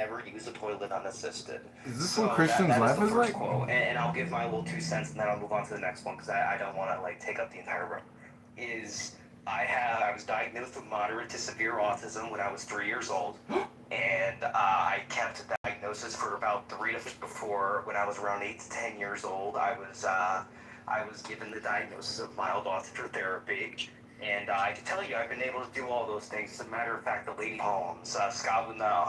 never use a toilet unassisted. Is this So what Christian's that is life the is first like? quote, and I'll give my little 2 cents, and then I'll move on to the next one because I don't want to like take up the entire room. Is I was diagnosed with moderate to severe autism when I was 3 years old, and I kept the diagnosis for about 3 to 4 before. When I was around 8 to 10 years old, I was given the diagnosis of mild autism therapy. And I can tell you, I've been able to do all those things. As a matter of fact, the lady poems, Scott would know.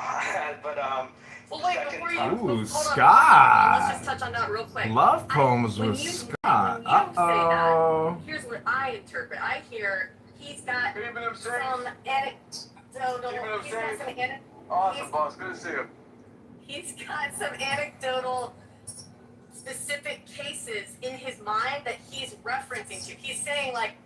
but well, wait, second before you time. Ooh, hold Scott. let's just touch on that real quick. Love poems with Scott. When you say that, Uh-oh. here's what I interpret. I hear he's got some anecdotal. He's got some Awesome, boss. Good to see you. He's got some anecdotal specific cases in his mind that he's referencing to. He's saying like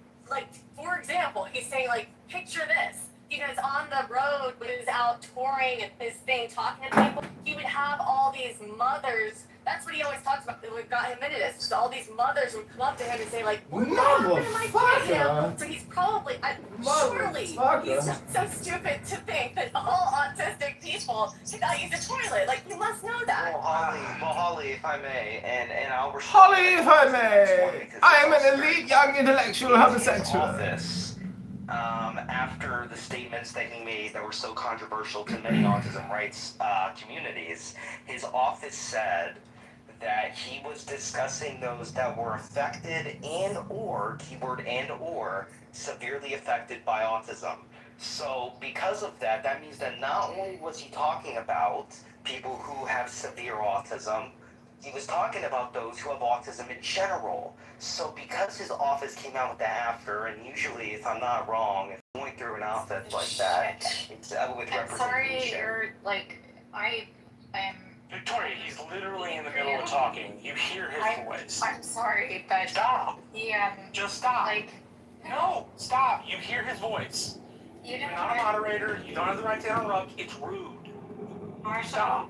for example, he's saying like, picture this. He was on the road, when he was out touring and his thing, talking to people. He would have all these mothers. That's what he always talks about. What got him into this. So all these mothers would come up to him and say like, "What happened to my kid?" So he's probably, surely, he's just so stupid to think that all autistic people cannot use a toilet. Like, you must know that. Well, Holly, if I may, and I'll Holly, if I may, I am an elite young intellectual homosexual. Office, after the statements that he made that were so controversial to many autism rights communities, his office said that he was discussing those that were affected and/or severely affected by autism. So because of that, that means that not only was he talking about people who have severe autism, he was talking about those who have autism in general. So because his office came out with that after, and usually, if I'm not wrong, if going through an outfit like that, it's with representation. Sorry, you're like, I am... Victoria, he's literally in the middle of talking. You hear his voice. I'm sorry, but... Stop! Just stop. Like... No, stop. You hear his voice. You're not a moderator. You don't have the right to interrupt. It's rude. Marshall, stop.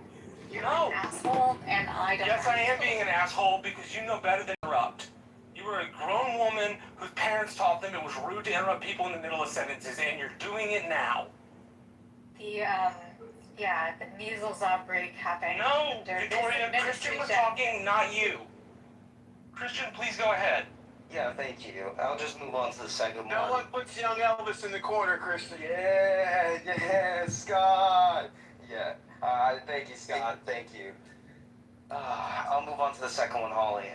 You're an asshole, and I don't... Yes, I am being an asshole because you know better than interrupt. You were a grown woman whose parents taught them it was rude to interrupt people in the middle of sentences, and you're doing it now. The measles outbreak happened. No, Victoria, Christian was talking, not you. Christian, please go ahead. Yeah, thank you. I'll just move on to the second one. No one puts young Elvis in the corner, Christian. Yeah, Scott. Yeah. Thank you, Scott. Thank you. I'll move on to the second one, Holly.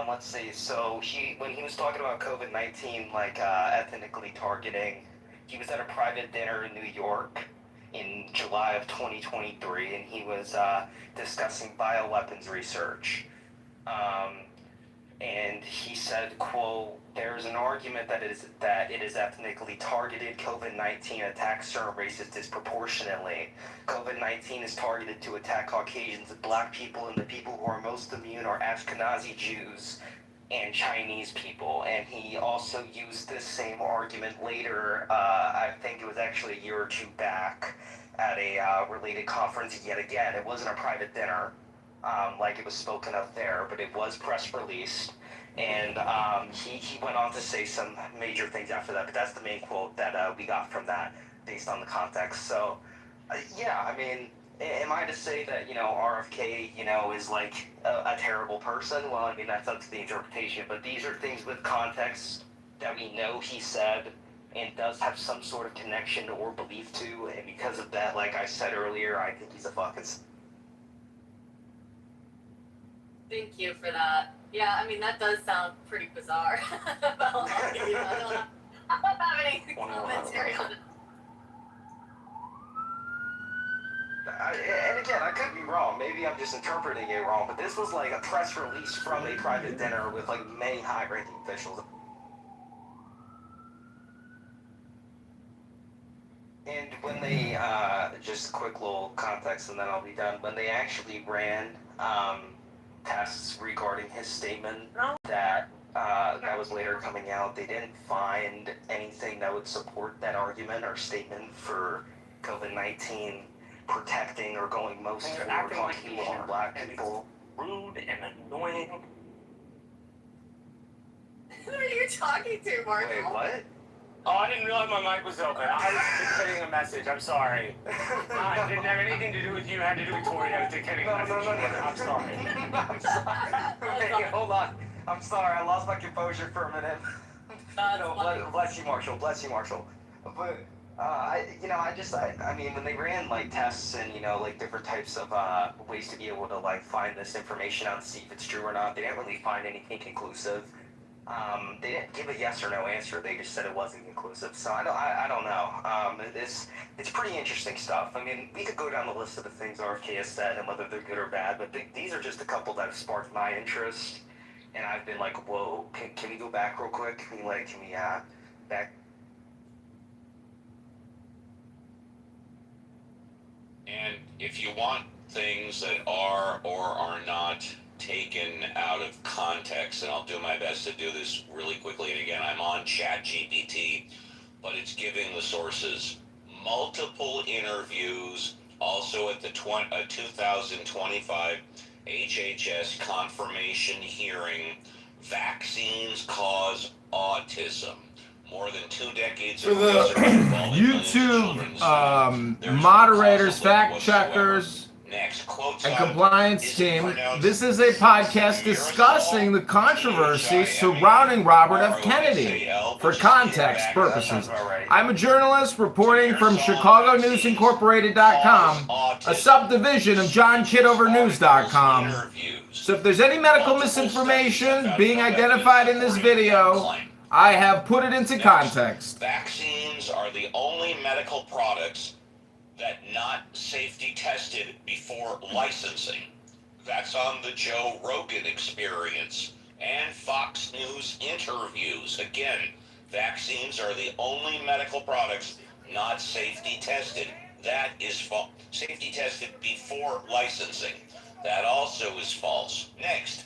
Let's see. So when he was talking about COVID-19, like ethnically targeting, he was at a private dinner in New York in July of 2023, and he was discussing bioweapons research. And he said, quote, "There's an argument that it is ethnically targeted. COVID-19 attacks certain races disproportionately. COVID-19 is targeted to attack Caucasians and black people, and the people who are most immune are Ashkenazi Jews and Chinese people." And he also used this same argument later, I think it was actually a year or two back, at a related conference yet again. It wasn't a private dinner, like it was spoken of there, but it was press released, and he went on to say some major things after that, but that's the main quote that we got from that based on the context. So yeah, I mean, am I to say that, RFK, is like a terrible person? Well, I mean, that's up to the interpretation, but these are things with context that we know he said and does have some sort of connection or belief to, and because of that, like I said earlier, I think he's a fucking... Thank you for that. Yeah, I mean, that does sound pretty bizarre. I don't have any commentary on it. And again, I could be wrong. Maybe I'm just interpreting it wrong, but this was like a press release from a private dinner with like many high-ranking officials. And when they, just a quick little context and then I'll be done, when they actually ran tests regarding his statement that was later coming out, they didn't find anything that would support that argument or statement for COVID-19 protecting or going most toward Caucasian or black people. Rude and annoying. Who are you talking to, Marshall? Wait, what? Oh, I didn't realize my mic was open. I was dictating a message. I'm sorry. It didn't have anything to do with you. It had to do with Tori. I was dictating a message. I'm sorry. I'm sorry. Hey, hold on. I'm sorry. I lost my composure for a minute. Bless you, Marshall. Bless you, Marshall. But I mean, when they ran like tests and like different types of ways to be able to like find this information out and see if it's true or not, they didn't really find anything conclusive. They didn't give a yes or no answer. They just said it wasn't conclusive. So I don't know. It's pretty interesting stuff. I mean, we could go down the list of the things RFK has said and whether they're good or bad, but these are just a couple that have sparked my interest. And I've been like, whoa, can we go back real quick? Can we back? And if you want things that are or are not taken out of context, and I'll do my best to do this really quickly, and again, I'm on ChatGPT, but it's giving the sources multiple interviews, also at the 2025 HHS confirmation hearing, vaccines cause autism. More than 2 decades For of the research involving YouTube moderators, fact checkers, and compliance team, this is a podcast discussing the controversy surrounding Robert F. Kennedy for context purposes. I'm a journalist reporting from ChicagoNewsIncorporated.com, a subdivision of JohnKitoverNews.com. So if there's any medical misinformation being identified in this video, I have put it into context. Vaccines are the only medical products that not safety tested before licensing. That's on the Joe Rogan Experience and Fox News interviews. Again, vaccines are the only medical products not safety tested. That is false. Safety tested before licensing. That also is false. Next,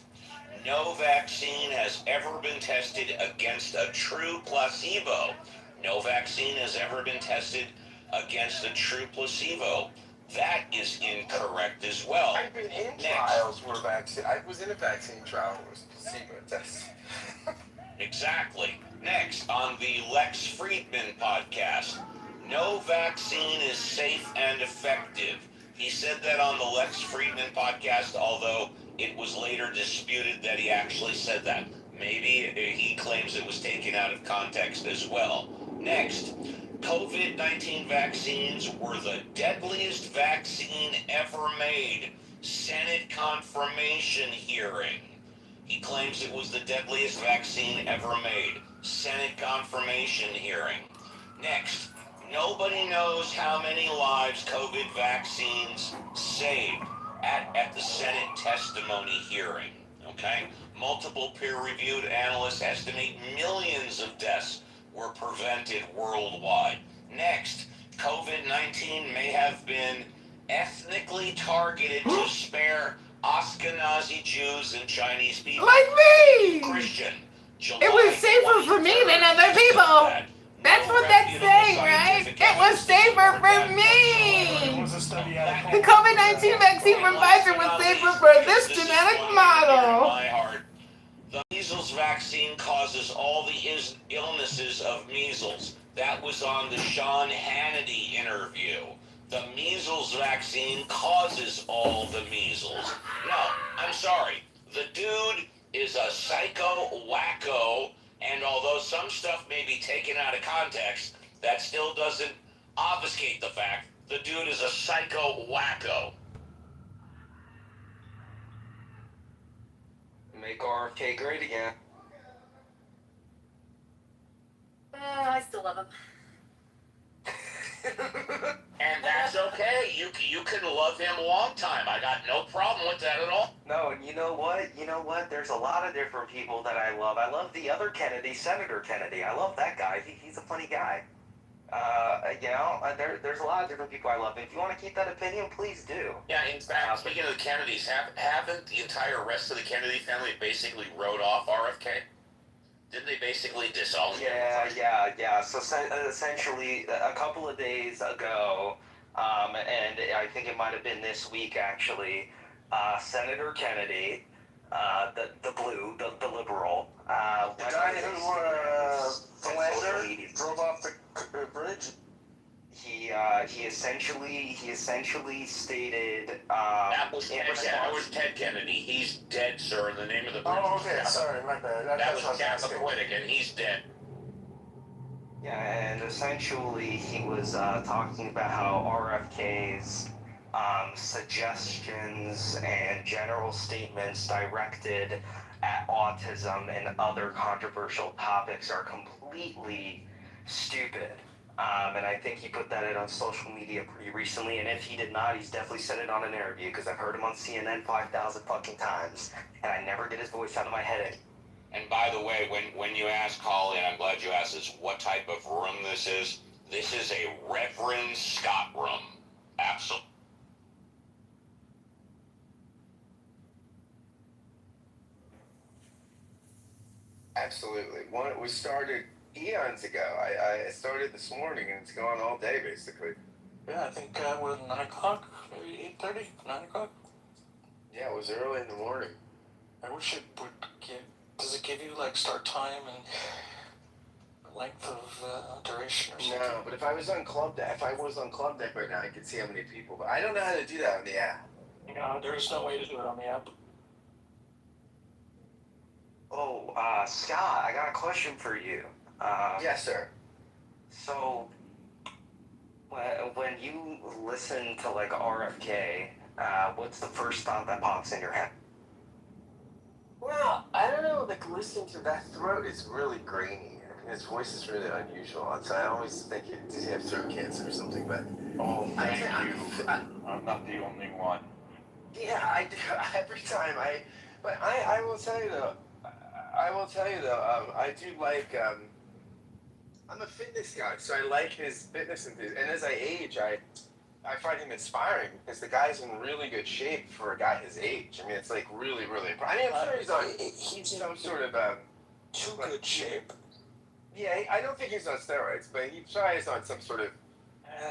no vaccine has ever been tested against a true placebo. No vaccine has ever been tested against a true placebo. That is incorrect as well. I've been in trials where vaccine. I was in a vaccine trial where it was placebo test. Exactly. Next, on the Lex Friedman podcast, no vaccine is safe and effective. He said that on the Lex Friedman podcast, although it was later disputed that he actually said that. Maybe he claims it was taken out of context as well. Next, COVID-19 vaccines were the deadliest vaccine ever made. Senate confirmation hearing. He claims it was the deadliest vaccine ever made. Senate confirmation hearing. Next, nobody knows how many lives COVID vaccines saved at the Senate testimony hearing. Okay? Multiple peer-reviewed analysts estimate millions of deaths were prevented worldwide. Next, COVID-19 may have been ethnically targeted to spare Ashkenazi Jews and Chinese people. Like me! Christian. It was safer for me than other people. That's what that's saying, right? It was safer for me. The COVID-19 vaccine from Pfizer was safer for this genetic model. The measles vaccine causes all the illnesses of measles. That was on the Sean Hannity interview. The measles vaccine causes all the measles. No, I'm sorry. The dude is a psycho wacko, and although some stuff may be taken out of context, that still doesn't obfuscate the fact the dude is a psycho wacko. Make RFK great again. I still love him. And that's okay. You can love him a long time. I got no problem with that at all. No, and you know what? There's a lot of different people that I love. I love the other Kennedy, Senator Kennedy. I love that guy. He's a funny guy. There's a lot of different people I love. If you want to keep that opinion, please do. Yeah, in fact, speaking of the Kennedys, haven't the entire rest of the Kennedy family basically wrote off RFK? Didn't they basically disown him? Yeah. So essentially, a couple of days ago, and I think it might have been this week actually, Senator Kennedy the blue, the liberal. The guy who drove off the bridge. He essentially stated. That was Ted Kennedy. He's dead, sir. The name of the bridge. Oh, okay. Sorry, my bad. That was Chappaquiddick, and he's dead. Yeah, and essentially he was talking about how RFK's suggestions and general statements directed at autism and other controversial topics are completely stupid. And I think he put that out on social media pretty recently, and if he did not, he's definitely said it on an interview, because I've heard him on CNN 5,000 fucking times, and I never get his voice out of my head. And by the way, when you ask Holly, and I'm glad you asked this, what type of room this is a Reverend Scott room. Absolutely. Absolutely. One, it was started eons ago. I started this morning, and it's gone all day, basically. Yeah, I think we're 9 o'clock, maybe 8:30, 9 o'clock. Yeah, it was early in the morning. I wish it would give. Does it give you like start time and length of duration or something? No, but if I was on Club Deck right now, I could see how many people. But I don't know how to do that on the app. No, there is no way to do it on the app. Oh, Scott, I got a question for you. Yes, sir. So, when you listen to like RFK, what's the first thought that pops in your head? Well, I don't know. Like, listening to that throat is really grainy. I mean, his voice is really unusual. So I always think does he have throat cancer or something? But Oh, thank you. I'm not the only one. yeah, I do. Every time I will tell you though. I do like. I'm a fitness guy, so I like his fitness enthusiasm. And as I age, I find him inspiring because the guy's in really good shape for a guy his age. I mean, it's like really, really. I mean, I'm sure he's on some sort of Too good shape. Yeah, I don't think he's on steroids, but he probably is on some sort of.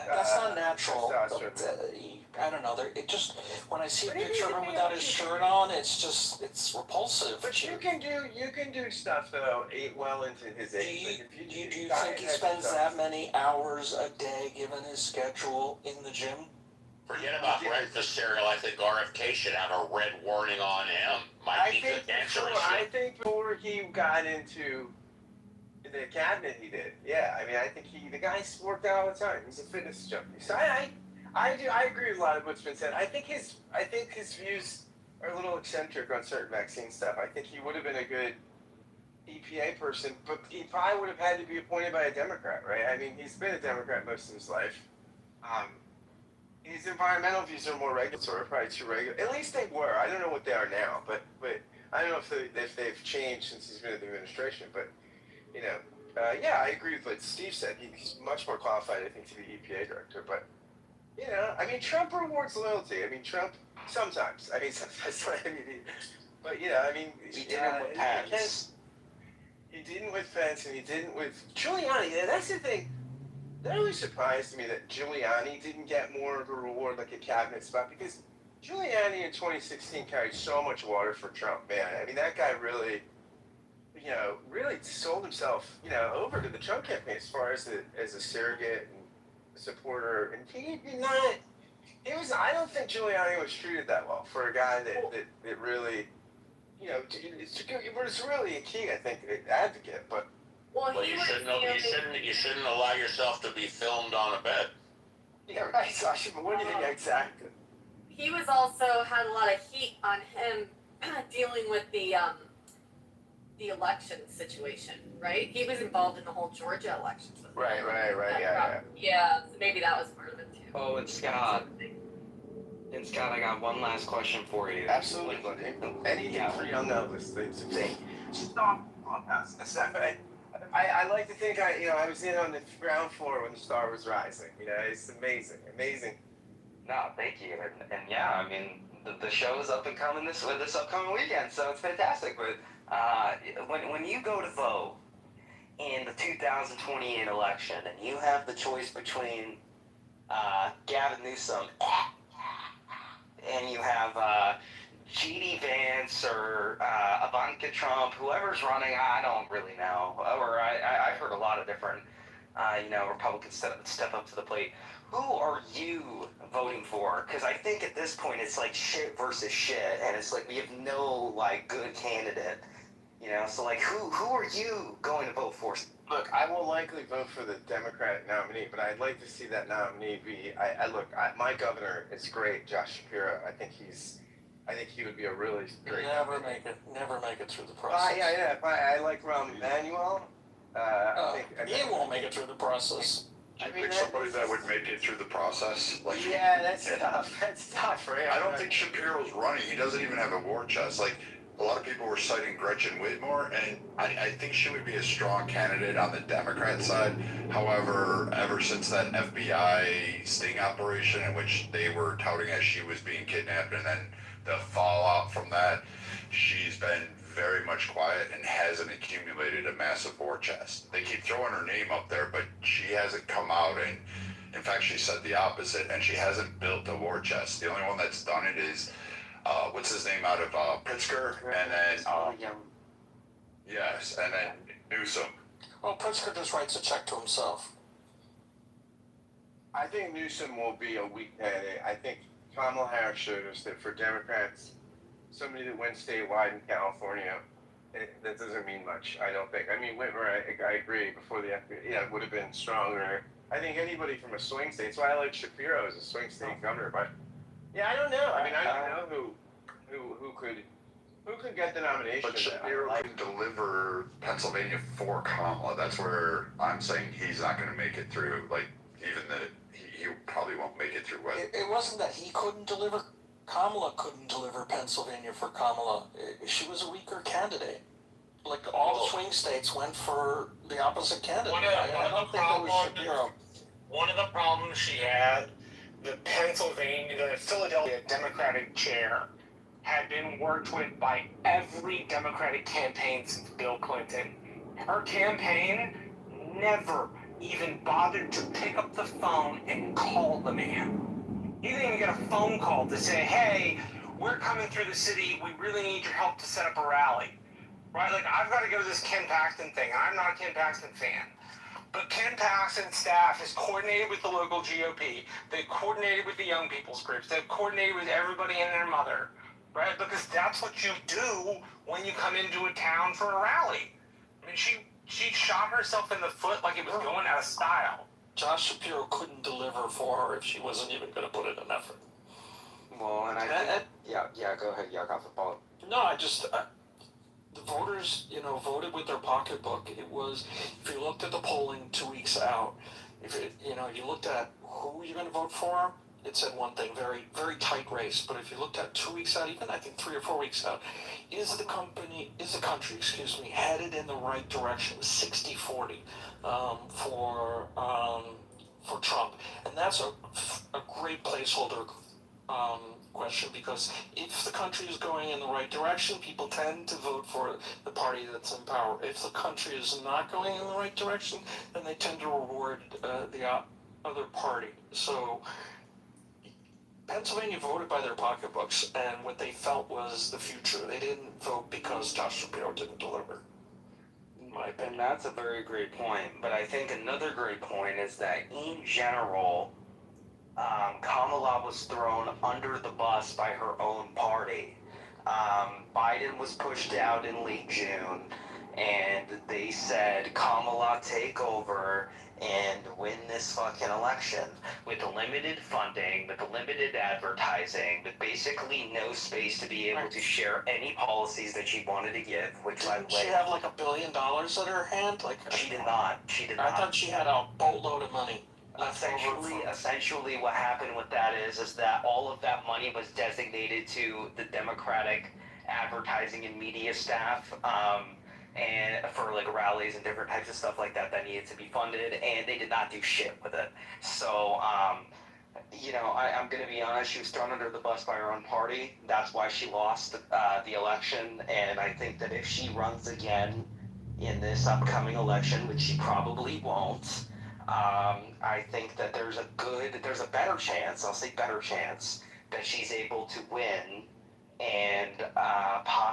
That's not natural. testosterone. I don't know. It just when I see a But he picture of needs to him be without on his TV. shirt on, it's repulsive. But you can do stuff though. Well into his Do age. you, Like, if do you do think diet he type spends stuff. that many hours a day, given his schedule, in the gym? Forget about breakfast cereal. I think RFK should have a red warning on him. I think before he got into the cabinet, he did. Yeah, I mean, I think the guy's worked out all the time. He's a fitness junkie. So I agree with a lot of what's been said. I think his views are a little eccentric on certain vaccine stuff. I think he would have been a good EPA person, but he probably would have had to be appointed by a Democrat, right? I mean, he's been a Democrat most of his life. His environmental views are more regulatory, probably too regular. At least they were. I don't know what they are now, but I don't know if they've changed since he's been in the administration. But yeah, I agree with what Steve said. He's much more qualified, I think, to be EPA director. But I mean, Trump rewards loyalty. I mean, Trump sometimes. I mean, sometimes. I mean, but I mean, He did it with Pence. He didn't with Pence, and he didn't with Giuliani. Yeah, that's the thing. That really surprised me that Giuliani didn't get more of a reward, like a cabinet spot, because Giuliani in 2016 carried so much water for Trump, man. I mean, that guy really, really sold himself, over to the Trump campaign as far as a surrogate and a supporter. And I don't think Giuliani was treated that well for a guy that really, it's really a key, I think, advocate, but. Well, Well, he you was shouldn't allow yourself to be filmed on a bed. Yeah, right, Sasha, but what do you think exactly? He was also had a lot of heat on him dealing with the election situation, right? He was involved in the whole Georgia election. Right, yeah. Yeah, so maybe that was part of it too. Oh, and Scott, I got one last question for you. Absolutely, buddy. Anything for young Elvis. Stop on past this. I like to think I was in on the ground floor when the star was rising. It's amazing. No, thank you. And yeah, I mean, the show is up and coming this upcoming weekend, so it's fantastic. But when you go to vote in the 2028 election and you have the choice between Gavin Newsom and you have G.D. Vance Pence or Ivanka Trump, whoever's running, I don't really know. Or I've heard a lot of different, Republicans step up to the plate. Who are you voting for? Because I think at this point it's like shit versus shit, and it's like we have no like good candidate. So like who are you going to vote for? Look, I will likely vote for the Democratic nominee, but I'd like to see that nominee be. My governor is great, Josh Shapiro. I think he would be a really great. Never make it through the process. I like Rahm Emanuel. He won't make it through the process. I think somebody that would make it through the process. That's tough. That's tough, right? I don't think Shapiro's running. He doesn't even have a war chest. Like, a lot of people were citing Gretchen Whitmer, and I think she would be a strong candidate on the Democrat side. However, ever since that FBI sting operation in which they were touting as she was being kidnapped, and then the fallout from that, she's been very much quiet and hasn't accumulated a massive war chest. They keep throwing her name up there, but she hasn't come out, and in fact, she said the opposite, and she hasn't built a war chest. The only one that's done it is what's his name out of Pritzker, and then yes, and then Newsom. Well, Pritzker just writes a check to himself. I think Newsom will be a weak candidate. I think Kamala Harris showed us that for Democrats, somebody that went statewide in California, that doesn't mean much. I don't think. I mean, Whitmer, I agree. Before the FBI, would have been stronger. I think anybody from a swing state. That's why I like Shapiro as a swing state governor. But I don't know. I mean, I don't know who could get the nomination. But Shapiro can deliver Pennsylvania for Kamala. That's where I'm saying he's not going to make it through. Like, even he probably won't make it through. It wasn't that he couldn't deliver. Kamala couldn't deliver Pennsylvania for Kamala. She was a weaker candidate. Like, all the swing states went for the opposite candidate. I don't think it was Shapiro. One of the problems she had, the Philadelphia Democratic chair had been worked with by every Democratic campaign since Bill Clinton. Her campaign never even bothered to pick up the phone and call the man. You didn't even get a phone call to say, hey, we're coming through the city, we really need your help to set up a rally. Right? Like, I've got to go to this Ken Paxton thing, and I'm not a Ken Paxton fan. But Ken Paxton's staff is coordinated with the local GOP. They've coordinated with the young people's groups. They've coordinated with everybody and their mother. Right? Because that's what you do when you come into a town for a rally. I mean, she shot herself in the foot like it was going out of style. Josh Shapiro couldn't deliver for her if she wasn't even going to put in an effort. Well, and I think, go ahead. Yeah, I got the ball. No, the voters, voted with their pocketbook. It was, if you looked at the polling 2 weeks out, you looked at who you're going to vote for, it said one thing, very, very tight race. But if you looked at 2 weeks out, even I think 3 or 4 weeks out, is the country, headed in the right direction? 60-40 for Trump, and that's a great placeholder question, because if the country is going in the right direction, people tend to vote for the party that's in power. If the country is not going in the right direction, then they tend to reward the other party. So Pennsylvania voted by their pocketbooks, and what they felt was the future. They didn't vote because Josh Shapiro didn't deliver, in my opinion. And that's a very great point. But I think another great point is that in general, Kamala was thrown under the bus by her own party. Biden was pushed out in late June, and they said, Kamala, take over and win this fucking election with limited funding, with limited advertising, with basically no space to be able to share any policies that she wanted to give, which Didn't she have like $1 billion in her hand? She did not. I thought she had a boatload of money. Essentially what happened with that is that all of that money was designated to the Democratic advertising and media staff, and for like rallies and different types of stuff like that needed to be funded, and they did not do shit with it. So I'm gonna be honest, she was thrown under the bus by her own party. That's why she lost the election, and I think that if she runs again in this upcoming election, which she probably won't, I think that there's a better chance, I'll say better chance, that she's able to win and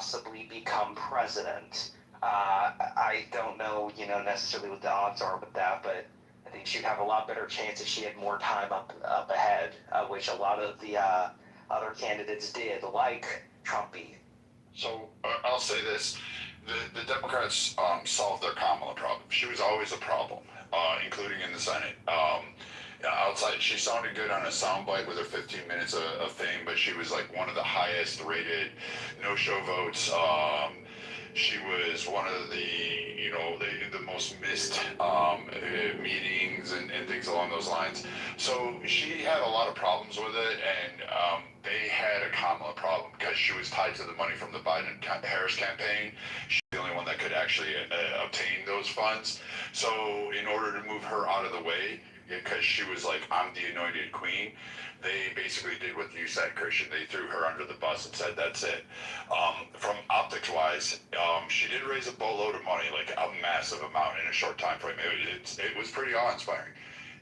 possibly become president. I don't know, necessarily what the odds are with that, but I think she'd have a lot better chance if she had more time up ahead, which a lot of the other candidates did, like Trumpy. So I'll say this: the Democrats solved their Kamala problem. She was always a problem, including in the Senate. Outside, she sounded good on a soundbite with her 15 minutes of fame, but she was like one of the highest rated no-show votes. She was one of the most missed meetings and things along those lines. So she had a lot of problems with it, and they had a Kamala problem because she was tied to the money from the Biden-Harris campaign. She's the only one that could actually obtain those funds. So in order to move her out of the way, because she was like, I'm the anointed queen, they basically did what you said, Christian. They threw her under the bus and said, that's it. From optics-wise, she did raise a boatload of money, like a massive amount in a short time frame. It was pretty awe-inspiring.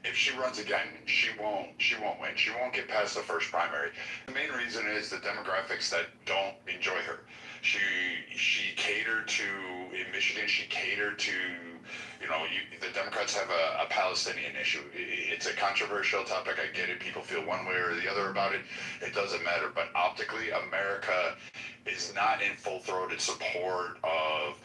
If she runs again, she won't win. She won't get past the first primary. The main reason is the demographics that don't enjoy her. She catered to, in Michigan, she catered to, the Democrats have a Palestinian issue. It's a controversial topic. I get it. People feel one way or the other about it. It doesn't matter. But optically, America is not in full-throated support of,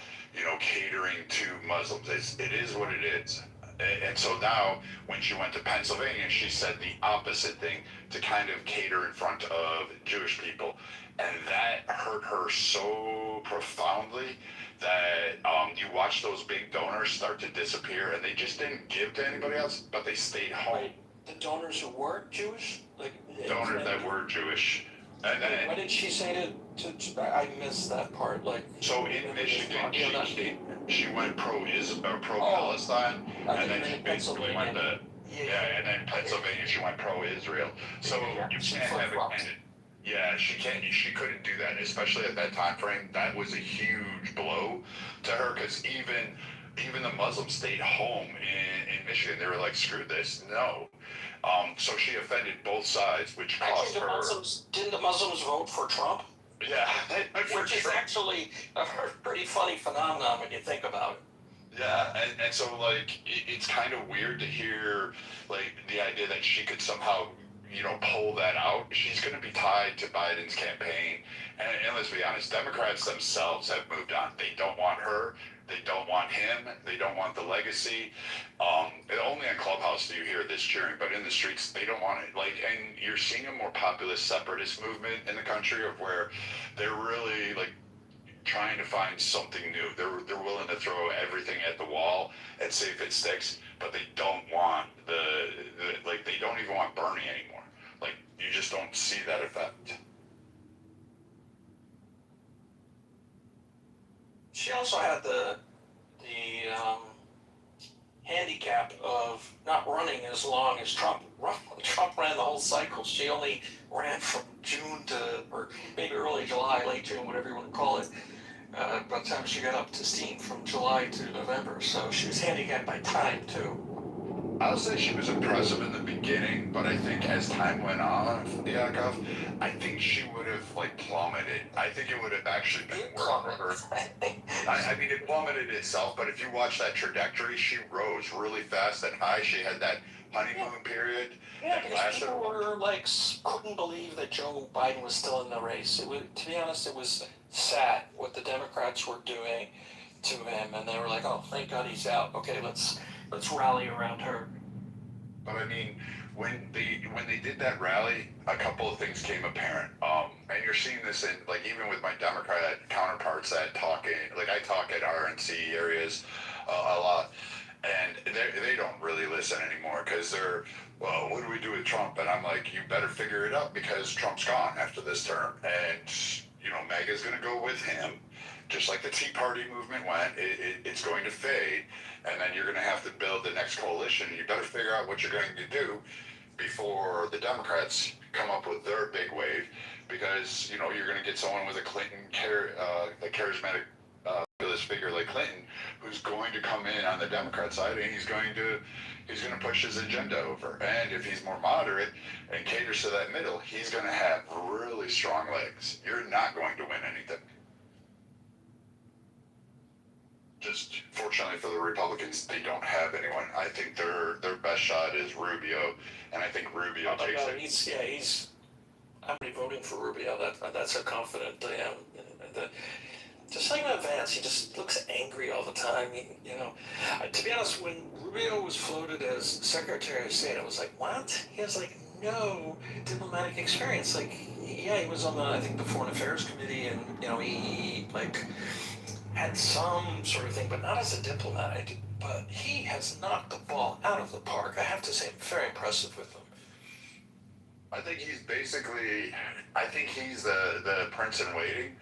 catering to Muslims. It is what it is. And so now, when she went to Pennsylvania, she said the opposite thing to kind of cater in front of Jewish people. And that hurt her so profoundly that you watch those big donors start to disappear, and they just didn't give to anybody else, but they stayed home. Wait, the donors who weren't Jewish? Donors that were Jewish. And then, what did she say to I missed that part. So in Michigan, she went pro-Palestine, and then she basically went to, and then Pennsylvania, she went pro-Israel. So you can't have a candidate. Yeah, she couldn't do that, especially at that time frame. That was a huge blow to her, because even the Muslims stayed home in Michigan. They were like, screw this, no. So she offended both sides, which cost her. Didn't the Muslims vote for Trump? Yeah. Which is actually a pretty funny phenomenon when you think about it. Yeah, and so, it's kind of weird to hear, the idea that she could somehow, pull that out. She's going to be tied to Biden's campaign. And let's be honest, Democrats themselves have moved on. They don't want her. They don't want him. They don't want the legacy. Only on Clubhouse do you hear this cheering, but in the streets, they don't want it. And you're seeing a more populist separatist movement in the country of where they're really, trying to find something new. They're willing to throw everything at the wall and see if it sticks, but they don't want they don't even want Bernie anymore. You just don't see that effect. She also had the handicap of not running as long as Trump. Trump ran the whole cycle. She only ran from June or maybe early July, late June, whatever you want to call it. By the time she got up to steam from July to November, so she was handicapped by time too. I'll say she was impressive in the beginning, but I think as time went on, Yakov, I think she would have plummeted. I think it would have actually been worse for her. I mean, it plummeted itself, but if you watch that trajectory, she rose really fast and high. She had that honeymoon period. Yeah, because people were couldn't believe that Joe Biden was still in the race. To be honest, it was sad what the Democrats were doing to him, and they were like, "Oh, thank God he's out. Okay, let's rally around her." But I mean, when they did that rally, a couple of things came apparent. And you're seeing this in even with my Democrat counterparts that talk I talk at RNC areas a lot, and they don't really listen anymore because they're, well, what do we do with Trump? And I'm like, you better figure it out because Trump's gone after this term, and MAGA's going to go with him. Just like the Tea Party movement went, it's going to fade, and then you're going to have to build the next coalition. You better figure out what you're going to do before the Democrats come up with their big wave, because you're going to get someone with a charismatic figure like Clinton, who's going to come in on the Democrat side, and he's going to push his agenda over. And if he's more moderate and caters to that middle, he's going to have really strong legs. You're not going to win anything. just fortunately for the Republicans, they don't have anyone. I think their best shot is Rubio, and I think Rubio takes it. I'm already voting for Rubio. That's how confident I am. Just like in Vance, he just looks angry all the time. To be honest, when Rubio was floated as Secretary of State, I was like, what? He has like no diplomatic experience. Like, yeah, he was on I think the Foreign Affairs Committee, and he like had some sort of thing, but not as a diplomat. But he has knocked the ball out of the park. I have to say, I'm very impressive with him. I think he's the prince in waiting.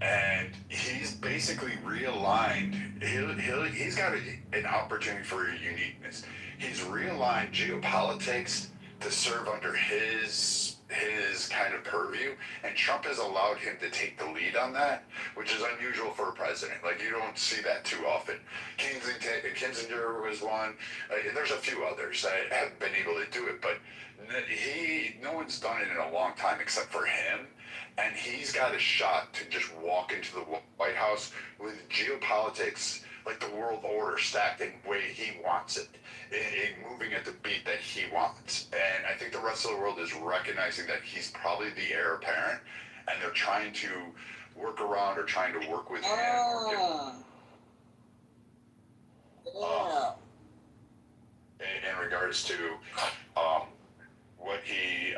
And he's basically realigned. He's got an opportunity for uniqueness. He's realigned geopolitics to serve under his kind of purview, and Trump has allowed him to take the lead on that, which is unusual for a president. Like, you don't see that too often. Kinzinger was one. There's a few others that have been able to do it, but no one's done it in a long time except for him. And he's got a shot to just walk into the White House with geopolitics, like the world order, stacked in the way he wants it, moving at the beat that he wants. And I think the rest of the world is recognizing that he's probably the heir apparent, and they're trying to work around or trying to work with him. In regards to what he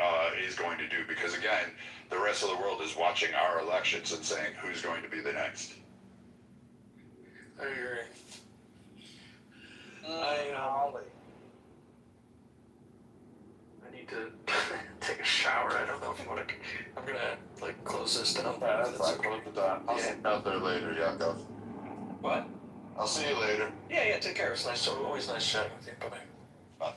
is going to do, because again, the rest of the world is watching our elections and saying who's going to be the next. I agree. I need to take a shower. I don't know if you want to. I'm gonna close this down. That's fine. Close it down. I'll see you out there later. Yeah, go. What? I'll see you later. Yeah. Take care. It's always nice chatting with you. Bye. Bye.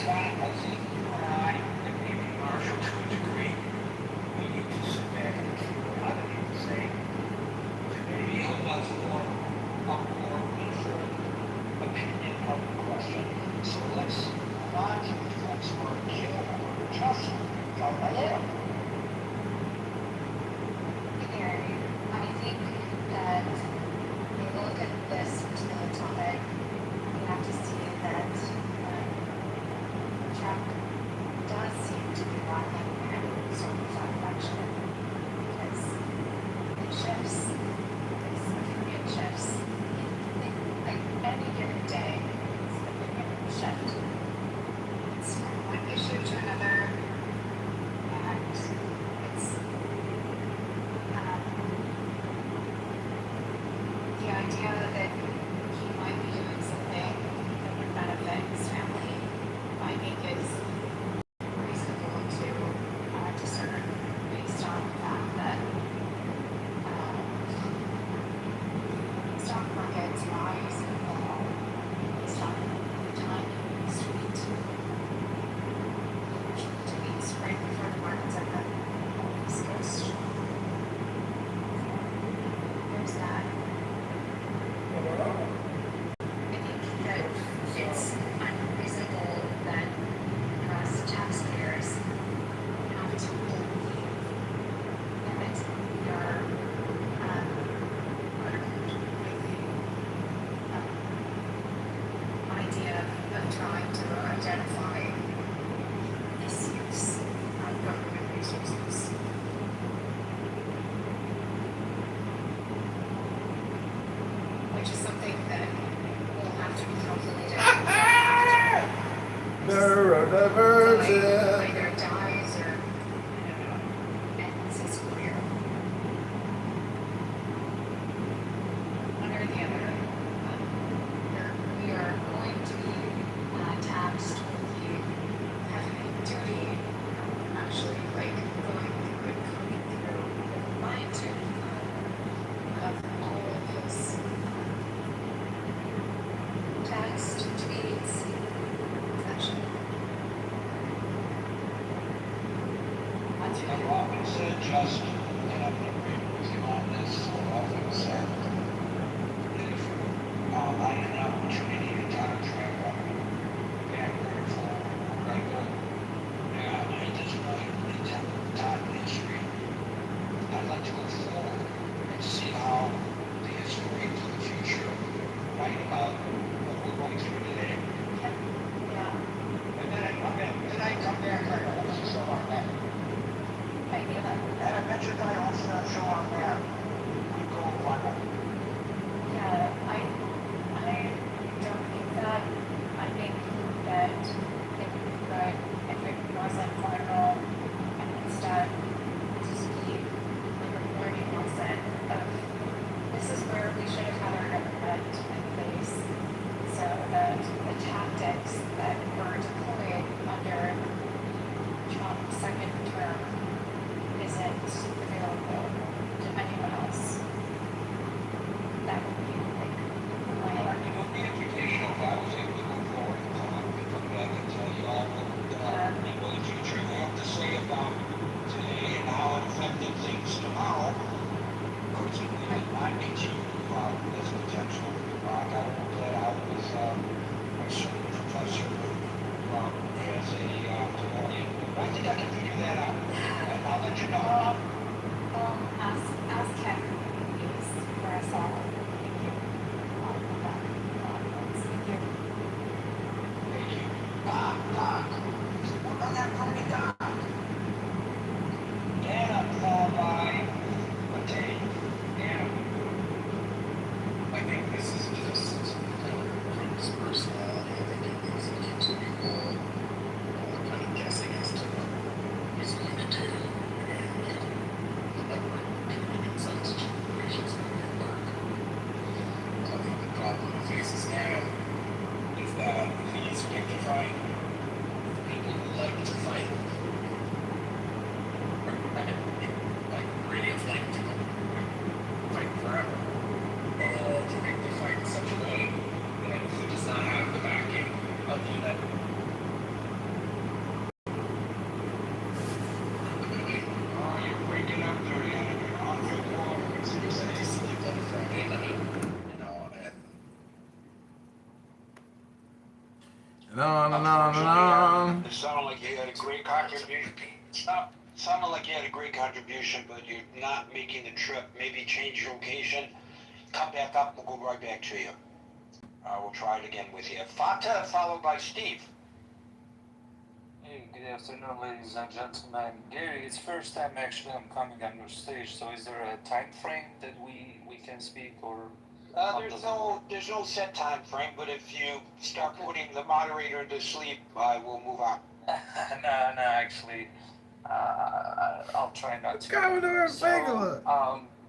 why I think and maybe Marshall to a degree, we need to sit back and keep a lot of people say, maybe a much more informed opinion of the question. So let's not use folks for kill or just talk about it. I think that when you look at this particular topic, you have to see that Trump does seem to be rocking in sort of that direction because it shifts, it's opinion shifts in like any given day, it's opinion shift. It's from one issue to another, and it's the idea that he might be doing something that would benefit his family, I think is reasonable to discern based on the fact that stock markets rise and fall based on the timing of the street. Tweets right before the markets are up. East Coast. There's that. I think that it's unreasonable that us taxpayers have to believe that we are burdened with the idea of trying to identify misuse of government resources. Which is something that will have to be calculated. Neurodivergent. Either dies or ends his career. One or the other. We are going to be taxed with the heavy duty, actually like going through and coming through the mind of all of his text, tweets, actually. I think I've often said just, and I'm in agreement with you on this, I've often said that if I had an opportunity to time travel backward or forward, I would. At this point in time in history, I'd like to look forward and see how the historians of the future write about what we're going through today. Yeah. And then I come back like, oh, this is so on that. I feel that. And I bet you if I also not show on that, we go viral. Yeah, I don't think that. I think that it would be good if it wasn't viral and instead just be like a warning lesson of this is where we should have had our government in place so that the tactics that were deployed under Trump's second term isn't available to anyone else. That would be like my It would be educational if I was able to go forward and come up and come back and tell you all what people in the future have to say about today and how it affected things tomorrow. Of course, it might be too as potential. I got to work that out with my certain professor who has a memorial. I think I can figure that out. And I'll let you know. ask Ken, please, for us all. Thank you. Thank you. Thank you. Doc. Work on that for me, Doc. And I'm followed by Matei. And I think this is just from his personality. I think it leaves some people kind of guessing as to what he's going to do. And in some situations that may work. I think the problem he faces now is that he's victimized people who like to fight. on. It sounded like you had a great contribution. Sounded like you had a great contribution, but you're not making the trip. Maybe change your location, come back up, we'll go right back to you. We'll try it again with you. Fata, followed by Steve. Hey, good afternoon, ladies and gentlemen. Gary, it's first time actually I'm coming on your stage, so is there a time frame that we can speak, or? There's no set time frame, but if you start putting the moderator to sleep, we'll move on. No, actually, I'll try not to.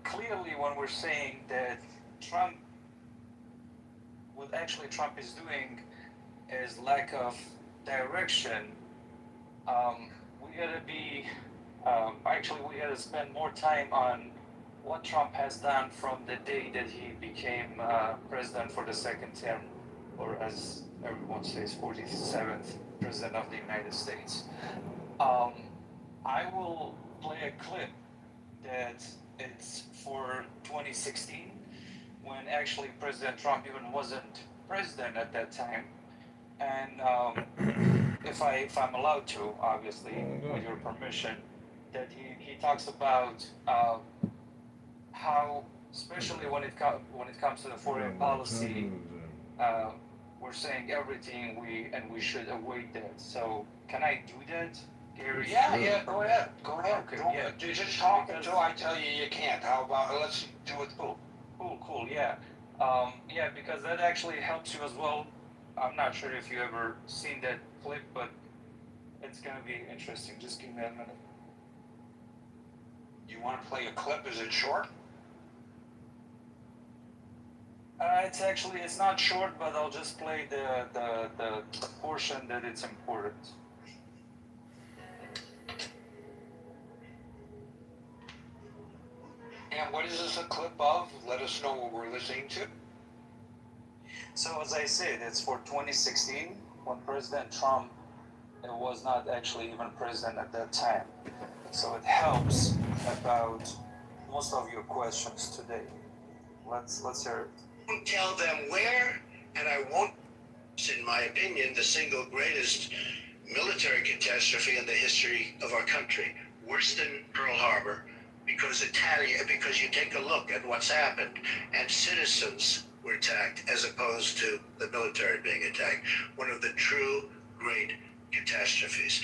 Clearly when we're saying that what actually Trump is doing is lack of direction, we gotta spend more time on what Trump has done from the day that he became president for the second term, or as everyone says, 47th president of the United States. I will play a clip that it's for 2016, when actually President Trump even wasn't president at that time. And if I'm allowed to, obviously, with your permission, that he talks about how, especially when it comes to the foreign policy, we're saying everything we should avoid that. So can I do that, Gary? Yeah, go ahead. Okay, Just talk until I tell you you can't. How about let's do it? Cool, yeah. Because that actually helps you as well. I'm not sure if you ever seen that clip, but it's gonna be interesting. Just give me a minute. You want to play a clip? Is it short? It's not short, but I'll just play the portion that it's important. And what is this a clip of? Let us know what we're listening to. So as I said, it's for 2016, when President Trump was not actually even president at that time. So it helps about most of your questions today. Let's hear it. I won't tell them where, and I won't, in my opinion, the single greatest military catastrophe in the history of our country. Worse than Pearl Harbor, because you take a look at what's happened, and citizens were attacked as opposed to the military being attacked. One of the true great catastrophes.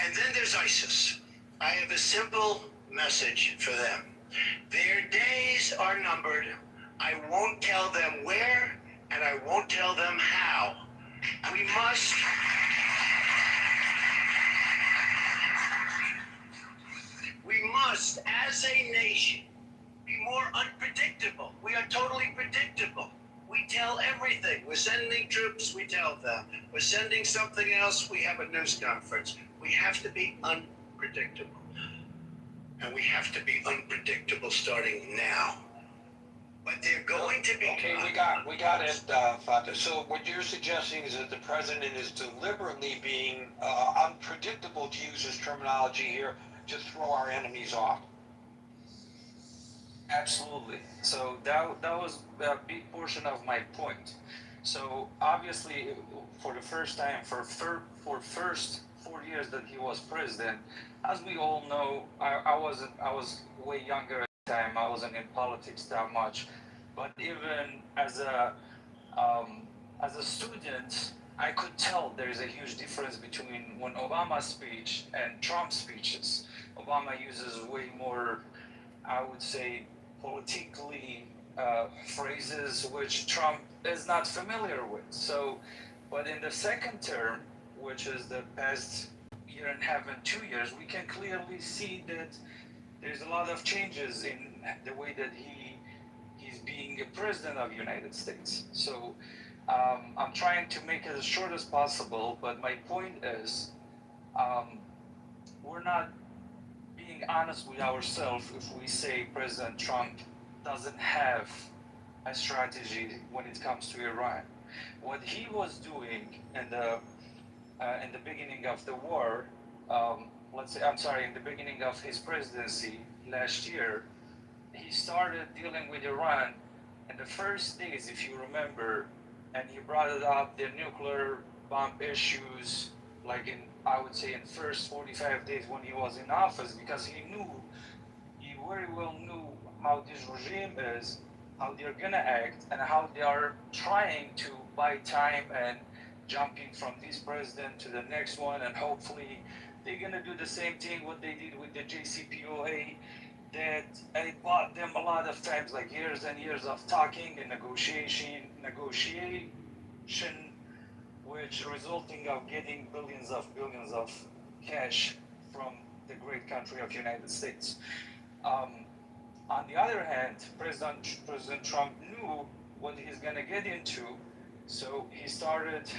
And then there's ISIS. I have a simple message for them. Their days are numbered. I won't tell them where, and I won't tell them how. We must, as a nation, be more unpredictable. We are totally predictable. We tell everything. We're sending troops, we tell them. We're sending something else, we have a news conference. We have to be unpredictable. And we have to be unpredictable starting now. But they're going to be... Okay, we got it, Fatah. So what you're suggesting is that the president is deliberately being unpredictable, to use his terminology here, to throw our enemies off. Absolutely. So that was a big portion of my point. So obviously, for the first time, for first 4 years that he was president, as we all know, I was way younger at the time. I wasn't in politics that much, but even as a student, I could tell there is a huge difference between when Obama's speech and Trump's speeches. Obama uses way more, I would say, politically phrases which Trump is not familiar with. So, but in the second term, which is the past year and a half and 2 years, we can clearly see that there's a lot of changes in the way that he's being a president of the United States. So I'm trying to make it as short as possible, but my point is we're not being honest with ourselves if we say President Trump doesn't have a strategy when it comes to Iran. What he was doing in the beginning of the war, in the beginning of his presidency last year, he started dealing with Iran in the first days, if you remember, and he brought it up the nuclear bomb issues, like I would say in first 45 days when he was in office, because he very well knew how this regime is, how they're gonna act, and how they are trying to buy time and jumping from this president to the next one, and hopefully they're gonna do the same thing what they did with the JCPOA, that it bought them a lot of times, like years and years of talking and negotiation, which resulting of getting billions of cash from the great country of United States. On the other hand, President Trump knew what he's gonna get into, so he started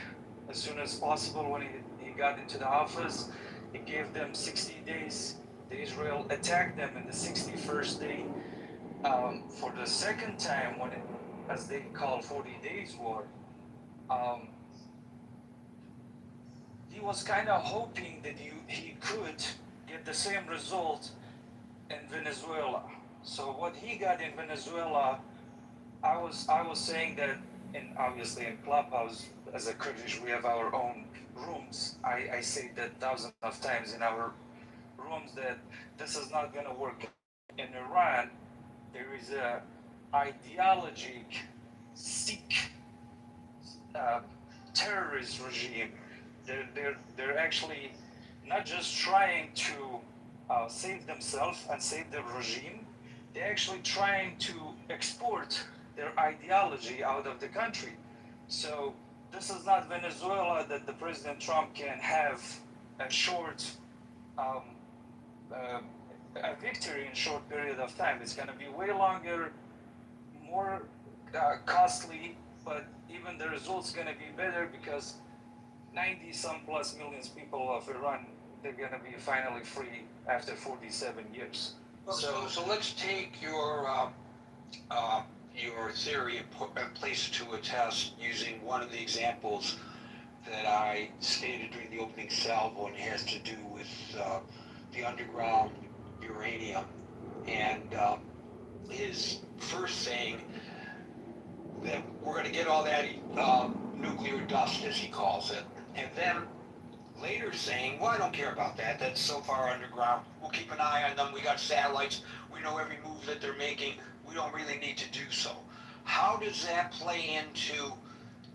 as soon as possible when he got into the office. He gave them 60 days. The Israel attacked them in the 61st day. For the second time, when as they call 40 days war, he was kind of hoping that he could get the same result in Venezuela. So what he got in Venezuela, I was saying that obviously in Clubhouse, as a Kurdish, we have our own rooms. I say that thousands of times in our rooms that this is not going to work. In Iran, there is a ideologic Sikh terrorist regime. They're actually not just trying to save themselves and save the regime. They're actually trying to export their ideology out of the country. So this is not Venezuela that the President Trump can have a short a victory in a short period of time. It's going to be way longer, more costly, but even the results going to be better because 90-some plus millions people of Iran, they're going to be finally free after 47 years. So let's take your theory and place it to a test using one of the examples that I stated during the opening salvo, and it has to do with the underground uranium, and his first saying that we're going to get all that nuclear dust, as he calls it, and then later saying, well, I don't care about that. That's so far underground. We'll keep an eye on them. We got satellites. We know every move that they're making. We don't really need to do so. How does that play into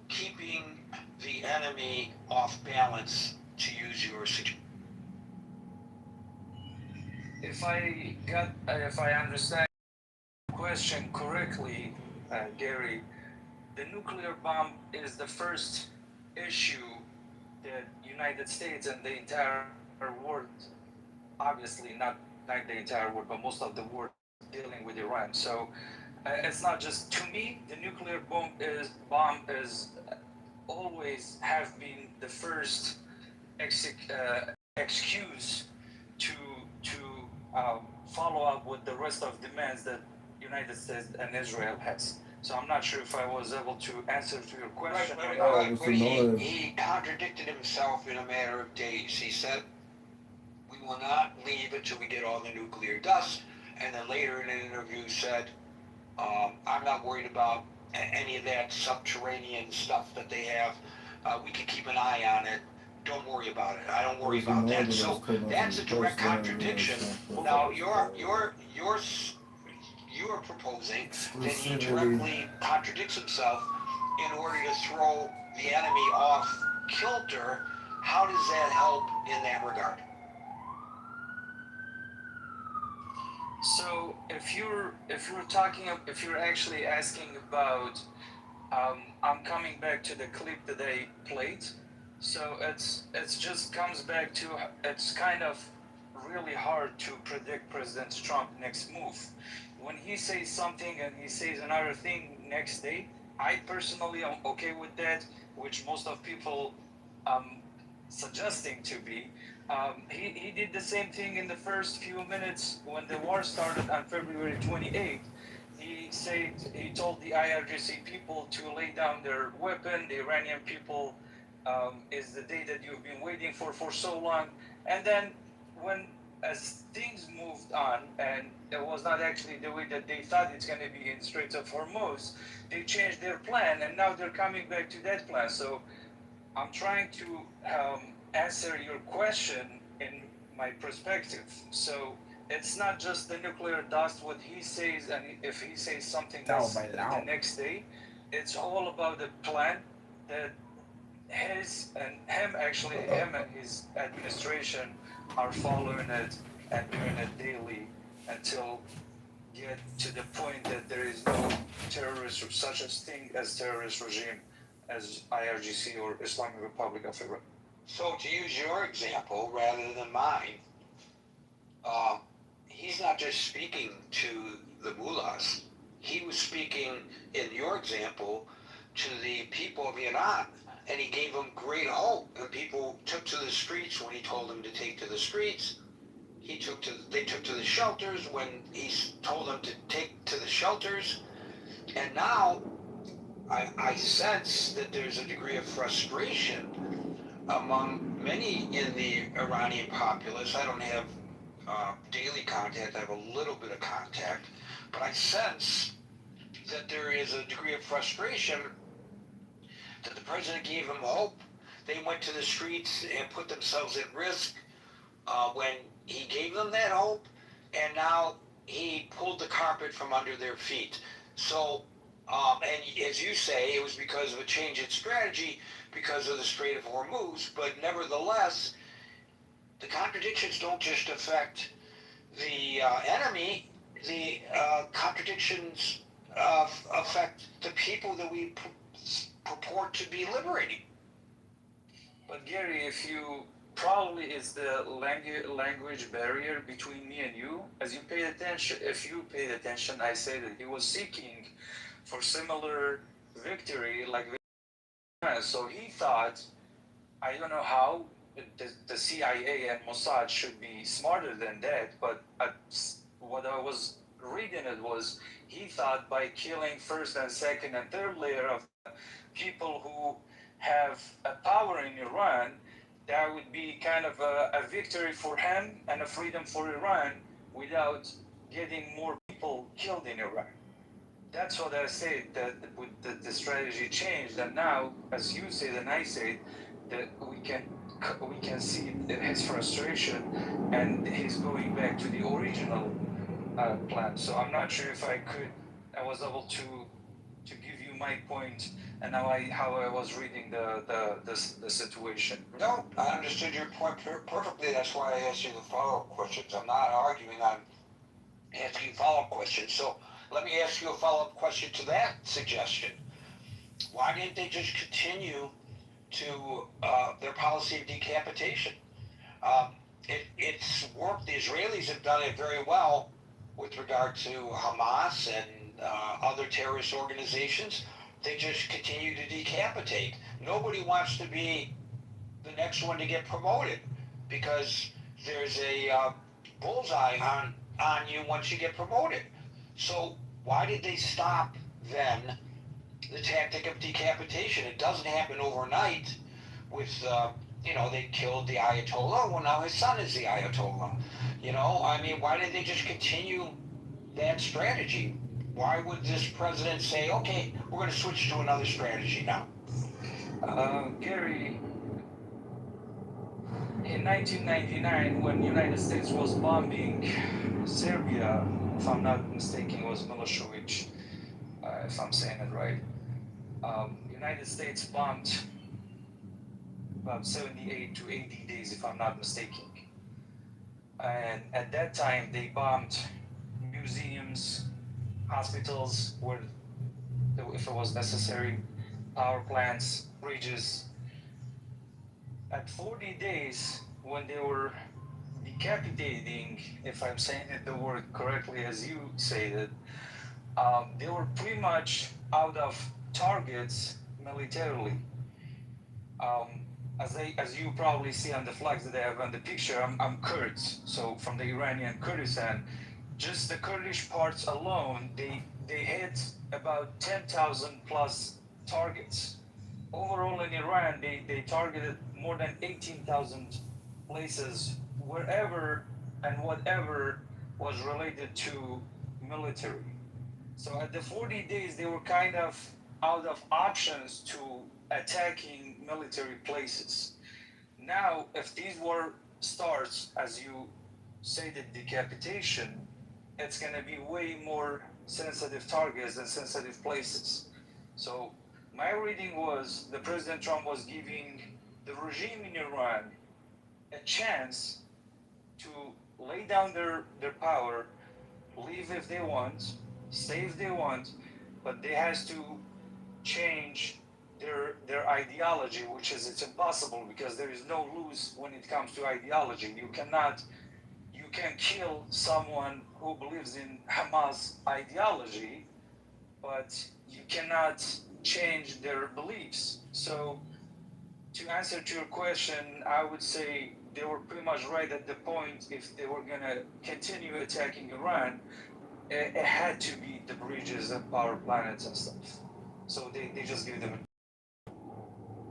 keeping the enemy off balance, to use your suggestion? If I understand the question correctly, Gary, the nuclear bomb is the first issue that United States and the entire world, obviously not the entire world, but most of the world dealing with Iran. So it's not just, to me, the nuclear bomb is always have been the first excuse to follow up with the rest of demands that United States and Israel has. So I'm not sure if I was able to answer to your question. But he contradicted himself in a matter of days. He said, we will not leave until we get all the nuclear dust. And then later in an interview said, I'm not worried about any of that subterranean stuff that they have. We can keep an eye on it. Don't worry about it. I don't worry about that. So that's a direct contradiction. Now you're proposing that he directly contradicts himself in order to throw the enemy off kilter. How does that help in that regard? So if you're actually asking about, I'm coming back to the clip that I played. So it's just comes back to, it's kind of really hard to predict President Trump's next move. When he says something and he says another thing next day, I personally am okay with that, which most of people suggesting to be. He did the same thing in the first few minutes when the war started on February 28th. He told the IRGC people to lay down their weapon. The Iranian people, is the day that you've been waiting for so long. And then as things moved on, and it was not actually the way that they thought it's going to be in Straits of Hormuz, they changed their plan, and now they're coming back to that plan. So I'm trying to answer your question in my perspective. So it's not just the nuclear dust, what he says, and if he says something else the next day, it's all about the plan that him and his administration are following it and doing it daily until get to the point that there is no terrorist or such a thing as terrorist regime as IRGC or Islamic Republic of Iran. So to use your example rather than mine, he's not just speaking to the mullahs. He was speaking, in your example, to the people of Iran, and he gave them great hope. And people took to the streets when he told them to take to the streets. They took to the shelters when he told them to take to the shelters. And now I sense that there's a degree of frustration among many in the Iranian populace. I don't have daily contact. I have a little bit of contact. But I sense that there is a degree of frustration that the president gave them hope. They went to the streets and put themselves at risk when he gave them that hope, and now he pulled the carpet from under their feet. So, and as you say, it was because of a change in strategy because of the Strait of Hormuz, but nevertheless, the contradictions don't just affect the enemy, the contradictions affect the people that we purport to be liberating. But Gary, if you probably it's the language barrier between me and you. As you paid attention, if you paid attention, I say that he was seeking for similar victory like so he thought, I don't know how the CIA and Mossad should be smarter than that, but what I was reading it was he thought by killing first and second and third layer of people who have a power in Iran, that would be kind of a victory for him and a freedom for Iran without getting more people killed in Iran. That's what I say, that with the strategy changed, and now, as you said and I said, that we can see his frustration and he's going back to the original plan. So I'm not sure if I was able to give you my point and how I was reading the situation. No, I understood your point perfectly. That's why I asked you the follow-up questions. I'm not arguing, I'm asking follow-up questions. So let me ask you a follow-up question to that suggestion. Why didn't they just continue to their policy of decapitation? It's worked. The Israelis have done it very well with regard to Hamas and other terrorist organizations. They just continue to decapitate. Nobody wants to be the next one to get promoted because there's a bullseye on you once you get promoted. So why did they stop then the tactic of decapitation? It doesn't happen overnight with, they killed the Ayatollah. Well, now his son is the Ayatollah. I mean, why did they just continue that strategy? Why would this president say, okay, we're going to switch to another strategy now? Gary, in 1999, when the United States was bombing Serbia, if I'm not mistaken, it was Milosevic, if I'm saying it right. United States bombed about 78 to 80 days, if I'm not mistaken. And at that time, they bombed museums, hospitals, where, if it was necessary, power plants, bridges. At 40 days, when they were decapitating, if I'm saying the word correctly as you say it, they were pretty much out of targets militarily. As you probably see on the flags that I have on the picture, I'm Kurds, so from the Iranian Kurdistan. Just the Kurdish parts alone, they hit about 10,000 plus targets. Overall in Iran, they targeted more than 18,000 places, wherever and whatever was related to military. So at the 40 days, they were kind of out of options to attacking military places. Now, if these war starts, as you say, the decapitation, it's going to be way more sensitive targets and sensitive places. So my reading was the President Trump was giving the regime in Iran a chance to lay down their power, leave if they want, stay if they want, but they has to change their ideology, which is it's impossible because there is no lose when it comes to ideology. You can kill someone who believes in Hamas ideology, but you cannot change their beliefs. So to answer to your question, I would say they were pretty much right at the point. If they were going to continue attacking Iran, it had to be the bridges and power plants and stuff. So they just gave them.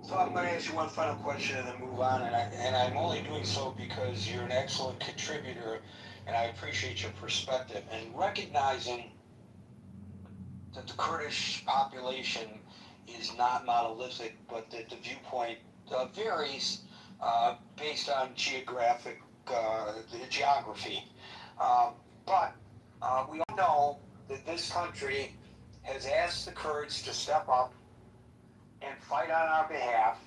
So I'm going to ask you one final question and then move on. And I'm only doing so because you're an excellent contributor, and I appreciate your perspective. And recognizing that the Kurdish population is not monolithic, but that the viewpoint varies based on geography. But we all know that this country has asked the Kurds to step up and fight on our behalf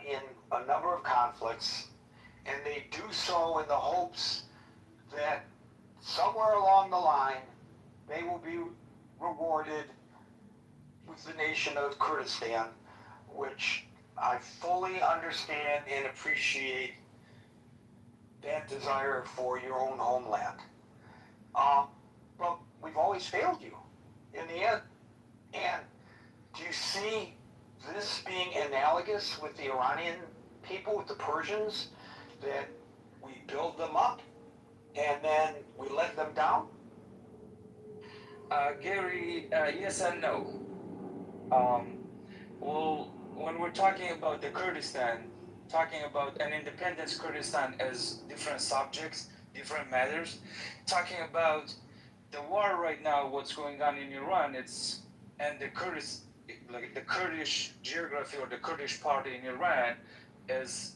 in a number of conflicts, and they do so in the hopes that somewhere along the line they will be rewarded with the nation of Kurdistan, which I fully understand and appreciate that desire for your own homeland. But we've always failed you in the end. And do you see this being analogous with the Iranian people, with the Persians, that we build them up and then we let them down? Gary, yes and no. Well, when we're talking about the Kurdistan, talking about an independence Kurdistan as different subjects, different matters, talking about the war right now, what's going on in Iran, and the Kurdish geography or the Kurdish party in Iran is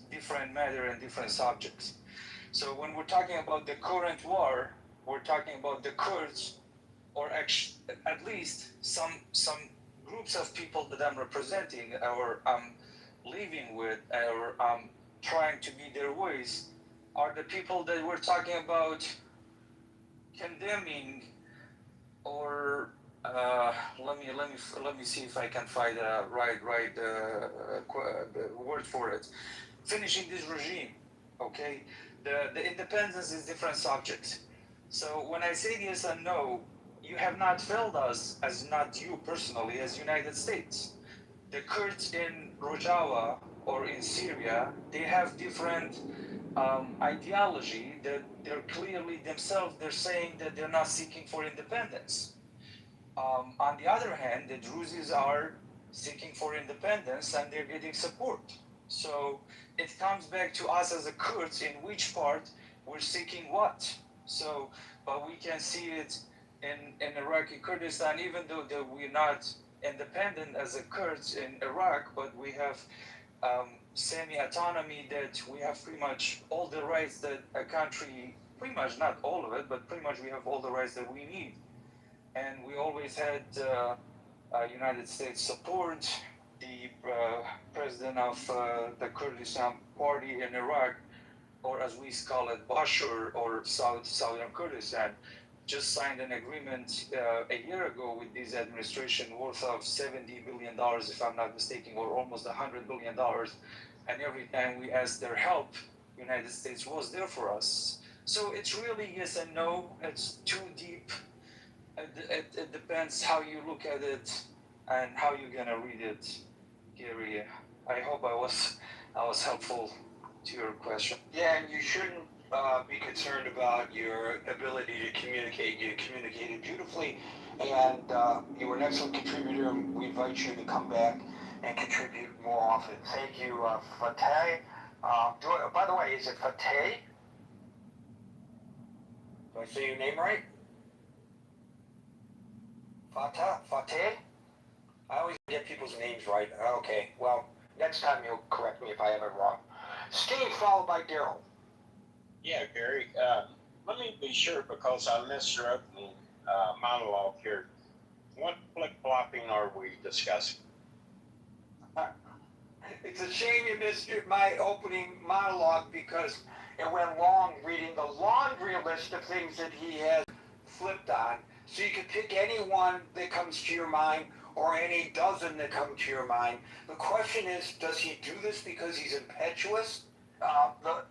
different matter and different subjects. So when we're talking about the current war, we're talking about the Kurds, or actually, at least some groups of people that I'm representing or I'm living with or I'm trying to be their voice are the people that we're talking about condemning or let me see if I can find the right word for it. Finishing this regime, okay? The independence is different subjects. So when I say yes and no, you have not failed us, as not you personally, as United States. The Kurds in Rojava or in Syria, they have different ideology that they're clearly themselves, they're saying that they're not seeking for independence. On the other hand, the Druzes are seeking for independence and they're getting support. So it comes back to us as a Kurds in which part we're seeking what. So, but we can see it in Iraqi Kurdistan, even though that we're not independent as a Kurds in Iraq, but we have semi-autonomy, that we have pretty much all the rights that a country, pretty much not all of it, but pretty much we have all the rights that we need. And we always had United States support. The president of the Kurdistan party in Iraq, or as we call it, Bashar, or Southern Kurdistan, just signed an agreement a year ago with this administration worth of $70 billion, if I'm not mistaken, or almost $100 billion. And every time we asked their help, United States was there for us. So it's really yes and no. It's too deep. It depends how you look at it and how you're gonna read it, Gary. I hope I was helpful to your question. Yeah, and you shouldn't be concerned about your ability to communicate. You communicated beautifully, and you were an excellent contributor, and we invite you to come back and contribute more often. Thank you, Fateh. By the way, is it Fateh? Do I say your name right? Fateh? I always get people's names right. Okay, well, next time you'll correct me if I have it wrong. Steve, followed by Daryl. Yeah, Gary. Let me be sure because I missed your opening monologue here. What flip-flopping are we discussing? It's a shame you missed my opening monologue because it went long reading the laundry list of things that he has flipped on. So you can pick any one that comes to your mind or any dozen that come to your mind. The question is, does he do this because he's impetuous? The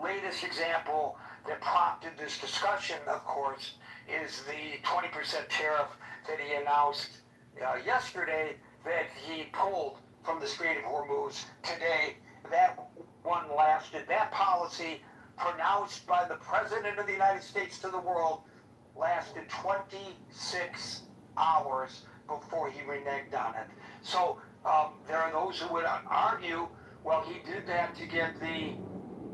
latest example that prompted this discussion, of course, is the 20% tariff that he announced yesterday that he pulled from the Strait of Hormuz today. That one lasted, that policy pronounced by the President of the United States to the world lasted 26 hours before he reneged on it. So there are those who would argue, well, he did that to get the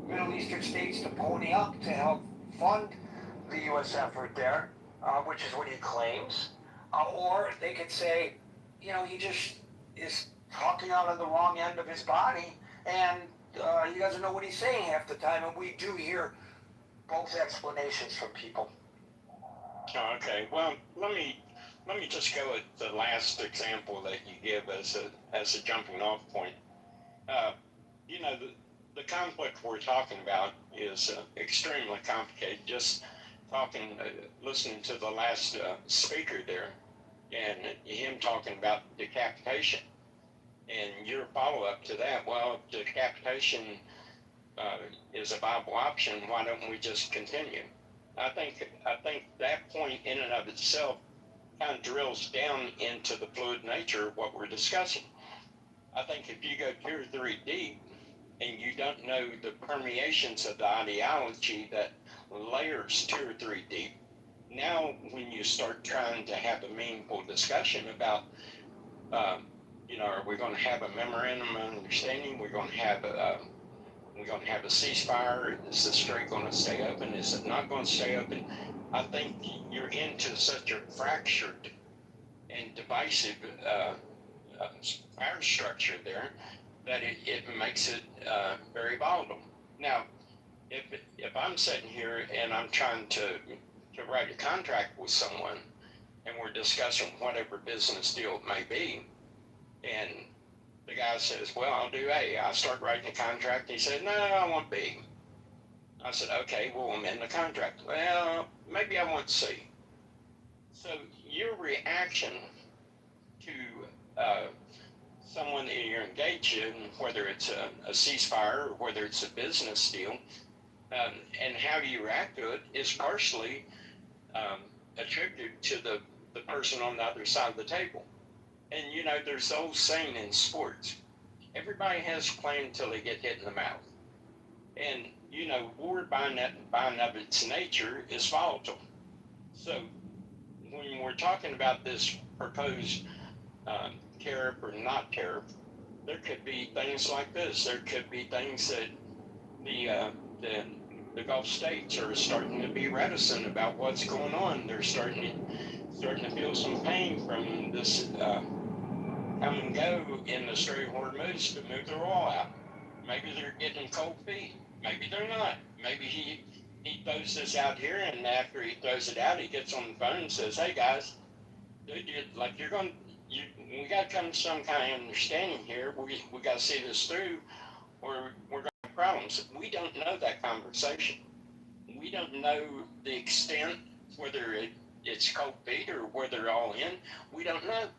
Middle Eastern states to pony up to help fund the U.S. effort there, which is what he claims. Or they could say, you know, he just is talking out of the wrong end of his body, and he doesn't know what he's saying half the time, and we do hear both explanations from people. Okay, well, let me just go with the last example that you give as a jumping off point. You know, the conflict we're talking about is extremely complicated. Just listening to the last speaker there, and him talking about decapitation, and your follow-up to that, well, if decapitation is a viable option, why don't we just continue? I think that point in and of itself kind of drills down into the fluid nature of what we're discussing. I think if you go 2 or 3 deep and you don't know the permeations of the ideology that layers 2 or 3 deep, now when you start trying to have a meaningful discussion about, you know, are we going to have a memorandum of understanding? We're going to have a ceasefire. Is the strait going to stay open? Is it not going to stay open? I think you're into such a fractured and divisive power structure there that it makes it very volatile. Now, if I'm sitting here and I'm trying to write a contract with someone and we're discussing whatever business deal it may be, and the guy says, well, I'll do A. I start writing the contract. He said, no, I want B. I said, okay, we'll amend the contract. Well, maybe I want C. So your reaction to someone that you're engaged in, whether it's a ceasefire or whether it's a business deal, and how you react to it is partially attributed to the person on the other side of the table. And, you know, there's the old saying in sports, everybody has a plan until they get hit in the mouth. And, you know, war by of its nature is volatile. So when we're talking about this proposed tariff or not tariff, there could be things like this. There could be things that the Gulf states are starting to be reticent about what's going on. They're starting to feel some pain from this come and go in the Strait of Hormuz to move their oil out. Maybe they're getting cold feet. Maybe they're not. Maybe he throws this out here, and after he throws it out, he gets on the phone and says, "Hey guys, we got to come to some kind of understanding here. We got to see this through, or we're going to have problems." We don't know that conversation. We don't know the extent, whether it's cold feet or whether they're all in. We don't know.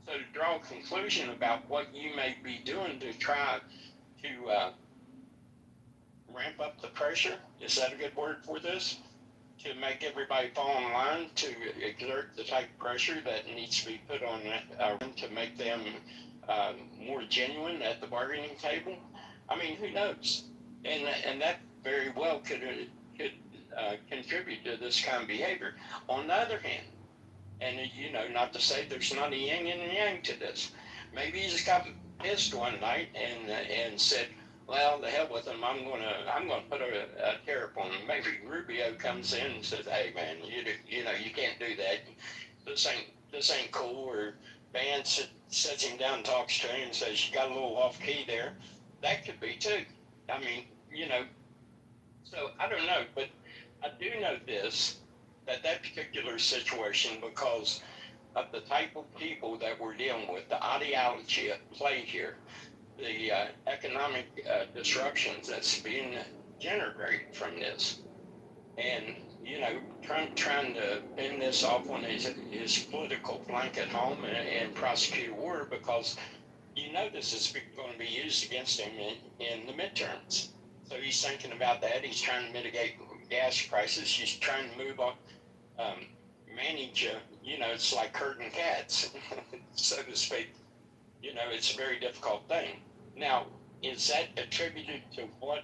So to draw a conclusion about what you may be doing to try to ramp up the pressure, is that a good word for this? To make everybody fall in line, to exert the type of pressure that needs to be put on to make them more genuine at the bargaining table. I mean, who knows? And that very well could contribute to this kind of behavior. On the other hand, and you know, not to say there's not a yin and yang to this. Maybe he just got pissed one night and said, "Well, the hell with him. I'm gonna put a tariff on him." Maybe Rubio comes in and says, "Hey man, you know you can't do that. This ain't cool." band sits him down, talks to him, and says, "You got a little off key there." That could be too. I mean, so I don't know, but I do know this, that particular situation, because of the type of people that we're dealing with, the ideology at play here, the economic disruptions that's being generated from this, and Trump trying to bend this off on his political flank at home and prosecute war, because this is going to be used against him in the midterms. So he's thinking about that. He's trying to mitigate gas prices. He's trying to move on, manage, it's like herding cats, so to speak. It's a very difficult thing. Now, is that attributed to what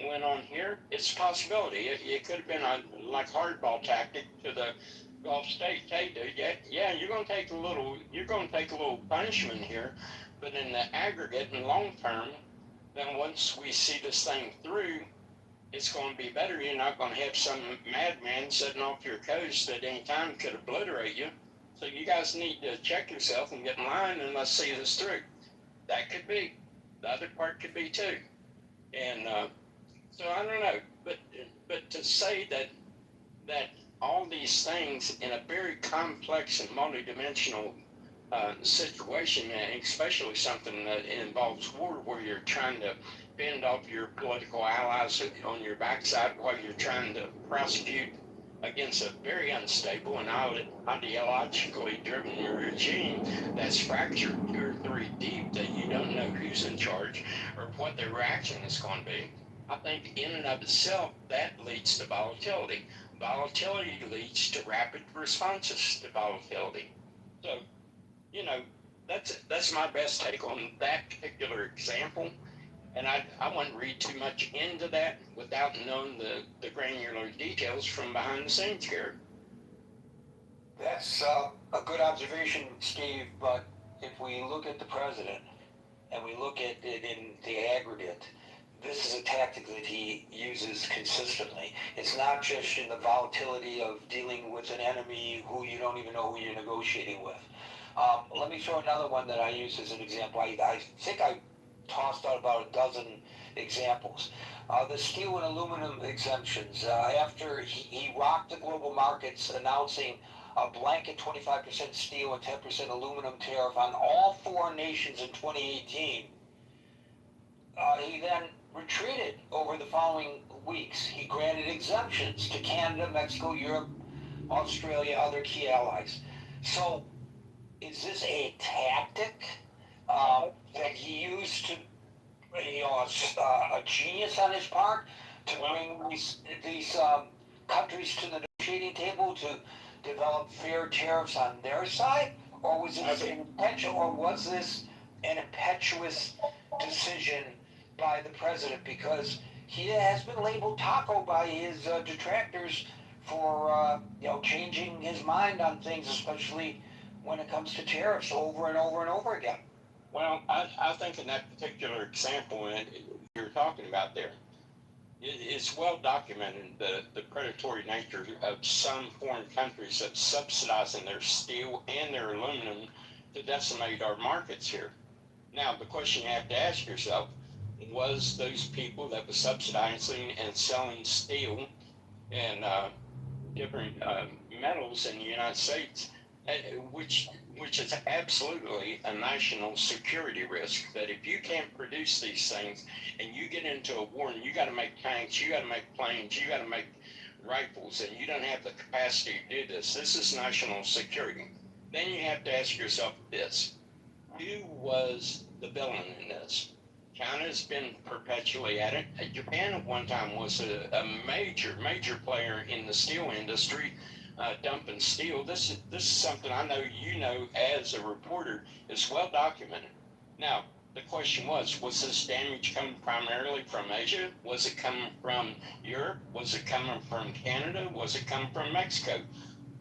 went on here? It's a possibility. It could have been a hardball tactic to the Gulf states. Hey, dude, yeah, you're going to take a little punishment here, but in the aggregate and long term, then once we see this thing through, it's going to be better. You're not going to have some madman sitting off your coast at any time could obliterate you. So you guys need to check yourself and get in line, and let's see this through. That could be. The other part could be too. And so I don't know. But to say that all these things in a very complex and multidimensional situation, especially something that involves war, where you're trying to fend off your political allies on your backside while you're trying to prosecute against a very unstable and ideologically driven regime that's fractured 2 or 3 deep, that you don't know who's in charge or what their reaction is going to be. I think in and of itself, that leads to volatility. Volatility leads to rapid responses to volatility. So, that's my best take on that particular example. And I wouldn't read too much into that without knowing the granular details from behind the scenes here. That's a good observation, Steve, but if we look at the president and we look at it in the aggregate, this is a tactic that he uses consistently. It's not just in the volatility of dealing with an enemy who you don't even know who you're negotiating with. Let me throw another one that I use as an example. I think I tossed out about a dozen examples. The steel and aluminum exemptions. After he rocked the global markets announcing a blanket 25% steel and 10% aluminum tariff on all foreign nations in 2018, he then retreated over the following weeks. He granted exemptions to Canada, Mexico, Europe, Australia, other key allies. So is this a tactic that he used to, a genius on his part to bring these countries to the negotiating table to develop fair tariffs on their side, or was this an impetuous decision by the president? Because he has been labeled taco by his detractors for changing his mind on things, especially when it comes to tariffs, over and over and over again. Well, I think in that particular example you're talking about there, it's well documented the predatory nature of some foreign countries that's subsidizing their steel and their aluminum to decimate our markets here. Now, the question you have to ask yourself, was those people that were subsidizing and selling steel and different metals in the United States, which is absolutely a national security risk, that if you can't produce these things and you get into a war and you got to make tanks, you got to make planes, you got to make rifles, and you don't have the capacity to do this is national security. Then you have to ask yourself this: who was the villain in this? China's been perpetually at it. Japan at one time was a major player in the steel industry, dumping steel. This is something I know as a reporter is well documented. Now, the question was this damage coming primarily from Asia? Was it coming from Europe? Was it coming from Canada? Was it coming from Mexico?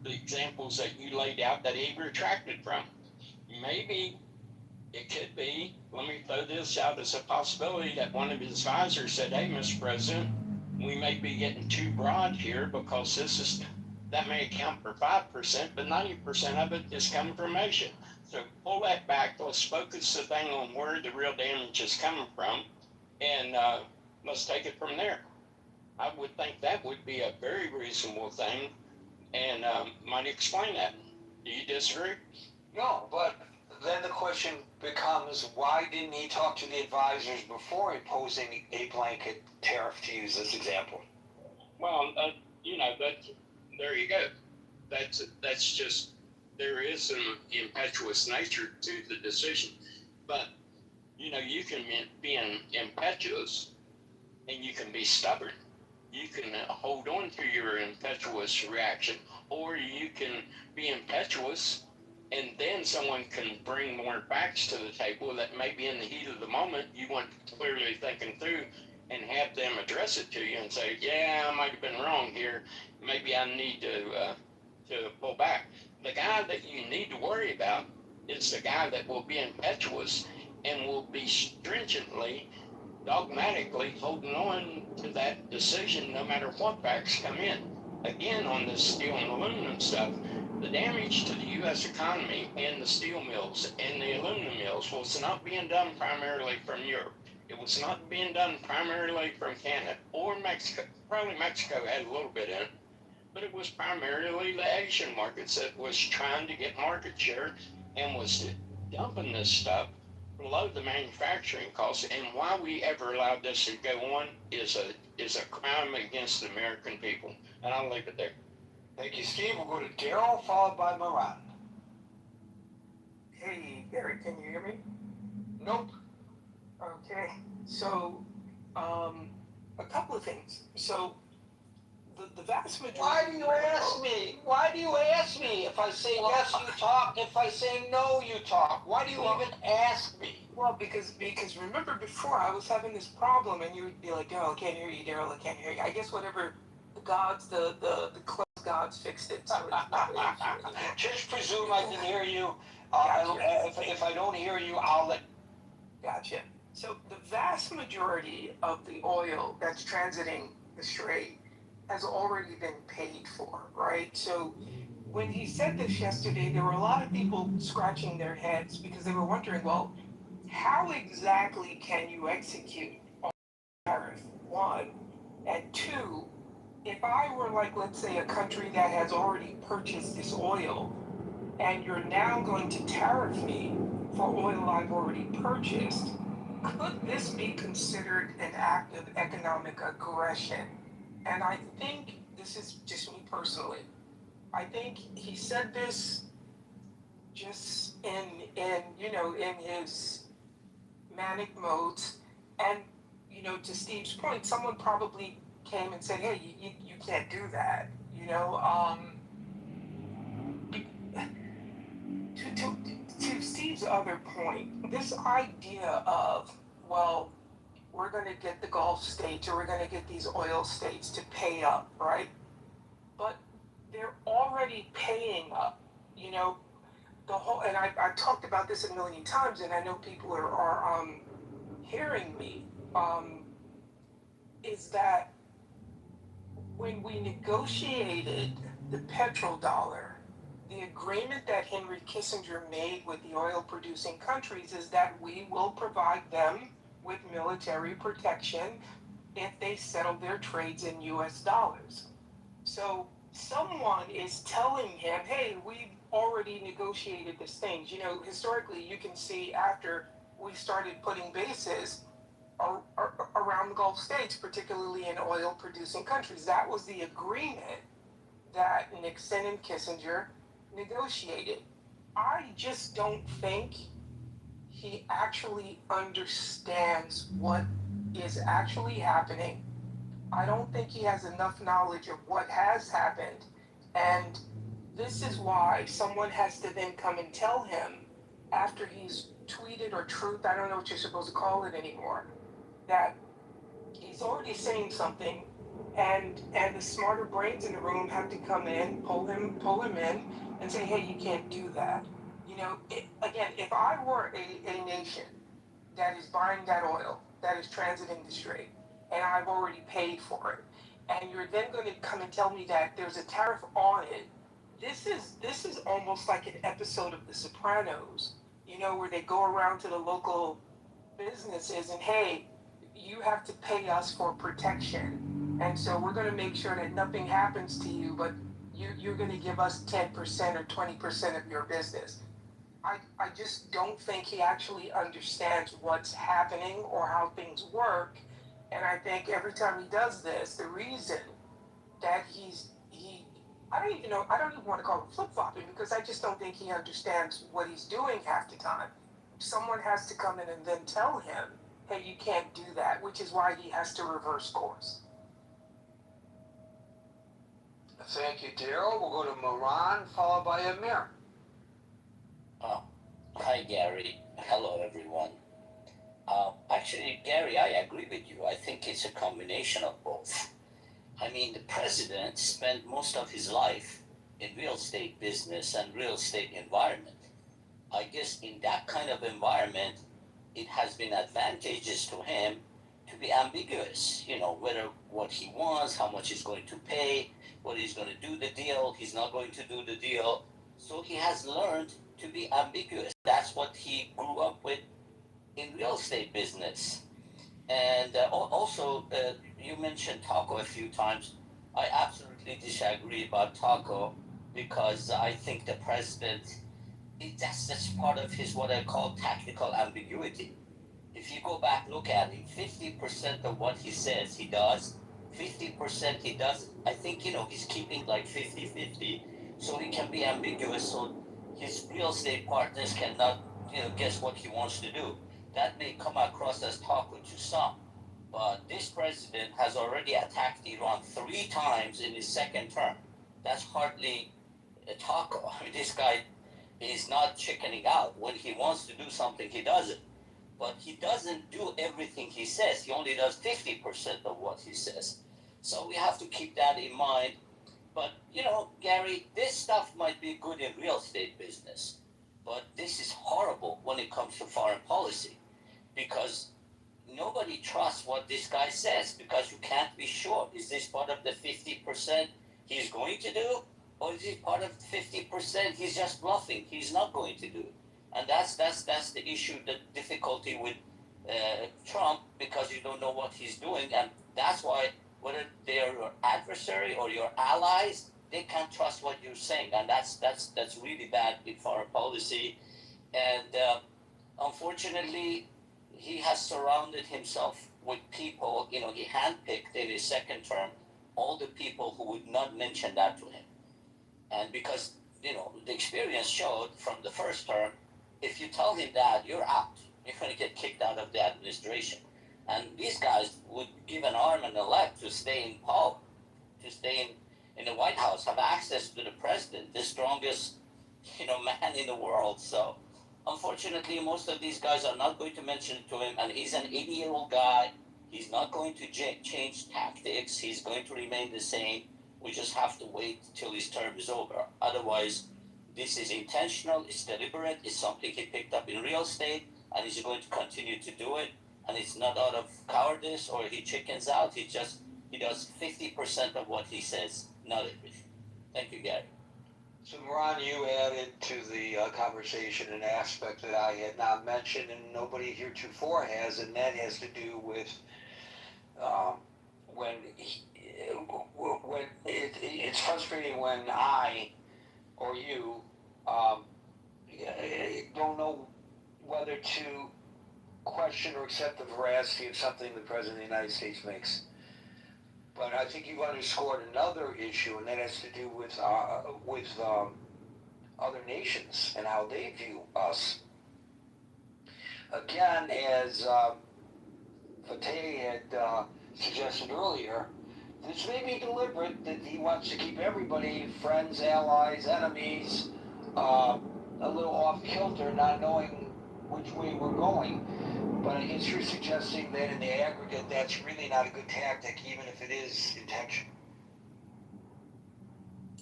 The examples that you laid out that he retracted from. Maybe it could be, let me throw this out as a possibility, that one of his advisors said, "Hey, Mr. President, we may be getting too broad here, because that may account for 5%, but 90% of it is coming from Asia. So pull that back. Let's focus the thing on where the real damage is coming from, and let's take it from there. I would think that would be a very reasonable thing, and might explain that. Do you disagree? No, but then the question becomes, why didn't he talk to the advisors before imposing a blanket tariff, to use this example? Well, there you go. That's just, there is some impetuous nature to the decision. But, you can be impetuous and you can be stubborn. You can hold on to your impetuous reaction, or you can be impetuous and then someone can bring more facts to the table that maybe in the heat of the moment you weren't clearly thinking through, and have them address it to you and say, yeah, I might have been wrong here. Maybe I need to pull back. The guy that you need to worry about is the guy that will be impetuous and will be stringently, dogmatically holding on to that decision no matter what facts come in. Again, on this steel and aluminum stuff, the damage to the U.S. economy and the steel mills and the aluminum mills was not being done primarily from Europe. It was not being done primarily from Canada or Mexico. Probably Mexico had a little bit in it, but it was primarily the Asian markets that was trying to get market share and was dumping this stuff below the manufacturing costs. And why we ever allowed this to go on is a crime against the American people. And I'll leave it there. Thank you, Steve. We'll go to Daryl, followed by Moran. Hey, Gary, can you hear me? Nope. Okay, so, a couple of things. So, the vast majority... Why do you ask me? Why do you ask me? If I say yes, you talk. If I say no, you talk. Why do you even ask me? Well, because remember before I was having this problem and you would be like, Daryl, I can't hear you, Daryl, I can't hear you. I guess whatever the gods, the close gods fixed it. So Just presume I can hear you. Gotcha. If I don't hear you, I'll let... Gotcha. So the vast majority of the oil that's transiting the Strait has already been paid for, right? So when he said this yesterday, there were a lot of people scratching their heads because they were wondering, well, how exactly can you execute on tariff, one? And two, if I were like, let's say, a country that has already purchased this oil, and you're now going to tariff me for oil I've already purchased, could this be considered an act of economic aggression? And I think, this is just me personally, I think he said this just in his manic modes. And, to Steve's point, someone probably came and said, hey, you can't do that, To Steve's other point, this idea of, well, we're going to get the Gulf states or we're going to get these oil states to pay up, right? But they're already paying up, the whole, and I've talked about this a million times, and I know people are hearing me, is that when we negotiated the petrodollar, the agreement that Henry Kissinger made with the oil producing countries is that we will provide them with military protection if they settle their trades in US dollars. So someone is telling him, hey, we've already negotiated this thing. Historically, you can see after we started putting bases around the Gulf states, particularly in oil producing countries, that was the agreement that Nixon and Kissinger negotiated. I just don't think he actually understands what is actually happening. I don't think he has enough knowledge of what has happened. And this is why someone has to then come and tell him after he's tweeted or truthed, I don't know what you're supposed to call it anymore, that he's already saying something, and the smarter brains in the room have to come in, pull him in, and say, hey, you can't do that. Again, if I were a nation that is buying that oil, that is transiting the Strait, and I've already paid for it, and you're then going to come and tell me that there's a tariff on it, this is almost like an episode of The Sopranos, where they go around to the local businesses and, hey, you have to pay us for protection, and so we're going to make sure that nothing happens to you, but you're going to give us 10% or 20% of your business. I just don't think he actually understands what's happening or how things work. And I think every time he does this, the reason that I don't even want to call him flip-flopping, because I just don't think he understands what he's doing half the time. Someone has to come in and then tell him, hey, you can't do that, which is why he has to reverse course. Thank you, Daryl. We'll go to Moran, followed by Amir. Hi, Gary. Hello, everyone. Actually, Gary, I agree with you. I think it's a combination of both. I mean, the president spent most of his life in real estate business and real estate environment. I guess in that kind of environment, it has been advantageous to him to be ambiguous, whether what he wants, how much he's going to pay, whether he's going to do the deal, he's not going to do the deal. So he has learned to be ambiguous. That's what he grew up with in real estate business. And also, you mentioned Taco a few times. I absolutely disagree about Taco, because I think the president, that's part of his what I call tactical ambiguity. If you go back, look at him, 50% of what he says he does, 50% he doesn't. I think, he's keeping like 50-50, so he can be ambiguous, so his real estate partners cannot, guess what he wants to do. That may come across as Taco to some, but this president has already attacked Iran 3 times in his second term. That's hardly a Taco. I mean, this guy is not chickening out. When he wants to do something, he does it. But he doesn't do everything he says. He only does 50% of what he says. So we have to keep that in mind. But, Gary, this stuff might be good in real estate business, but this is horrible when it comes to foreign policy, because nobody trusts what this guy says, because you can't be sure. Is this part of the 50% he's going to do, or is it part of 50% he's just bluffing? He's not going to do. And that's the issue, the difficulty with Trump, because you don't know what he's doing, and that's why whether they're your adversary or your allies, they can't trust what you're saying, and that's really bad in foreign policy. And unfortunately, he has surrounded himself with people. He handpicked in his second term all the people who would not mention that to him, and because the experience showed from the first term, if you tell him that, you're out. You're going to get kicked out of the administration. And these guys would give an arm and a leg to stay in power, to stay in the White House, have access to the president, the strongest, man in the world. So, unfortunately, most of these guys are not going to mention it to him, and he's an 80-year-old guy. He's not going to change tactics. He's going to remain the same. We just have to wait till his term is over. Otherwise, this is intentional, it's deliberate, it's something he picked up in real estate, and he's going to continue to do it. And it's not out of cowardice or he chickens out. He does 50% of what he says, not everything. Thank you, Gary. So, Moran, you added to the conversation an aspect that I had not mentioned and nobody heretofore has, and that has to do with when it's frustrating when I or you don't know whether to question or accept the veracity of something the President of the United States makes. But I think you've underscored another issue, and that has to do with other nations and how they view us. Again, as Fateh had suggested earlier, this may be deliberate, that he wants to keep everybody, friends, allies, enemies, a little off kilter, not knowing which way we're going. But I guess you're suggesting that in the aggregate, that's really not a good tactic, even if it is intentional.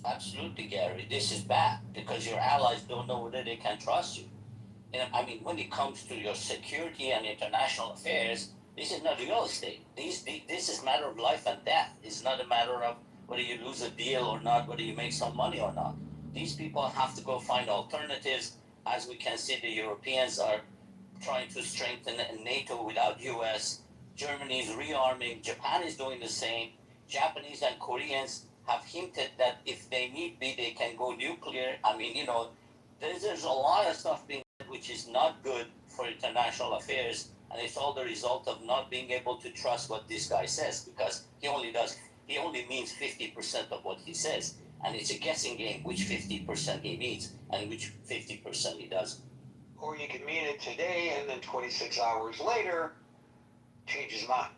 Absolutely, Gary. This is bad, because your allies don't know whether they can trust you. And I mean, when it comes to your security and international affairs, this is not real estate. This is a matter of life and death. It's not a matter of whether you lose a deal or not, whether you make some money or not. These people have to go find alternatives. As we can see, the Europeans are trying to strengthen NATO without US. Germany is rearming. Japan is doing the same. Japanese and Koreans have hinted that if they need be, they can go nuclear. I mean, you know, there's a lot of stuff being done which is not good for international affairs, and it's all the result of not being able to trust what this guy says, because he only means 50% of what he says, and it's a guessing game which 50% he means and which 50% he doesn't. Or you can mean it today and then 26 hours later change his mind,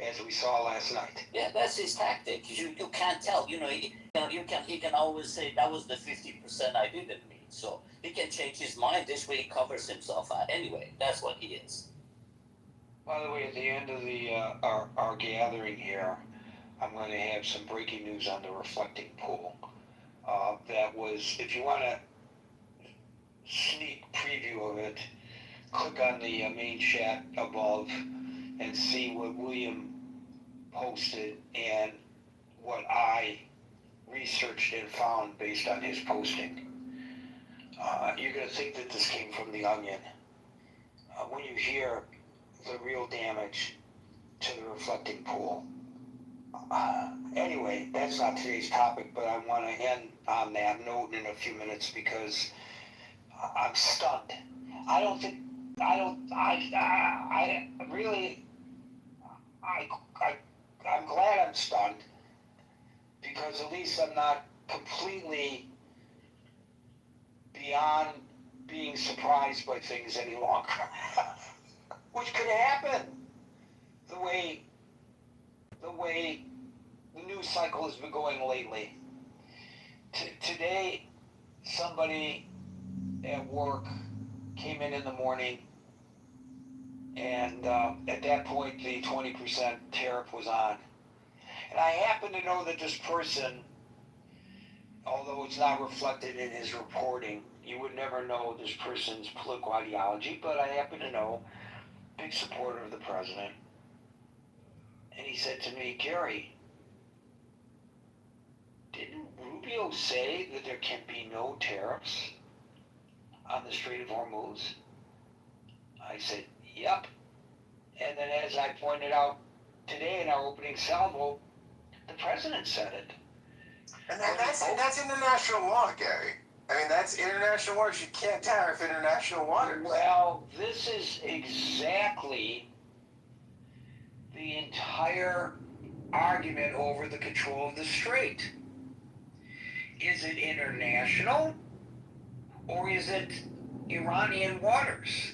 as we saw last night. Yeah, that's his tactic. You can't tell. You know, he can always say that was the 50% I didn't mean. So he can change his mind. This way he covers himself. Anyway, that's what he is. By the way, at the end of the our gathering here, I'm going to have some breaking news on the reflecting pool. That was, if you want a sneak preview of it, click on the main chat above and see what William posted and what I researched and found based on his posting. You're going to think that this came from The Onion. When you hear the real damage to the reflecting pool. Anyway, that's not today's topic, but I want to end on that note in a few minutes because I'm stunned. I'm glad I'm stunned because at least I'm not completely beyond being surprised by things any longer, which could happen the way the news cycle has been going lately. Today, somebody at work came in the morning, and at that point, the 20% tariff was on. And I happen to know that this person, although it's not reflected in his reporting, you would never know this person's political ideology, but I happen to know, big supporter of the president. And he said to me, Gary, didn't Rubio say that there can be no tariffs on the Strait of Hormuz? I said, yep. And then as I pointed out today in our opening salvo, the president said it. And that's international law, Gary. I mean, that's international waters. You can't tariff international waters. Well, this is exactly the entire argument over the control of the strait. Is it international or is it Iranian waters?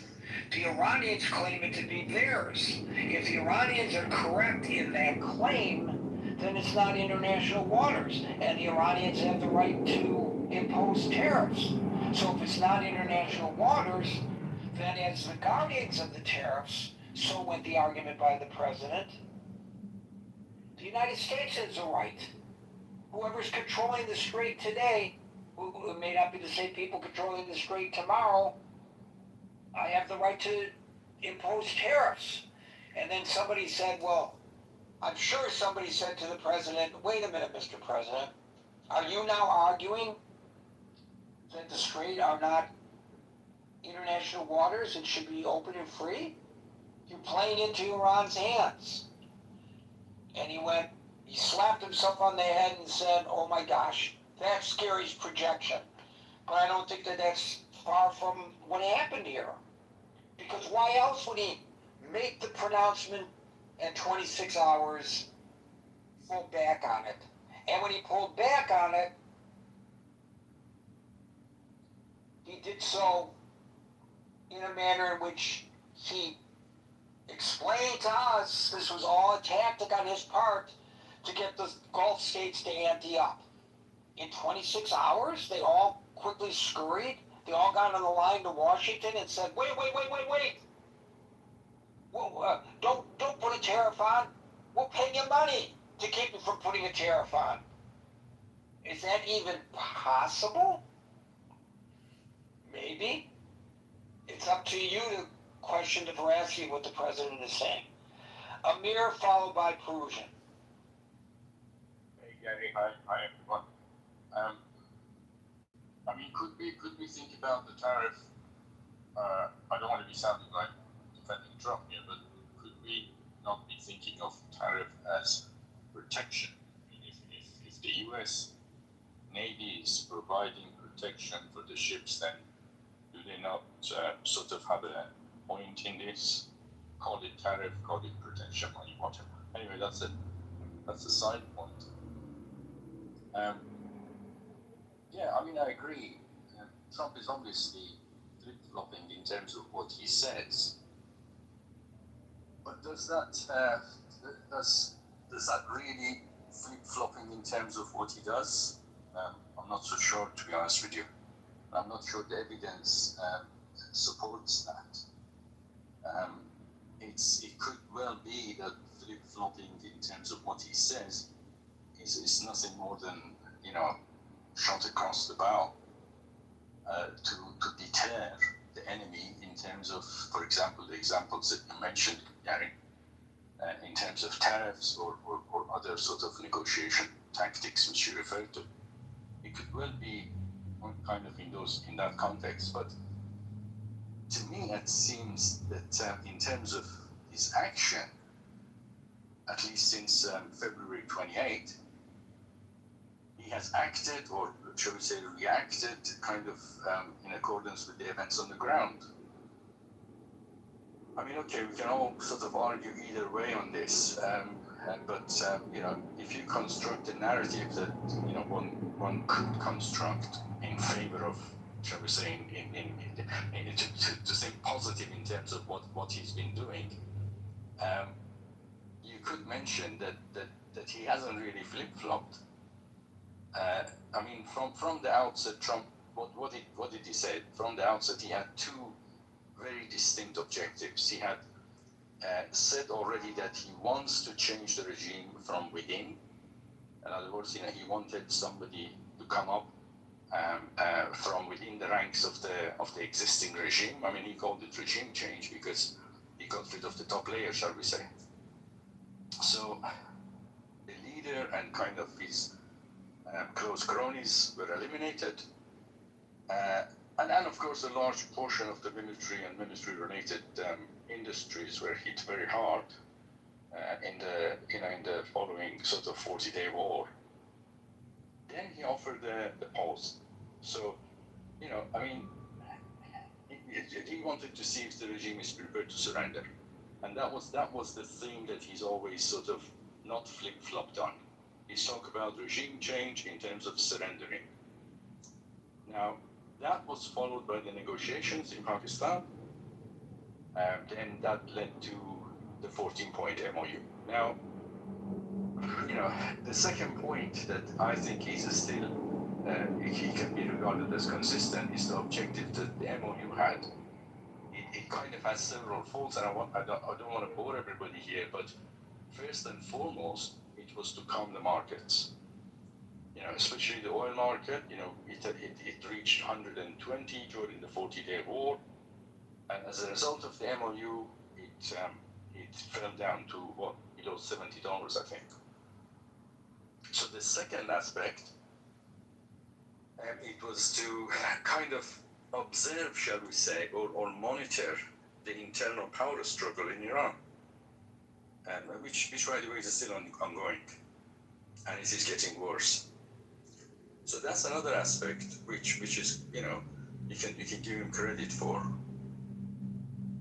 The Iranians claim it to be theirs. If the Iranians are correct in that claim, then it's not international waters, and the Iranians have the right to impose tariffs. So if it's not international waters, then as the guardians of the tariffs, so went the argument by the president, the United States has the right. Whoever's controlling the strait today, who may not be the same people controlling the strait tomorrow, I have the right to impose tariffs. And then somebody said, well, I'm sure somebody said to the president, wait a minute, Mr. President, are you now arguing that the strait are not international waters and should be open and free? You're playing into Iran's hands. And he slapped himself on the head and said, oh my gosh, that's Gary's projection. But I don't think that that's far from what happened here. Because why else would he make the pronouncement and 26 hours pull back on it? And when he pulled back on it, he did so in a manner in which he explained to us this was all a tactic on his part to get the Gulf states to ante up. In 26 hours, they all quickly scurried. They all got on the line to Washington and said, wait. Well, don't put a tariff on. We'll pay you money to keep you from putting a tariff on. Is that even possible? Maybe. It's up to you to question the veracity of what the president is saying. Amir followed by Perusian. Hey Gary, hi everyone. I mean, could we think about the tariff? I don't want to be sounding like defending Trump here, but could we not be thinking of tariff as protection? I mean, if the U.S. Navy is providing protection for the ships, then do they not sort of have a point in this? Call it tariff, call it protection money, whatever. Anyway, that's a side point. Yeah, I mean, I agree. Trump is obviously flip-flopping in terms of what he says. But does that really flip-flopping in terms of what he does? I'm not so sure, to be honest with you. I'm not sure the evidence supports that. It could well be that flip-flopping in terms of what he says is nothing more than, shot across the bow to deter the enemy in terms of, for example, the examples that you mentioned, Gary, in terms of tariffs or other sort of negotiation tactics which you referred to. It could well be kind of in that context, but to me it seems that in terms of his action, at least since February 28th, he has acted, or shall we say reacted, kind of in accordance with the events on the ground. I mean, okay, we can all sort of argue either way on this, but if you construct a narrative that one could construct in favor of, shall we say, to think positive in terms of what he's been doing, you could mention that he hasn't really flip-flopped. I mean, from the outset, Trump, what did he say? From the outset, he had two very distinct objectives. He had said already that he wants to change the regime from within. In other words, he wanted somebody to come up from within the ranks of the existing regime. I mean, he called it regime change because he got rid of the top layer, shall we say. So the leader and kind of his close cronies were eliminated. And of course, a large portion of the military and military-related industries were hit very hard in the following sort of 40-day war. Then he offered the pause. So, I mean, he wanted to see if the regime is prepared to surrender, and that was the thing that he's always sort of not flip-flopped on. He's talked about regime change in terms of surrendering. Now, that was followed by the negotiations in Pakistan, then that led to the 14-point MOU. Now, the second point that I think is still, he can be regarded as consistent, is the objective that the MOU had. It kind of has several faults, and I don't want to bore everybody here, but first and foremost, it was to calm the markets. Especially the oil market, it reached 120 during the 40-day war, and as a result of the MOU, it fell down to below $70, I think. So the second aspect, it was to kind of observe, shall we say, or monitor the internal power struggle in Iran, which by the way is still ongoing, and it is getting worse. So that's another aspect which is, you can give him credit for.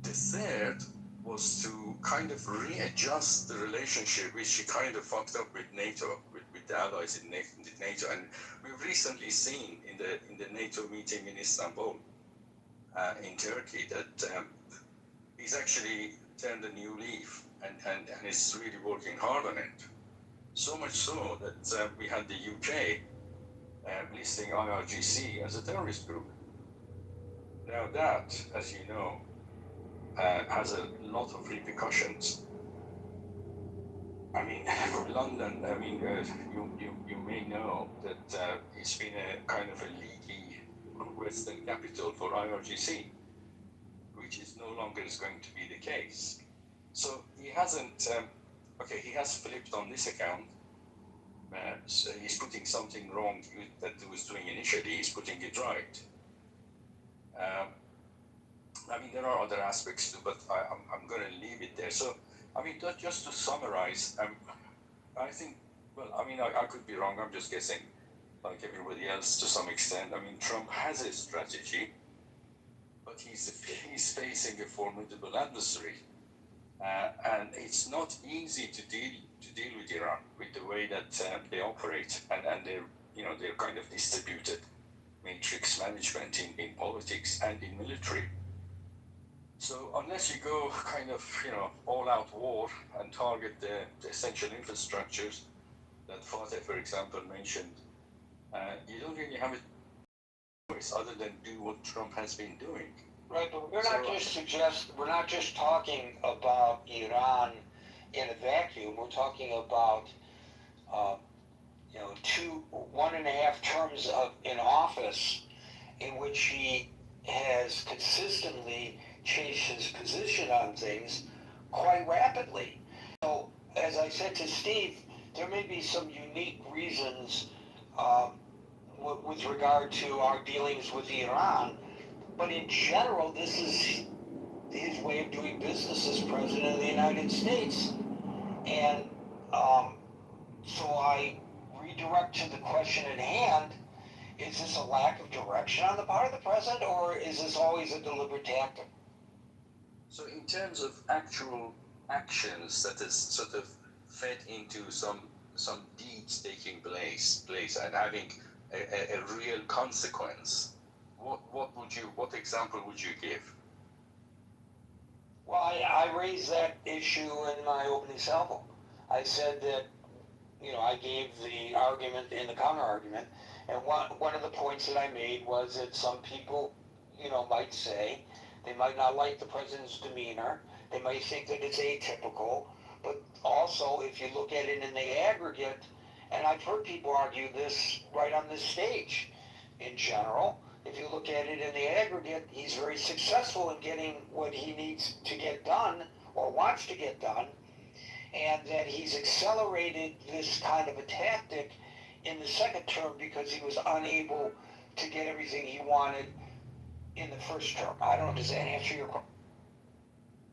The third was to kind of readjust the relationship which he kind of fucked up with NATO, with the allies in NATO. And we've recently seen in the NATO meeting in Istanbul, in Turkey, that he's actually turned a new leaf and is really working hard on it. So much so that we had the UK listing IRGC as a terrorist group. Now that, as you know, has a lot of repercussions. I mean, for London, I mean, you may know that it's been a kind of a leaky Western capital for IRGC, which is no longer is going to be the case. So he hasn't, he has flipped on this account, So he's putting something wrong that he was doing initially, he's putting it right. I mean, there are other aspects too, but I'm going to leave it there. So, I mean, just to summarize, I think, well, I mean, I could be wrong, I'm just guessing, like everybody else to some extent. I mean, Trump has a strategy, but he's facing a formidable adversary. And it's not easy to deal with Iran with the way that they operate and their kind of distributed matrix management in politics and in military. So unless you go kind of all out war and target the essential infrastructures that Fateh, for example, mentioned, you don't really have a choice other than do what Trump has been doing. Right, but we're not just talking about Iran in a vacuum. We're talking about 1.5 terms in office in which he has consistently changed his position on things quite rapidly. So, as I said to Steve, there may be some unique reasons with regard to our dealings with Iran, but in general, this is his way of doing business as President of the United States. And so I redirect to the question at hand, is this a lack of direction on the part of the President, or is this always a deliberate tactic? So in terms of actual actions that is sort of fed into some deeds taking place and having a real consequence, what example would you give? Well, I raised that issue in my opening salvo. I said that, I gave the argument and the counter argument, and one of the points that I made was that some people, might say they might not like the president's demeanor, they might think that it's atypical, but also if you look at it in the aggregate, and I've heard people argue this right on this stage, in general, if you look at it in the aggregate, he's very successful in getting what he needs to get done or wants to get done, and that he's accelerated this kind of a tactic in the second term because he was unable to get everything he wanted in the first term. I don't know, does that answer your question?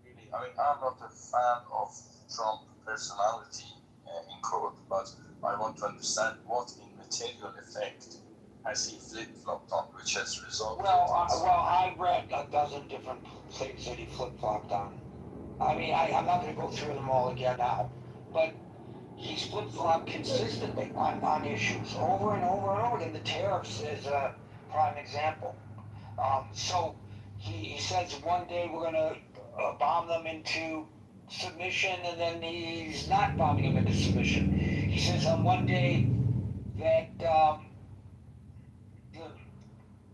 Really, I mean, I'm not a fan of Trump personality in court, but I want to understand what in material effect has he flip-flopped on, which has resulted I read a dozen different things that he flip-flopped on. I mean, I'm not going to go through them all again now, but he's flip-flopped consistently on issues over and over and over again. The tariffs is a prime example. So he says one day we're going to bomb them into submission, and then he's not bombing them into submission. He says on one day that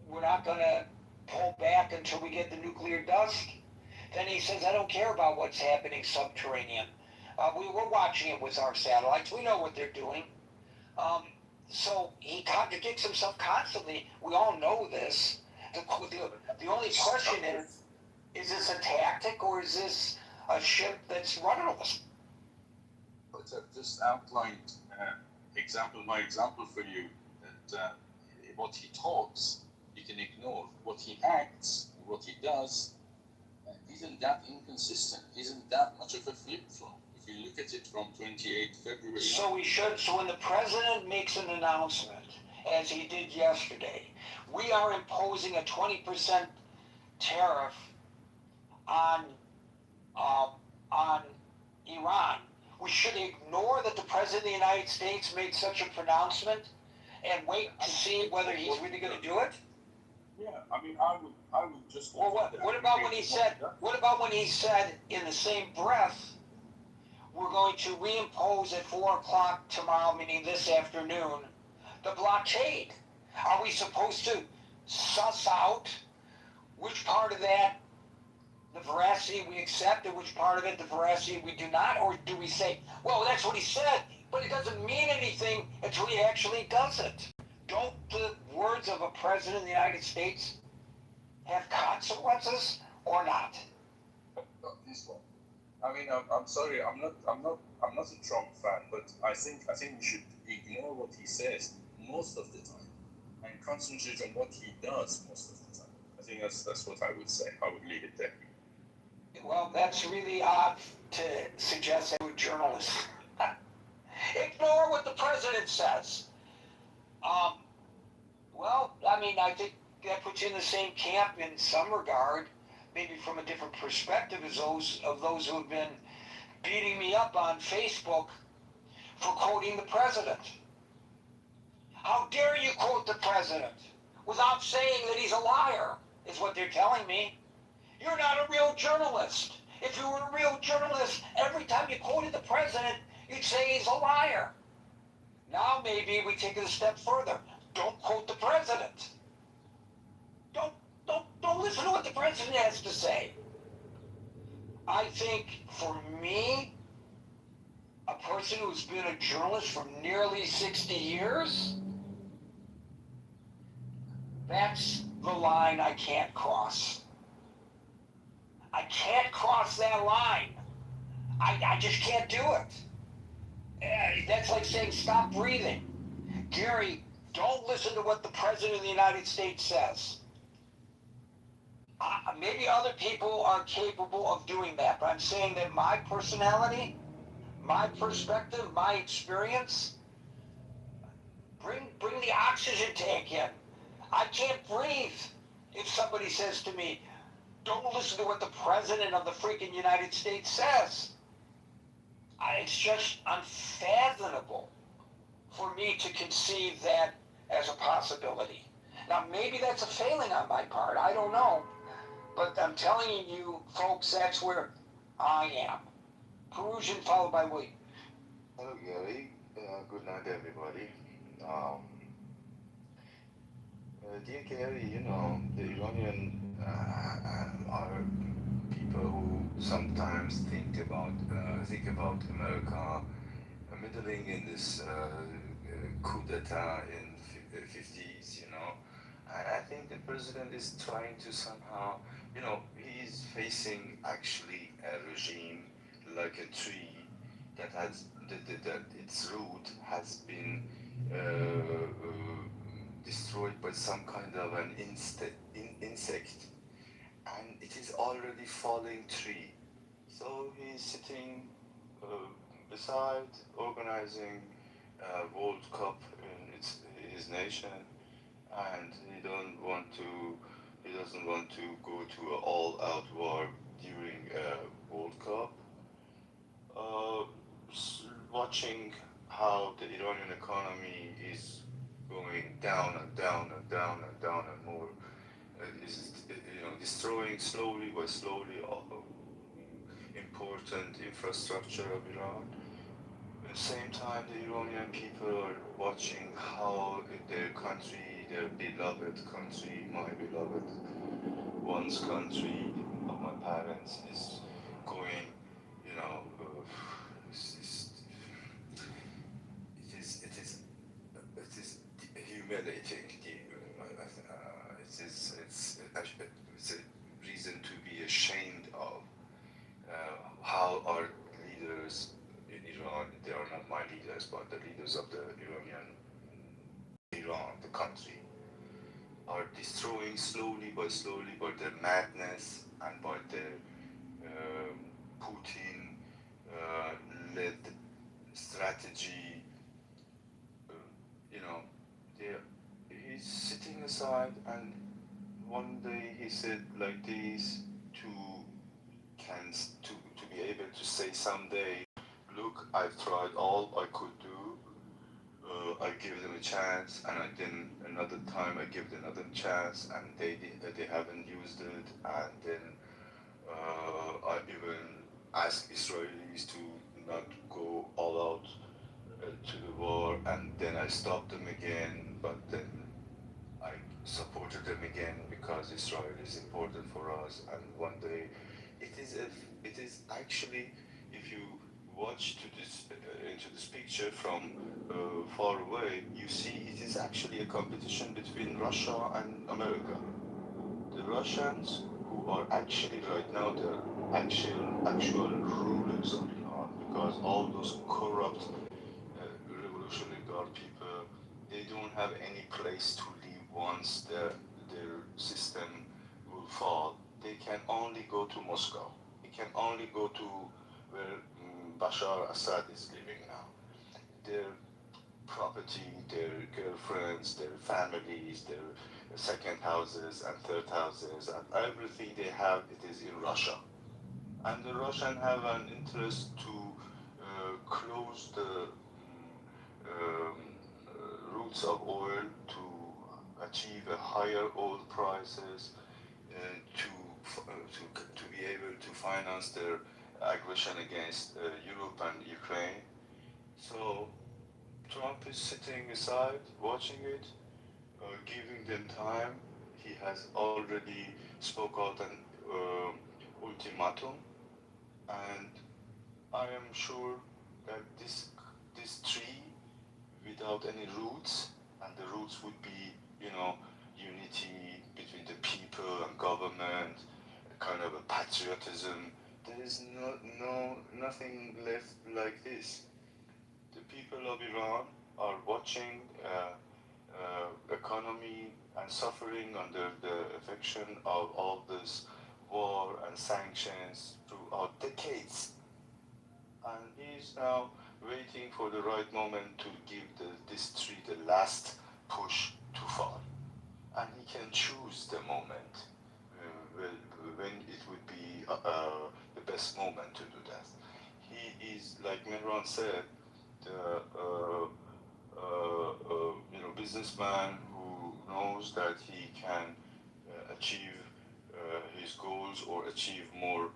we're not going to pull back until we get the nuclear dust. Then he says, I don't care about what's happening subterranean. We're watching it with our satellites. We know what they're doing. So he contradicts himself constantly. We all know this. The only question is this a tactic or is this a ship that's rudderless? But I've just outlined my example for you that what he talks, you can ignore. What he acts, what he does, isn't that inconsistent? Isn't that much of a flip-flop? If you look at it from 28 February. So when the president makes an announcement, as he did yesterday, we are imposing a 20% tariff on Iran. We should ignore that the president of the United States made such a pronouncement and wait to see whether he's really going to do it? Yeah, I mean, I would just. Well, what about when he said? What about when he said in the same breath, we're going to reimpose at 4 o'clock tomorrow, meaning this afternoon, the blockade? Are we supposed to suss out which part of that, the veracity we accept, and which part of it, the veracity we do not? Or do we say, well, that's what he said, but it doesn't mean anything until he actually does it? Don't the words of a president of the United States have consequences or not? Not this one. I mean, I'm sorry, I'm not a Trump fan, but I think we should ignore ignore what he says most of the time and concentrate on what he does most of the time. I think that's what I would say. I would leave it there. Well, that's really odd to suggest to a journalist. Ignore what the president says. Well, I mean, I think that puts you in the same camp in some regard, maybe from a different perspective as those who have been beating me up on Facebook for quoting the president. How dare you quote the president without saying that he's a liar, is what they're telling me. You're not a real journalist. If you were a real journalist, every time you quoted the president, you'd say he's a liar. Now maybe we take it a step further. Don't quote the president. Don't listen to what the president has to say. I think for me, a person who's been a journalist for nearly 60 years, that's the line I can't cross. I can't cross that line. I just can't do it. That's like saying stop breathing. Gary, don't listen to what the President of the United States says. Maybe other people are capable of doing that, but I'm saying that my personality, my perspective, my experience, bring the oxygen tank in. I can't breathe if somebody says to me, don't listen to what the President of the freaking United States says. It's just unfathomable for me to conceive that as a possibility. Now, maybe that's a failing on my part. I don't know. But I'm telling you, folks, that's where I am. Perusian followed by William. Hello, Gary. Good night, everybody. Dear Gary, you know, the Iranian are people who sometimes think about America meddling in this coup d'etat in the 50s, you know. And I think the president is trying to somehow, you know, he's facing actually a regime like a tree that has that its root has been destroyed by some kind of an insect, and it is already falling tree. So he's sitting beside organizing a World Cup in his nation, and he doesn't want to go to an all-out war during a World Cup. Watching how the Iranian economy is going down and down and down and down and more, is destroying slowly by slowly all important infrastructure of Iran. At the same time, the Iranian people are watching how their country, their beloved country, my beloved once country of my parents, is going, you know, it is humiliating. It's a reason to be ashamed of how our leaders in Iran, they are not my leaders, but the leaders of the Iran, the country, are destroying slowly by their madness and by their Putin-led strategy. You know, he's sitting aside, and one day he said like this to be able to say someday, look, I've tried all I could do. I give them a chance, and then another time I give them another chance, and they haven't used it, and then I even ask Israelis to not go all out to the war, and then I stopped them again, but then I supported them again because Israel is important for us, and one day it is actually, if you watch into this picture from far away, you see it is actually a competition between Russia and America. The Russians, who are actually right now the actual rulers of Iran, because all those corrupt revolutionary guard people don't have any place to live once their system will fall. They can only go to Moscow. They can only go to where Bashar Assad is living now. Their property, their girlfriends, their families, their second houses and third houses, and everything they have, it is in Russia. And the Russians have an interest to close the routes of oil to achieve a higher oil prices, to be able to finance their aggression against Europe and Ukraine. So Trump is sitting aside, watching it, giving them time. He has already spoke out an ultimatum, and I am sure that this tree without any roots, and the roots would be, unity between the people and government, kind of a patriotism. There is nothing left like this. The people of Iran are watching economy and suffering under the affection of all this war and sanctions throughout decades. And he's now waiting for the right moment to give this tree the last push to fall. And he can choose the moment when it would be the best moment to do that. He is, like Mehran said, the businessman who knows that he can achieve his goals or achieve more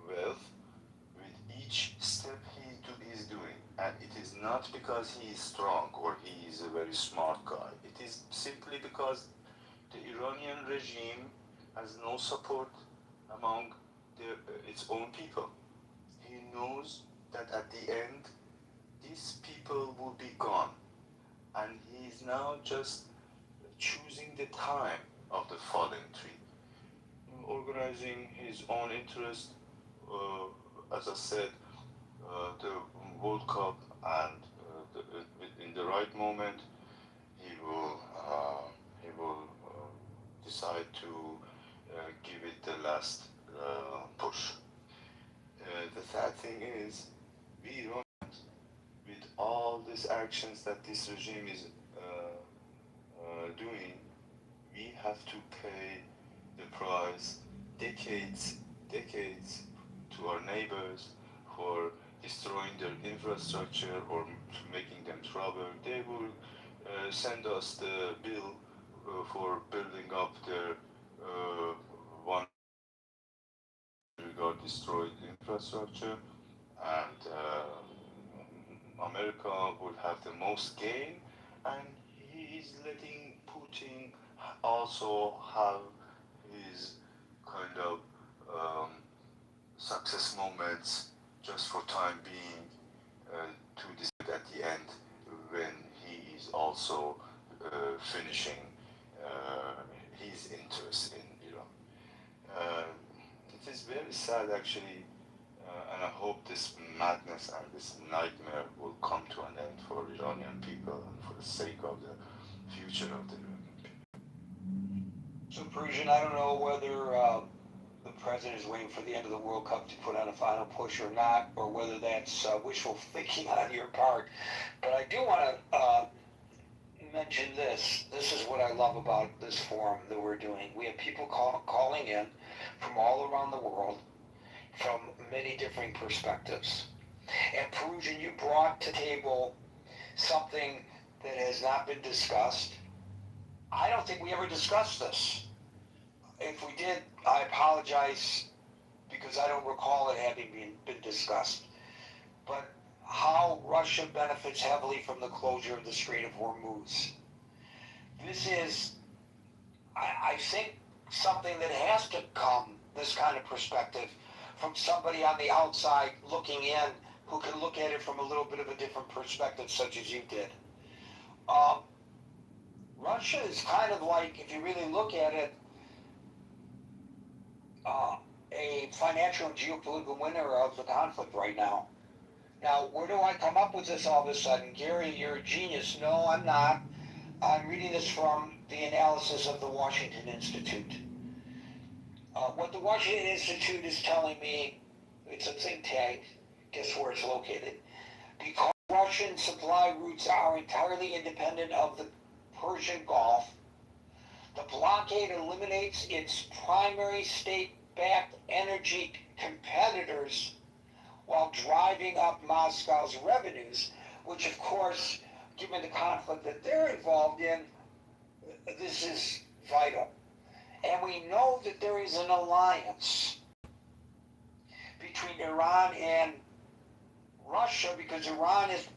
wealth with each step he is doing. And it is not because he is strong or he is a very smart guy. It is simply because the Iranian regime has no support among its own people. He knows that at the end, these people will be gone. And he is now just choosing the time of the falling tree, organizing his own interest, as I said, the World Cup, and in the right moment, he will decide to give it the last push. The sad thing is, we don't, with all these actions that this regime is doing, we have to pay the price decades to our neighbors for destroying their infrastructure or making them trouble. They will send us the bill for building up their one regard destroyed infrastructure, and America would have the most gain, and he is letting Putin also have his kind of success moments just for time being, to decide at the end when he is also finishing his interest in Iran. It is very sad actually, and I hope this madness and this nightmare will come to an end for Iranian people and for the sake of the future of the Iranian people. So, Persian, I don't know whether the president is waiting for the end of the World Cup to put on a final push or not, or whether that's wishful thinking on your part. But I do want to mention this. This is what I love about this forum that we're doing. We have people calling in from all around the world, from many different perspectives. And Perusian, you brought to table something that has not been discussed. I don't think we ever discussed this. If we did, I apologize because I don't recall it having been discussed. But how Russia benefits heavily from the closure of the Strait of Hormuz. This is, I think, something that has to come, this kind of perspective, from somebody on the outside looking in who can look at it from a little bit of a different perspective, such as you did. Russia is kind of like, if you really look at it, a financial and geopolitical winner of the conflict right now. Now, where do I come up with this all of a sudden? Gary, you're a genius. No, I'm not. I'm reading this from the analysis of the Washington Institute. What the Washington Institute is telling me, it's a think tank, guess where it's located? Because Russian supply routes are entirely independent of the Persian Gulf, the blockade eliminates its primary state-backed energy competitors while driving up Moscow's revenues, which of course, given the conflict that they're involved in, this is vital. And we know that there is an alliance between Iran and Russia because Iran is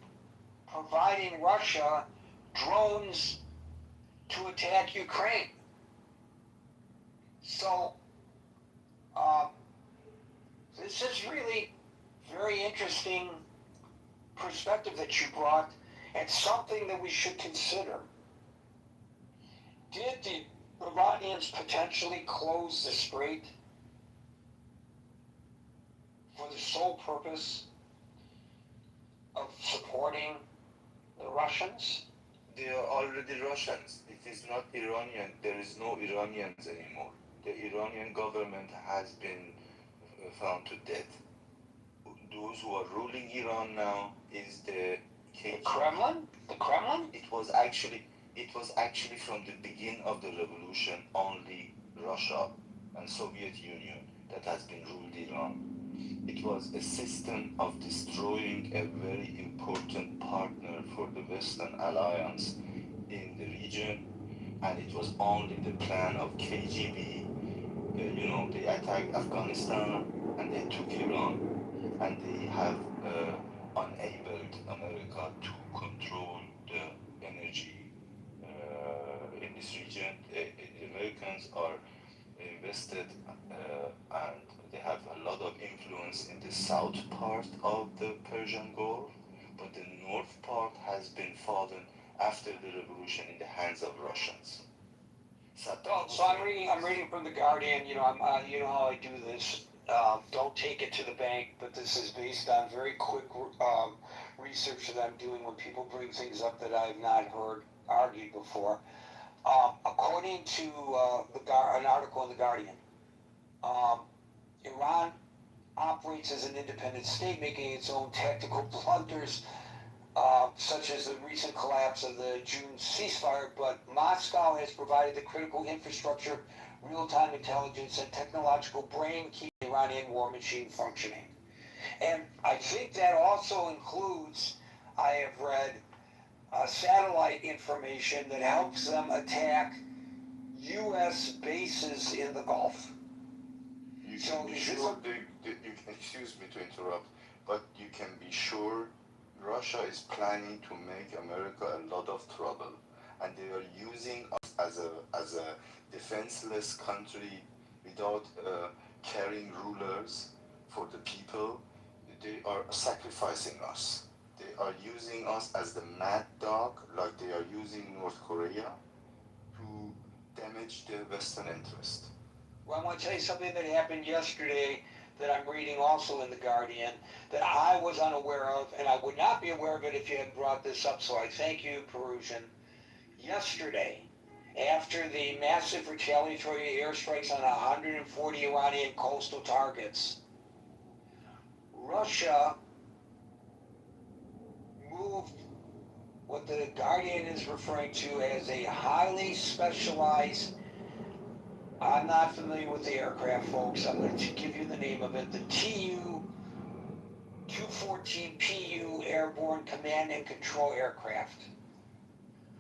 providing Russia drones to attack Ukraine. So, this is really very interesting perspective that you brought and something that we should consider. Did the Iranians potentially close the strait for the sole purpose of supporting the Russians? They are already Russians. It is not Iranian. There is no Iranians anymore. The Iranian government has been found to death. Those who are ruling Iran now is the KGB. The Kremlin? The Kremlin? It was actually from the beginning of the revolution only Russia and Soviet Union that has been ruled Iran. It was a system of destroying a very important partner for the Western Alliance in the region, and it was only the plan of KGB. They attacked Afghanistan and they took Iran, and they have enabled America to control the energy in this region. The Americans are invested and they have a lot of influence in the south part of the Persian Gulf, but the north part has been fallen after the revolution in the hands of Russians. So I'm reading from the Guardian. You know how I do this. Don't take it to the bank, but this is based on very quick research that I'm doing when people bring things up that I've not heard argued before. According to an article in the Guardian, Iran operates as an independent state, making its own tactical blunders, such as the recent collapse of the June ceasefire, but Moscow has provided the critical infrastructure, real-time intelligence, and technological brain keeping the Iranian war machine functioning. And I think that also includes, I have read, satellite information that helps them attack U.S. bases in the Gulf. You can be sure, excuse me to interrupt, but you can be sure Russia is planning to make America a lot of trouble, and they are using us as a defenseless country without caring rulers for the people. They are sacrificing us. They are using us as the mad dog, like they are using North Korea to damage the Western interest. Well, I want to tell you something that happened yesterday that I'm reading also in The Guardian that I was unaware of, and I would not be aware of it if you hadn't brought this up, so I thank you, Perusian. Yesterday, after the massive retaliatory airstrikes on 140 Iranian coastal targets, Russia moved what the Guardian is referring to as a highly specialized, I'm not familiar with the aircraft, folks. I'm going to give you the name of it. The Tu-214PU Airborne Command and Control Aircraft,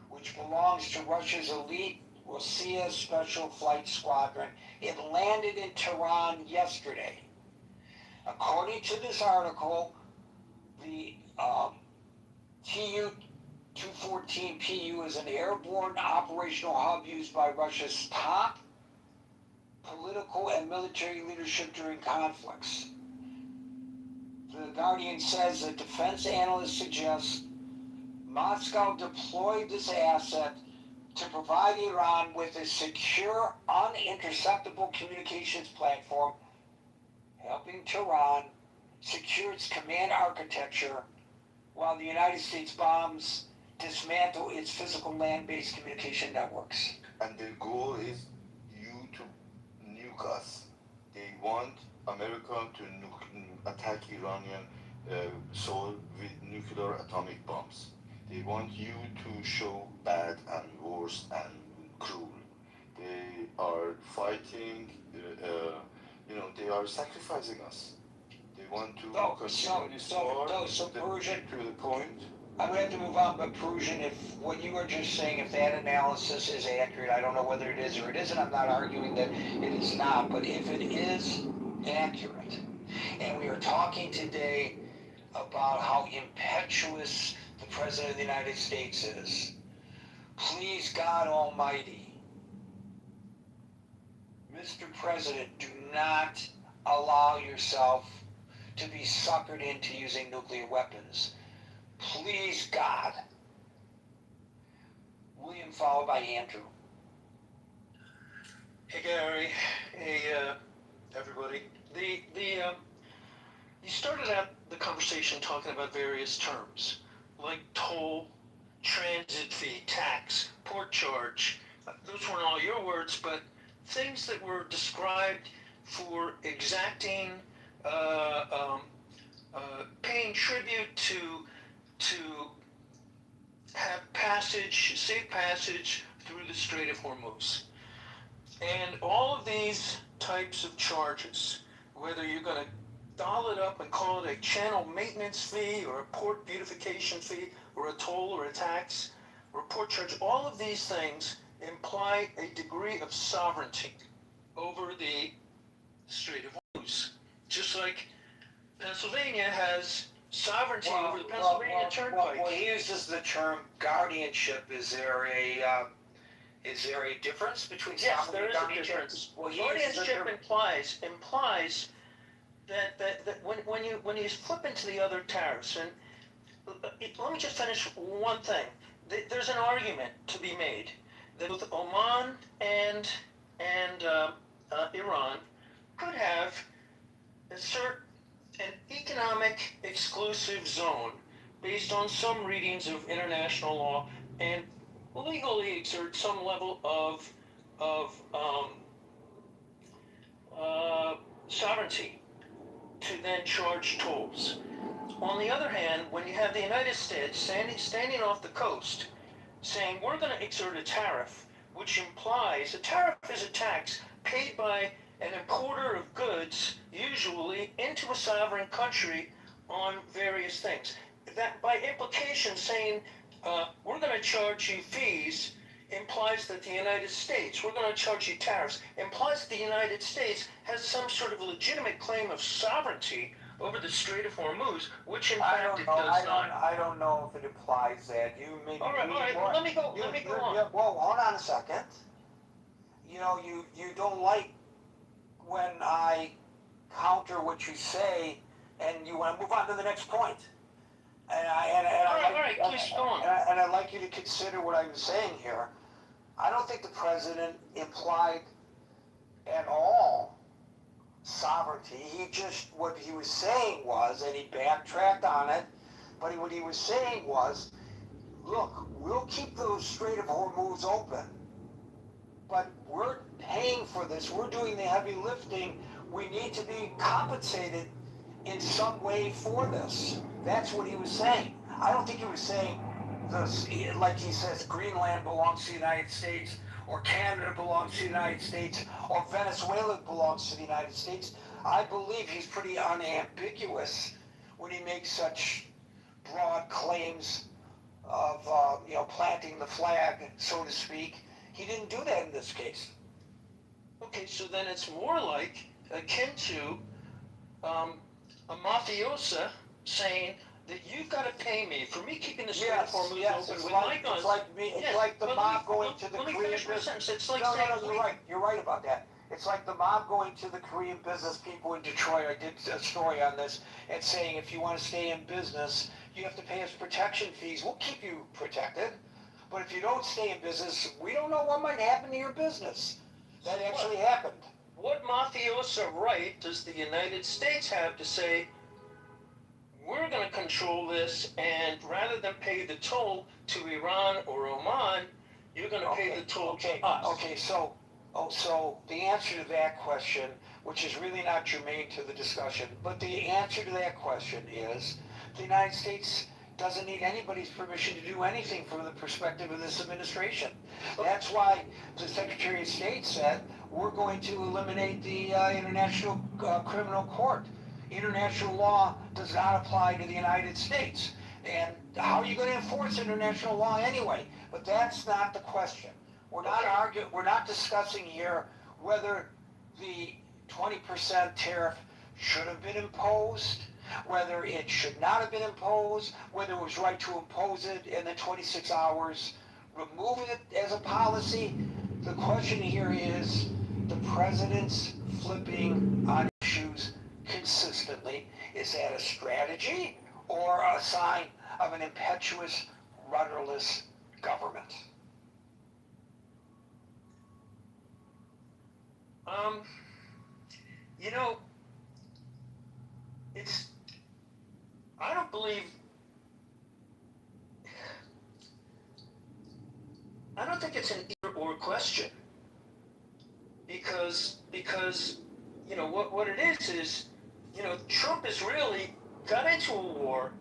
which belongs to Russia's elite Rossiya Special Flight Squadron. It landed in Tehran yesterday. According to this article, the Tu-214PU is an airborne operational hub used by Russia's top political and military leadership during conflicts. The Guardian says that defense analysts suggest Moscow deployed this asset to provide Iran with a secure, uninterceptable communications platform, helping Tehran secure its command architecture while the United States bombs dismantle its physical land-based communication networks. And their goal is you to nuke us. They want America to attack Iranian soil with nuclear atomic bombs. They want you to show bad and worse and cruel. They are fighting, they are sacrificing us. They want to continue this war to the point. I'm going to have to move on, but Perusian, if what you were just saying, if that analysis is accurate, I don't know whether it is or it isn't, I'm not arguing that it is not, but if it is accurate, and we are talking today about how impetuous the President of the United States is, please God Almighty, Mr. President, do not allow yourself to be suckered into using nuclear weapons. Please, God. William, followed by Andrew. Hey, Gary. Hey, everybody. You started out the conversation talking about various terms, like toll, transit fee, tax, port charge. Those weren't all your words, but things that were described for exacting, paying tribute to have safe passage through the Strait of Hormuz. And all of these types of charges, whether you're going to doll it up and call it a channel maintenance fee or a port beautification fee or a toll or a tax or a port charge, all of these things imply a degree of sovereignty over the Strait of Hormuz. Just like Pennsylvania has sovereignty over the Pennsylvania Turnpike. Well, he uses the term guardianship. Is there a difference between yes, sovereignty there and is a difference. Well, Guardianship implies that when you flip into the other tariffs, and let me just finish one thing. There's an argument to be made that both Oman and Iran could have an economic exclusive zone based on some readings of international law and legally exert some level of sovereignty to then charge tolls. On the other hand, when you have the United States standing off the coast saying we're going to exert a tariff, which implies a tariff is a tax paid by an importer of goods, usually into a sovereign country on various things. That by implication saying we're going to charge you fees implies that the United States, we're going to charge you tariffs, implies that the United States has some sort of legitimate claim of sovereignty over the Strait of Hormuz, which in fact it does not. I don't know if it implies that. You maybe. All right. Well, let me go on. Well, hold on a second. You know, you don't like when I counter what you say, and you want to move on to the next point. All right, please go on. And I'd like you to consider what I'm saying here. I don't think the president implied at all sovereignty. What he was saying was, and he backtracked on it, but what he was saying was, look, we'll keep the Strait of Hormuz open, but we're paying for this. We're doing the heavy lifting. We need to be compensated in some way for this. That's what he was saying. I don't think he was saying this, like he says, Greenland belongs to the United States, or Canada belongs to the United States, or Venezuela belongs to the United States. I believe he's pretty unambiguous when he makes such broad claims of planting the flag, so to speak. He didn't do that in this case. Okay, so then it's more like akin to a mafiosa saying that you've got to pay me for me keeping the Strait of Hormuz open with my guns. It's like the mob going to the Korean business. It's like you're right. You're right about that. It's like the mob going to the Korean business people in Detroit. I did a story on this and saying if you want to stay in business, you have to pay us protection fees. We'll keep you protected. But if you don't stay in business, we don't know what might happen to your business. That actually happened. What mafiosa right does the United States have to say, we're going to control this, and rather than pay the toll to Iran or Oman, you're going to pay the toll to us. So the answer to that question, which is really not germane to the discussion, but the answer to that question is the United States doesn't need anybody's permission to do anything from the perspective of this administration. That's why the Secretary of State said we're going to eliminate the International Criminal Court. International law does not apply to the United States. And how are you going to enforce international law anyway? But that's not the question. We're not arguing, we're not discussing here whether the 20% tariff should have been imposed, whether it should not have been imposed, whether it was right to impose it in the 26 hours, remove it as a policy. The question here is the president's flipping on issues consistently. Is that a strategy or a sign of an impetuous, rudderless government? You know, I don't believe, I don't think it's an either or question. Because, you know, what it is, you know, Trump has really got into a war,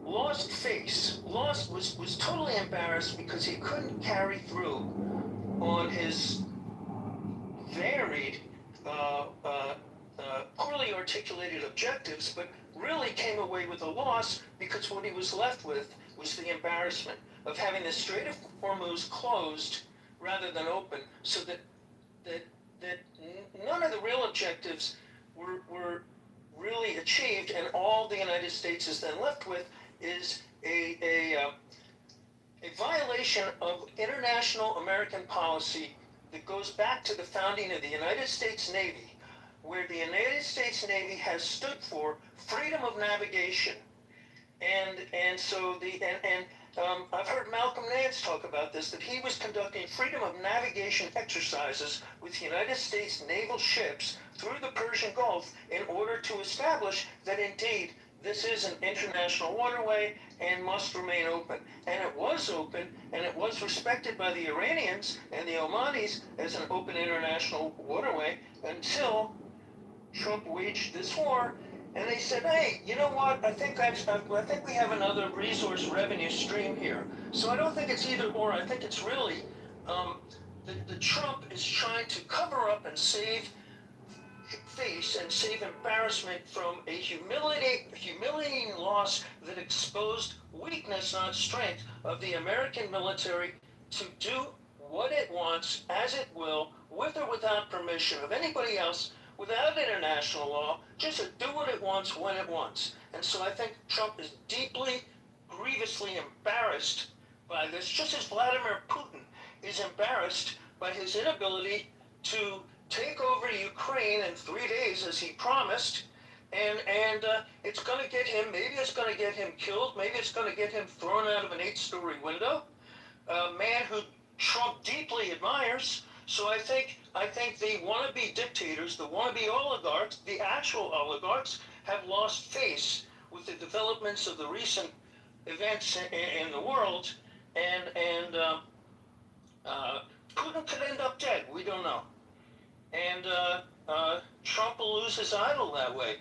lost face, was totally embarrassed because he couldn't carry through on his varied, poorly articulated objectives, but really came away with a loss because what he was left with was the embarrassment of having the Strait of Hormuz closed rather than open, so that none of the real objectives were really achieved, and all the United States is then left with is a violation of international American policy that goes back to the founding of the United States Navy, where the United States Navy has stood for freedom of navigation. And so I've heard Malcolm Nance talk about this, that he was conducting freedom of navigation exercises with United States naval ships through the Persian Gulf in order to establish that indeed this is an international waterway and must remain open. And it was open, and it was respected by the Iranians and the Omanis as an open international waterway until Trump waged this war. And they said, hey, you know what? I think we have another resource revenue stream here. So I don't think it's either or. I think it's really the Trump is trying to cover up and save face and save embarrassment from a humiliating loss that exposed weakness, not strength, of the American military to do what it wants, as it will, with or without permission of anybody else, without international law, just to do what it wants when it wants. And so I think Trump is deeply, grievously embarrassed by this, just as Vladimir Putin is embarrassed by his inability to take over Ukraine in 3 days as he promised, and it's going to get him, maybe it's going to get him killed, maybe it's going to get him thrown out of an 8-story window, a man who Trump deeply admires. So I think the wannabe dictators, the wannabe oligarchs, the actual oligarchs, have lost face with the developments of the recent events in the world, and Putin could end up dead. We don't know. And Trump will lose his idol that way.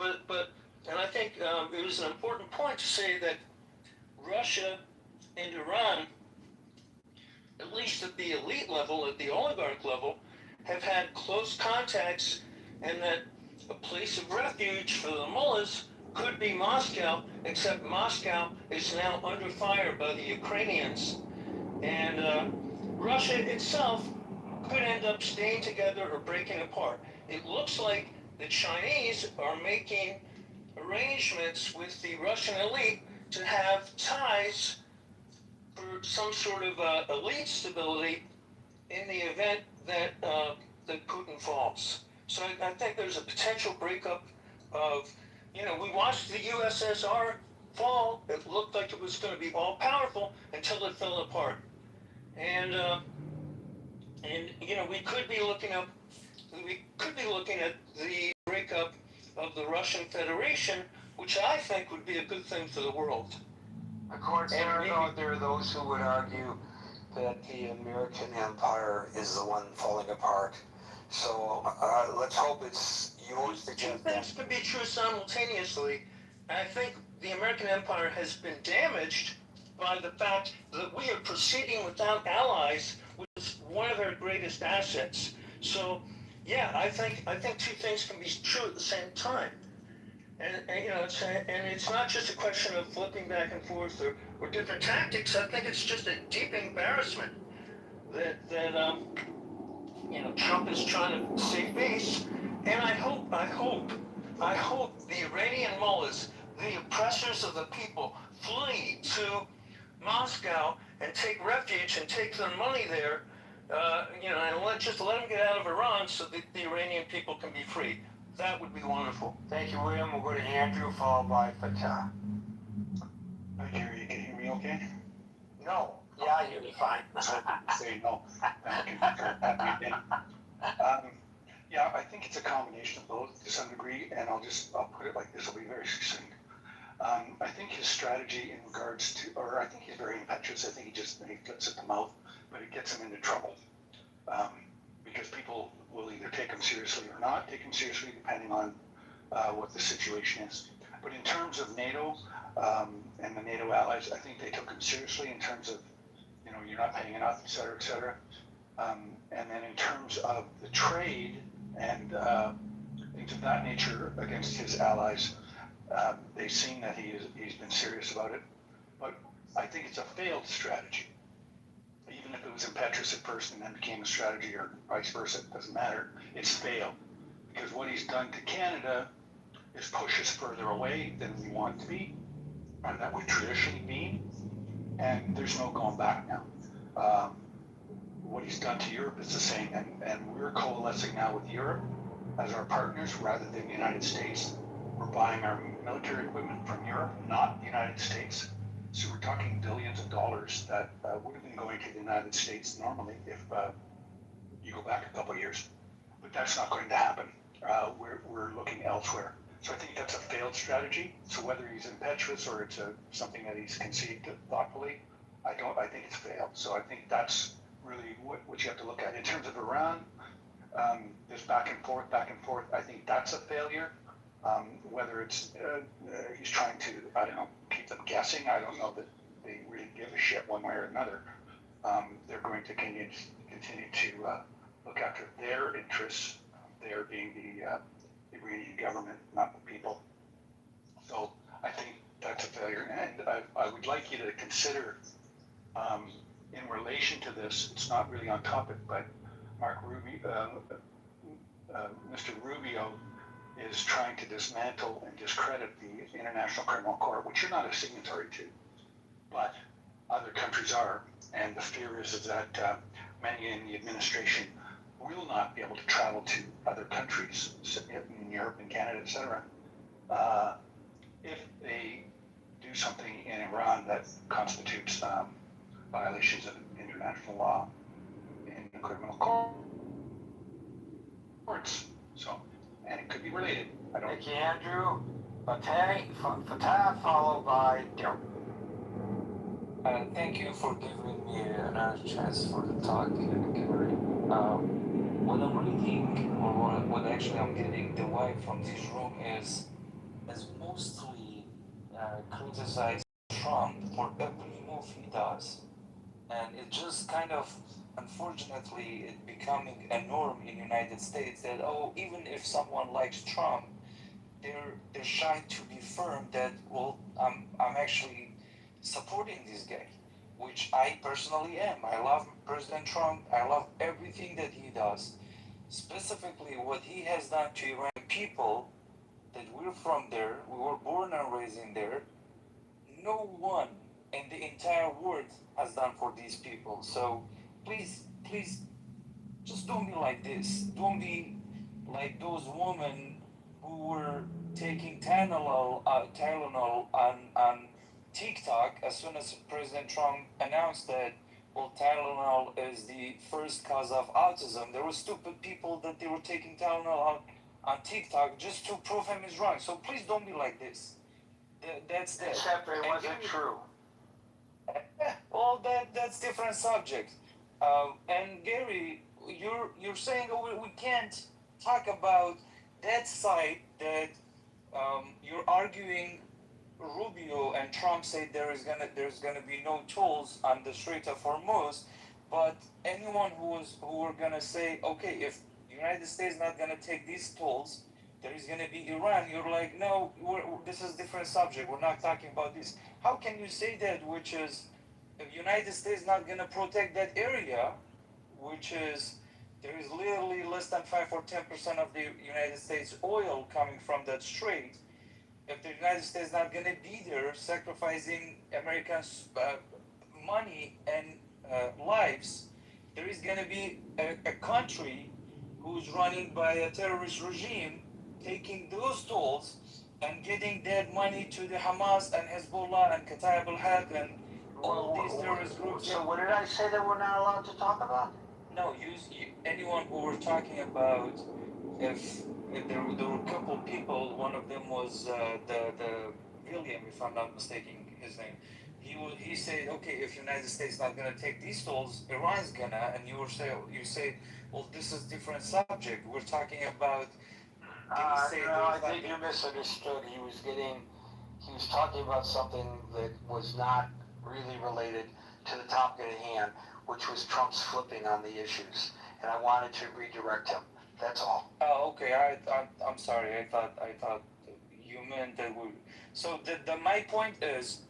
And I think it was an important point to say that Russia and Iran, at least at the elite level, at the oligarch level, have had close contacts, and that a place of refuge for the mullahs could be Moscow, except Moscow is now under fire by the Ukrainians. And Russia itself could end up staying together or breaking apart. It looks like the Chinese are making arrangements with the Russian elite to have ties for some sort of elite stability in the event that that Putin falls. So I think there's a potential breakup of, you know, we watched the USSR fall. It looked like it was going to be all powerful until it fell apart. And you know, we could be looking at the breakup of the Russian Federation which I think would be a good thing for the world. Of course, there are those who would argue that the American empire is the one falling apart. So let's hope it's yours to Two get things could be true simultaneously. And I think the American empire has been damaged by the fact that we are proceeding without allies, which is one of their greatest assets. So, yeah, I think two things can be true at the same time. And you know, it's not just a question of flipping back and forth or different tactics. I think it's just a deep embarrassment that you know, Trump is trying to save face. And I hope the Iranian mullahs, the oppressors of the people, flee to Moscow and take refuge and take their money there, you know, and let them get out of Iran so that the Iranian people can be free. That would be wonderful. Thank you, William. We'll go to Andrew, followed by Fatah. Gary, you can hear me okay? No. Yeah, I hear you fine. Say no. Yeah, I think it's a combination of both to some degree, and I'll put it like this, I'll be very succinct. I think his strategy in regards to, or I think he's very impetuous, I think he flips at the mouth, but it gets him into trouble. Because people will either take him seriously or not take him seriously, depending on what the situation is. But in terms of NATO and the NATO allies, I think they took him seriously in terms of, you know, you're not paying enough, et cetera, et cetera. And then in terms of the trade and things of that nature against his allies, they've seen that he's been serious about it. But I think it's a failed strategy. Even if it was impetuous at first and then became a strategy, or vice versa, it doesn't matter. It's failed. Because what he's done to Canada is push us further away than we want to be, and that we've traditionally been. And there's no going back now. What he's done to Europe is the same, and we're coalescing now with Europe as our partners rather than the United States. We're buying our military equipment from Europe, not the United States. So we're talking billions of dollars that would have been going to the United States normally if you go back a couple of years. But that's not going to happen. We're looking elsewhere. So I think that's a failed strategy. So whether he's impetuous or it's something that he's conceived thoughtfully, I think it's failed. So I think that's really what you have to look at. In terms of Iran, this back and forth, I think that's a failure. Whether it's he's trying to, I don't know, keep them guessing. I don't know that they really give a shit one way or another. They're going to continue to look after their interests, there being the Iranian government, not the people. So I think that's a failure. And I would like you to consider, in relation to this, it's not really on topic, but Mr. Rubio is trying to dismantle and discredit the International Criminal Court, which you're not a signatory to, but other countries are. And the fear is that many in the administration will not be able to travel to other countries in Europe and Canada, etc., if they do something in Iran that constitutes violations of international law in the criminal courts. So, and it could be related. Thank you, Andrew. Fatah, followed by Daryl. Thank you for giving me another chance for the talk, Gary. What I'm reading, or what actually I'm getting the vibe from this room is mostly criticize Trump for every move he does. And it just kind of, unfortunately, it becoming a norm in the United States that, even if someone likes Trump, they're shy to be firm that, well, I'm actually supporting this guy, which I personally am. I love President Trump. I love everything that he does. Specifically, what he has done to Iranian people, that we're from there, we were born and raised in there. No one in the entire world has done for these people. So please, just don't be like this. Don't be like those women who were taking Tylenol on TikTok as soon as President Trump announced that, well, Tylenol is the first cause of autism. There were stupid people that they were taking Tylenol on TikTok just to prove him is wrong. So please don't be like this. That's that. Except it wasn't true. Well, that's different subject. And Gary, you're saying we can't talk about that side that you're arguing. Rubio and Trump say there's gonna be no tolls on the Strait of Hormuz, but anyone who are gonna say, okay, if the United States not gonna take these tolls, there is gonna be Iran. You're like, no, this is different subject. We're not talking about this. How can you say that? Which is, if the United States not gonna protect that area, which is there is literally less than 5 or 10% of the United States oil coming from that strait. If the United States not going to be there, sacrificing Americans' money and lives, there is going to be a country who's running by a terrorist regime taking those tolls and getting that money to the Hamas and Hezbollah and Kataib al-Haq and all these terrorist groups. So what did I say that we're not allowed to talk about? No, anyone who we're talking about, if there were a couple of people, one of them was the William, if I'm not mistaken his name. He said, okay, if United States not gonna take these tolls, Iran's gonna, and you say, well, this is different subject. We're talking about. No, I think you misunderstood. He was talking about something that was not really related to the topic at hand, which was Trump's flipping on the issues, and I wanted to redirect him. That's all. Oh, okay. I'm sorry. I thought you meant that we. So my point is,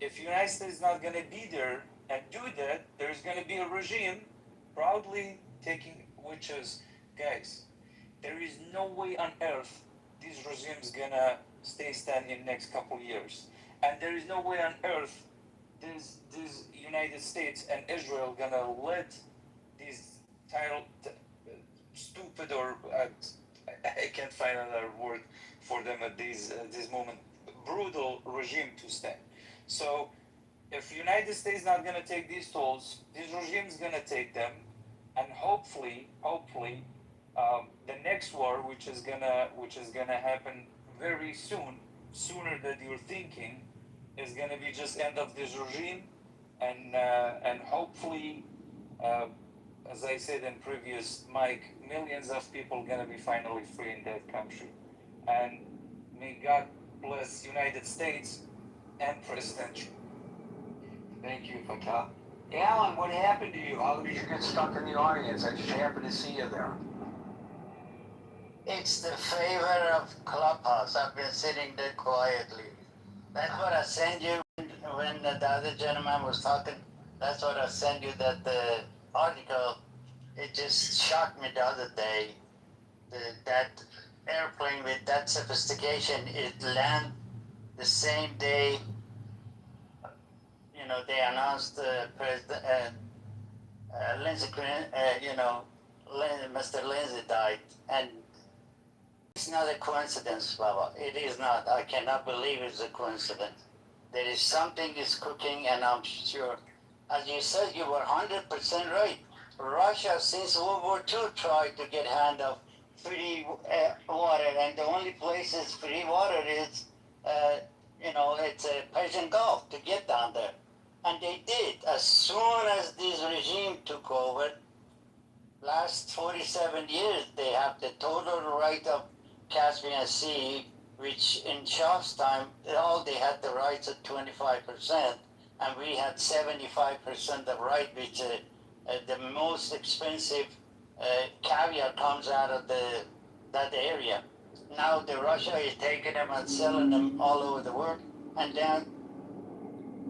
if the United States is not gonna be there and do that, there's gonna be a regime proudly taking, which is, guys, there is no way on earth this regime is gonna stay standing next couple years, and there is no way on earth this United States and Israel gonna let these stupid or I can't find another word for them at this moment, brutal regime to stand. So if United States not gonna take these tolls, this regime is gonna take them, and hopefully, the next war, which is gonna happen very soon, sooner than you're thinking, is gonna be just end of this regime, and hopefully. As I said in previous mic, millions of people gonna be finally free in that country, and may God bless United States and President Trump. Thank you, Fatah. Alan, what happened to you? How did you get stuck in the audience? I just happened to see you there. It's the favor of Clubhouse. I've been sitting there quietly. That's what I sent you when the other gentleman was talking. That's what I sent you, that the article. It just shocked me the other day. That airplane with that sophistication, it landed the same day. You know, they announced President Lindsey Graham, Mr. Lindsey died, and it's not a coincidence, Baba. It is not. I cannot believe it's a coincidence. There is something is cooking, and I'm sure, as you said, you were 100% right. Russia, since World War II, tried to get hand of free water, and the only place is free water is, it's a Persian Gulf to get down there. And they did. As soon as this regime took over, last 47 years, they have the total right of Caspian Sea, which in Shah's time, they had the rights of 25%, and we had 75% of right, which the most expensive caviar comes out of that area. Now the Russia is taking them and selling them all over the world, and then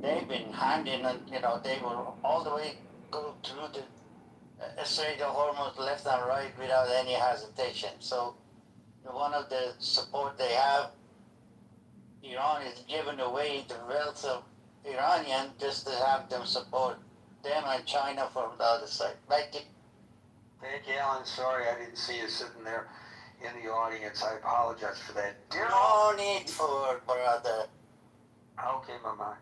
they've been handing, and they will all the way go through the Strait of Hormuz left and right without any hesitation. So one of the support they have, Iran is giving away the wealth of Iranian just to have them support them and China from the other side. Thank you. Thank you, Alan. Sorry I didn't see you sitting there in the audience. I apologize for that. No need for, brother. Okay, Mama.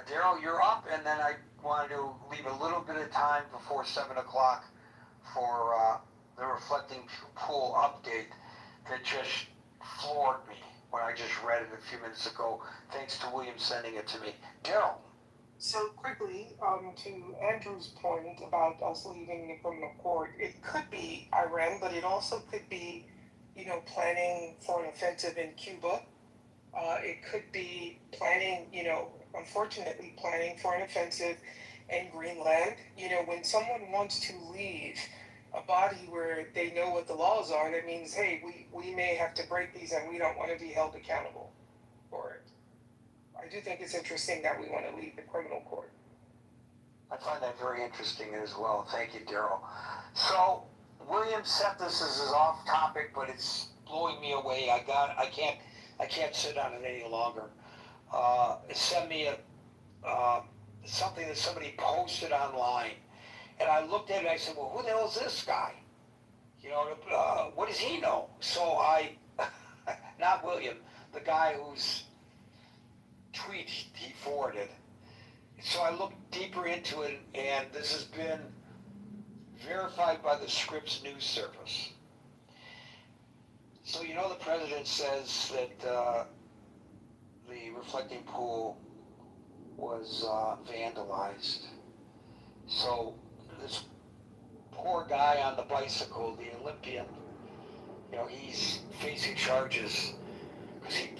Daryl, you're up, and then I wanted to leave a little bit of time before 7 o'clock for the Reflecting Pool update that just floored me. when I just read it a few minutes ago, thanks to William sending it to me. Daryl. So quickly, to Andrew's point about us leaving the criminal court, it could be Iran, but it also could be, planning for an offensive in Cuba. It could be planning, unfortunately, planning for an offensive in Greenland. When someone wants to leave a body where they know what the laws are, that means, hey, we may have to break these and we don't want to be held accountable for it. I do think it's interesting that we want to leave the criminal court. I find that very interesting as well. Thank you, Daryl. So, William set this as off topic, but it's blowing me away. I can't sit on it any longer. It sent me something that somebody posted online, and I looked at it and I said, well, who the hell is this guy? What does he know? So not William, the guy whose tweet he forwarded. So I looked deeper into it, and this has been verified by the Scripps News Service. So the president says that the reflecting pool was vandalized. So this poor guy on the bicycle, the Olympian, he's facing charges because he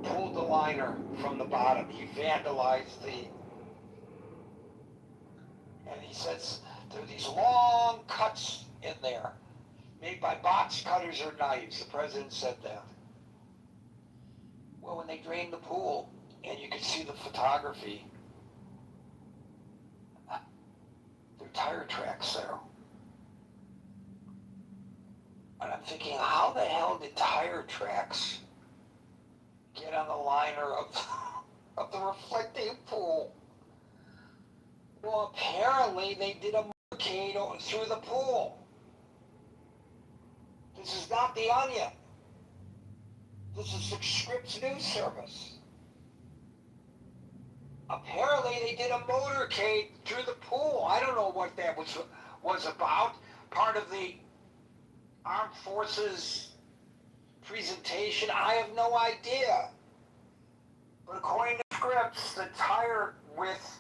pulled the liner from the bottom. He vandalized and he says there are these long cuts in there made by box cutters or knives. The president said that. Well, when they drained the pool and you could see the photography, there are tire tracks there. And I'm thinking, how the hell did tire tracks get on the liner of the reflecting pool? Well, apparently they did a motorcade through the pool. This is not The Onion. This is the Scripps News Service. Apparently they did a motorcade through the pool. I don't know what that was about. Part of the Armed Forces presentation. I have no idea. But according to Scripps, the tire width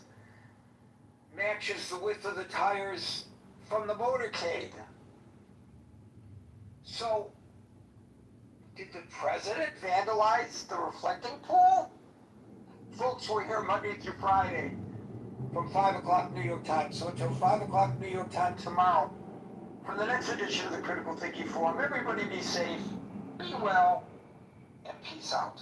matches the width of the tires from the motorcade. So, did the president vandalize the reflecting pool? Folks, we're here Monday through Friday from 5 o'clock New York time. So until 5 o'clock New York time tomorrow, for the next edition of the Critical Thinking Forum, everybody be safe, be well, and peace out.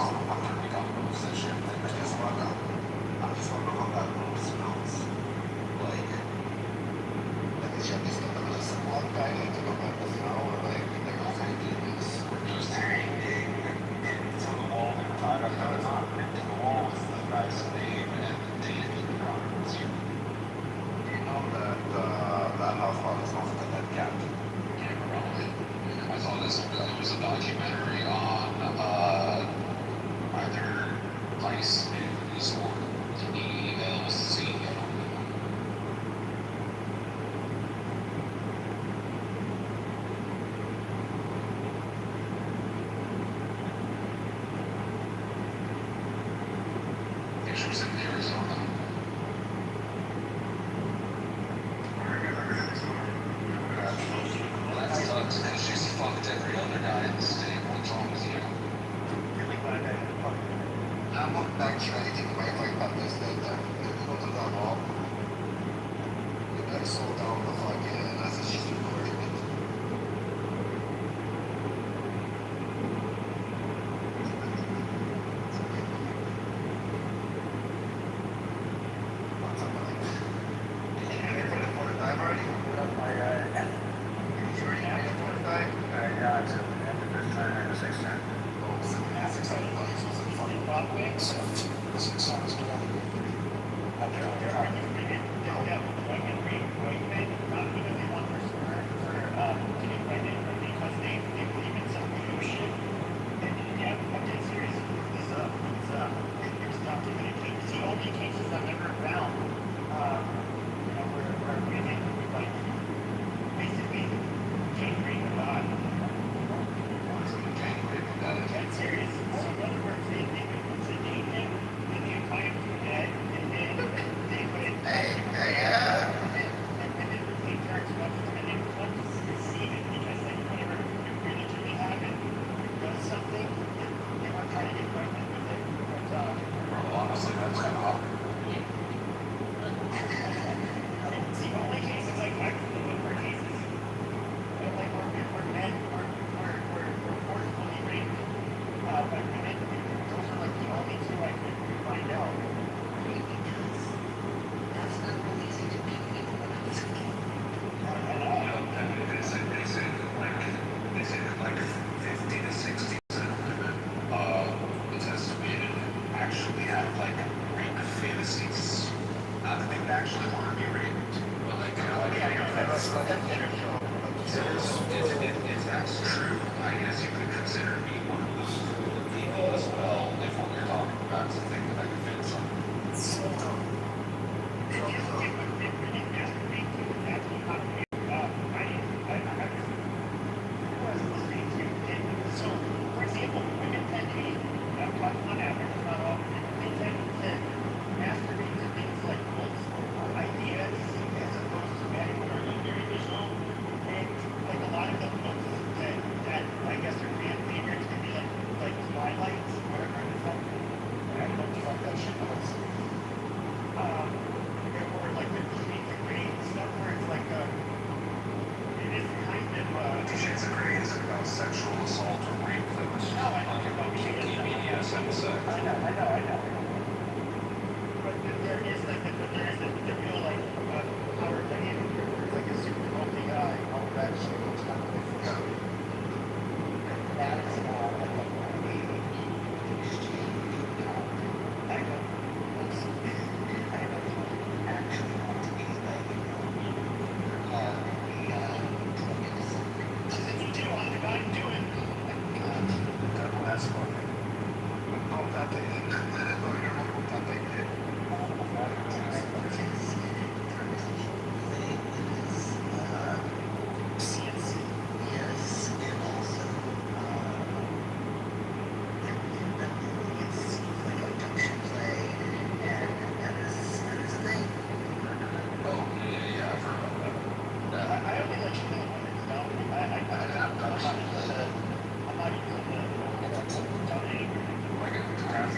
I'm not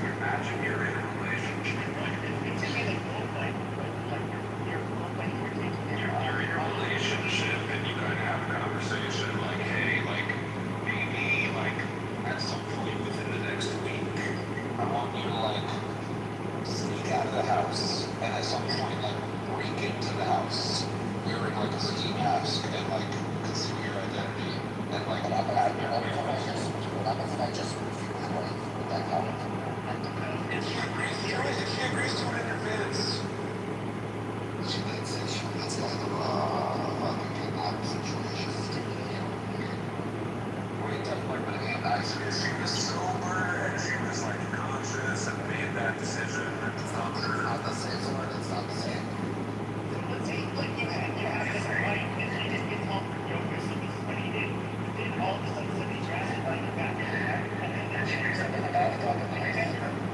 even want you to like sneak out of the house and at some point like break into the house wearing like a ski mask and like conceal your identity and like what happens if I just refuse one? Would that help? If she agrees to it in advance. That's kind of a kidnap situation. We definitely would have been nice if she was sober and she was like conscious and made that decision. It's not the same word. It's not the same. Let's say, like, you have this right, and he didn't get home from yoga, so this is what he did. Then all of a sudden he's dressed like a guy. And then she wakes up in the bathtub and like,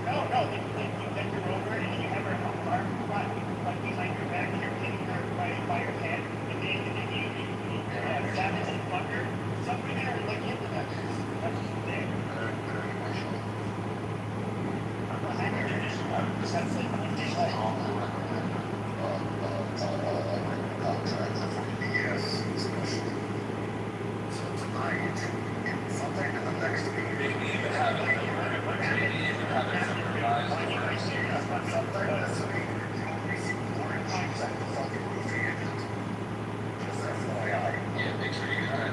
no, like, you bend her over and you have her arm like behind your back, you're hitting her by her head, and then you stab it and fuck her. Something there, like, into that. That's there. I know you're just, that's like, one day like, yes, especially. So tonight, sometime in the next week, maybe even have it supervised. Sometime this week, you'll receive more instructions on the roofing agent. Just FYI. Yeah, make sure you get that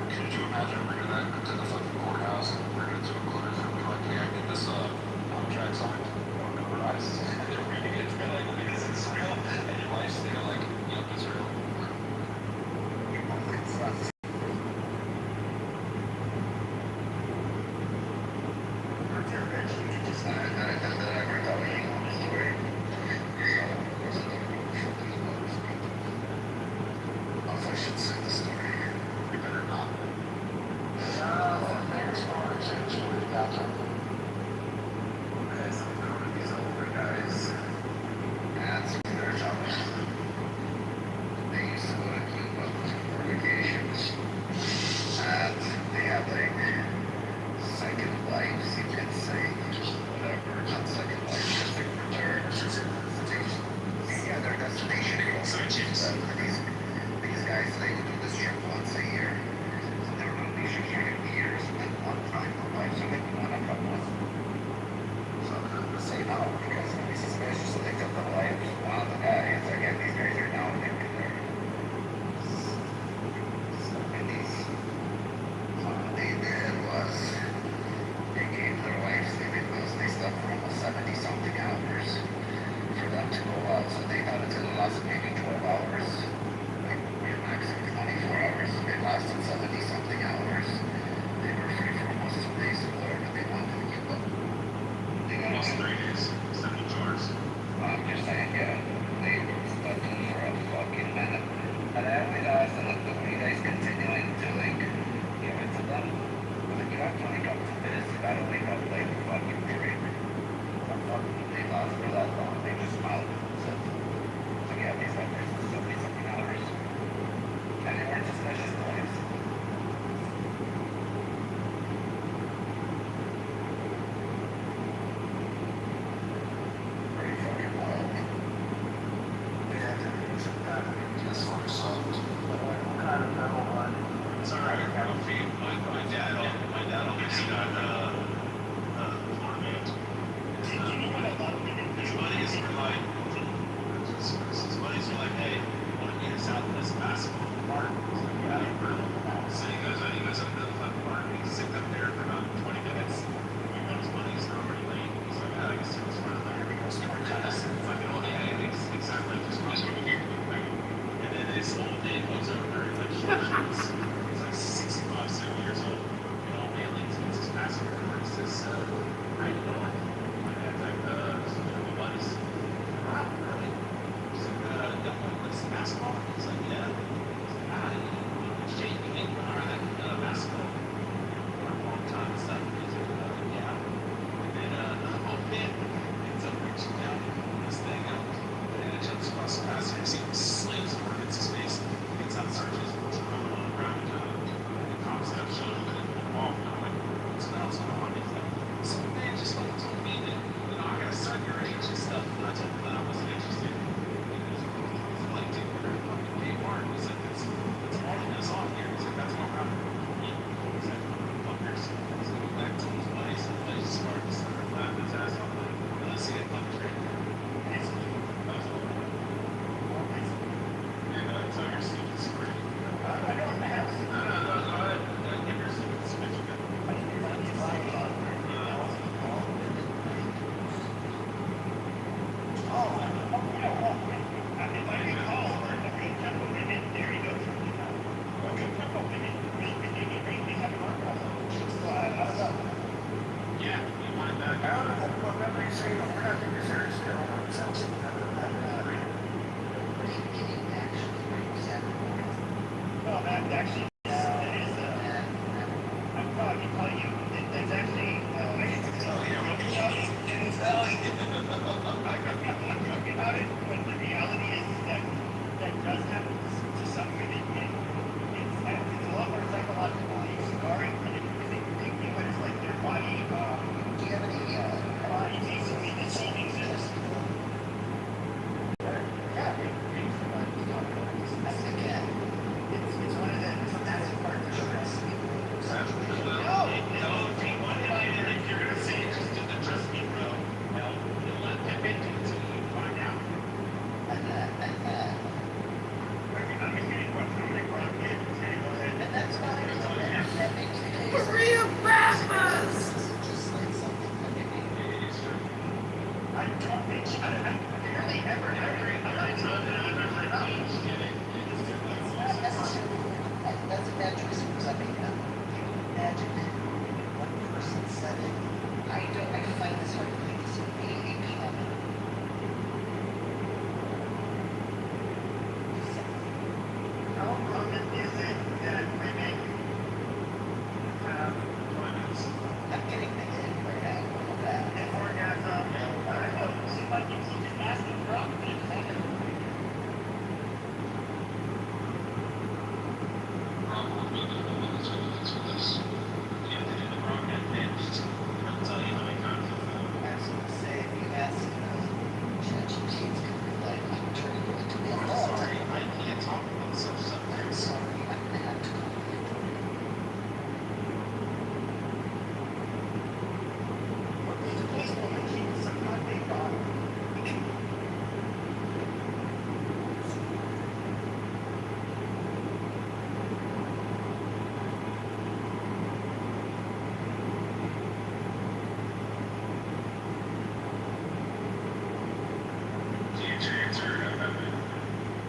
Could you imagine bringing that to the fucking courthouse and bringing it to a clerk and be like, hey, I need this contract signed or notarized? And they're reading it and be like, well, is this real? And your wife's thinking like, yep, it's real. It's not. I should say the story. You better not. These older guys. That's their job. They used to go to Cuba for vacations. And they have like second lives, you can say. Whatever, not second life, just their destination. Yeah, their destination. These guys, they would do this trip once a year. So they were on these trips for years, and one time the wives would want to come with. So they say no, because it'd be suspicious, so they took the wives, one of the guys, again, these guys are now in their 70s. So what they did was, they gave their wives, they slept for almost 70-something hours for them to go out, so they thought it lasted maybe 12 hours. Your maximum 24 hours. It lasted 70-something hours. They were free for almost 2 days or whatever they wanted to keep up. They got almost 3 days, 72 hours. I'm just saying, yeah, they were stuck in for a fucking minute. And I realized that the way guys continuing to like give it to them, like you have to wake up for this, you gotta wake up late for fucking drink. They last for that long, they just mouth. So yeah, these guys are 70-something hours. And they weren't just vicious boys. Pretty fucking wild. Yeah, this one sucked. What kind of metal one? It's alright, I have a feed. My dad always got format. His buddies were like, hey, want to meet us out in this basketball park? So yeah, so he goes up to the fucking park and he's sitting up there for about 20 minutes. We got his buddies, they're already late. He's like, I guess it was fun. There we go, sport tennis. Fucking old, yeah, exactly. And then this old man goes over and like, he's like 65, 70 years old. You know, mainly it's his passport. It's this, how you doing? My dad's like, my buddies. Wow, really? He's like, what's the basketball? He's like, yeah. He's like, you exchange actually, that is, I'm probably tell you, that's actually, I didn't tell you. Didn't tell you. I could be joking about it, but the reality is that that does happen to some women. It's a lot more psychologically scarring than you think when it's like their body, do you have any, body basically deceiving this? Yeah, I think, it's one of the massive parts of the rest. No, if you're gonna say it, just trust me, bro. No, you'll not admit to it until you find out. I'm getting what I'm getting. And that's fine. That makes the case. Maria Baptist! I don't think I barely ever I'm not telling that I've ever enough. That's a bad choice of words. I mean, imagine one person said it. I find this hard to think this would be a common. How common is it that women have I'm getting the hit right now. An orgasm. I don't know. Seems like you just asking for up.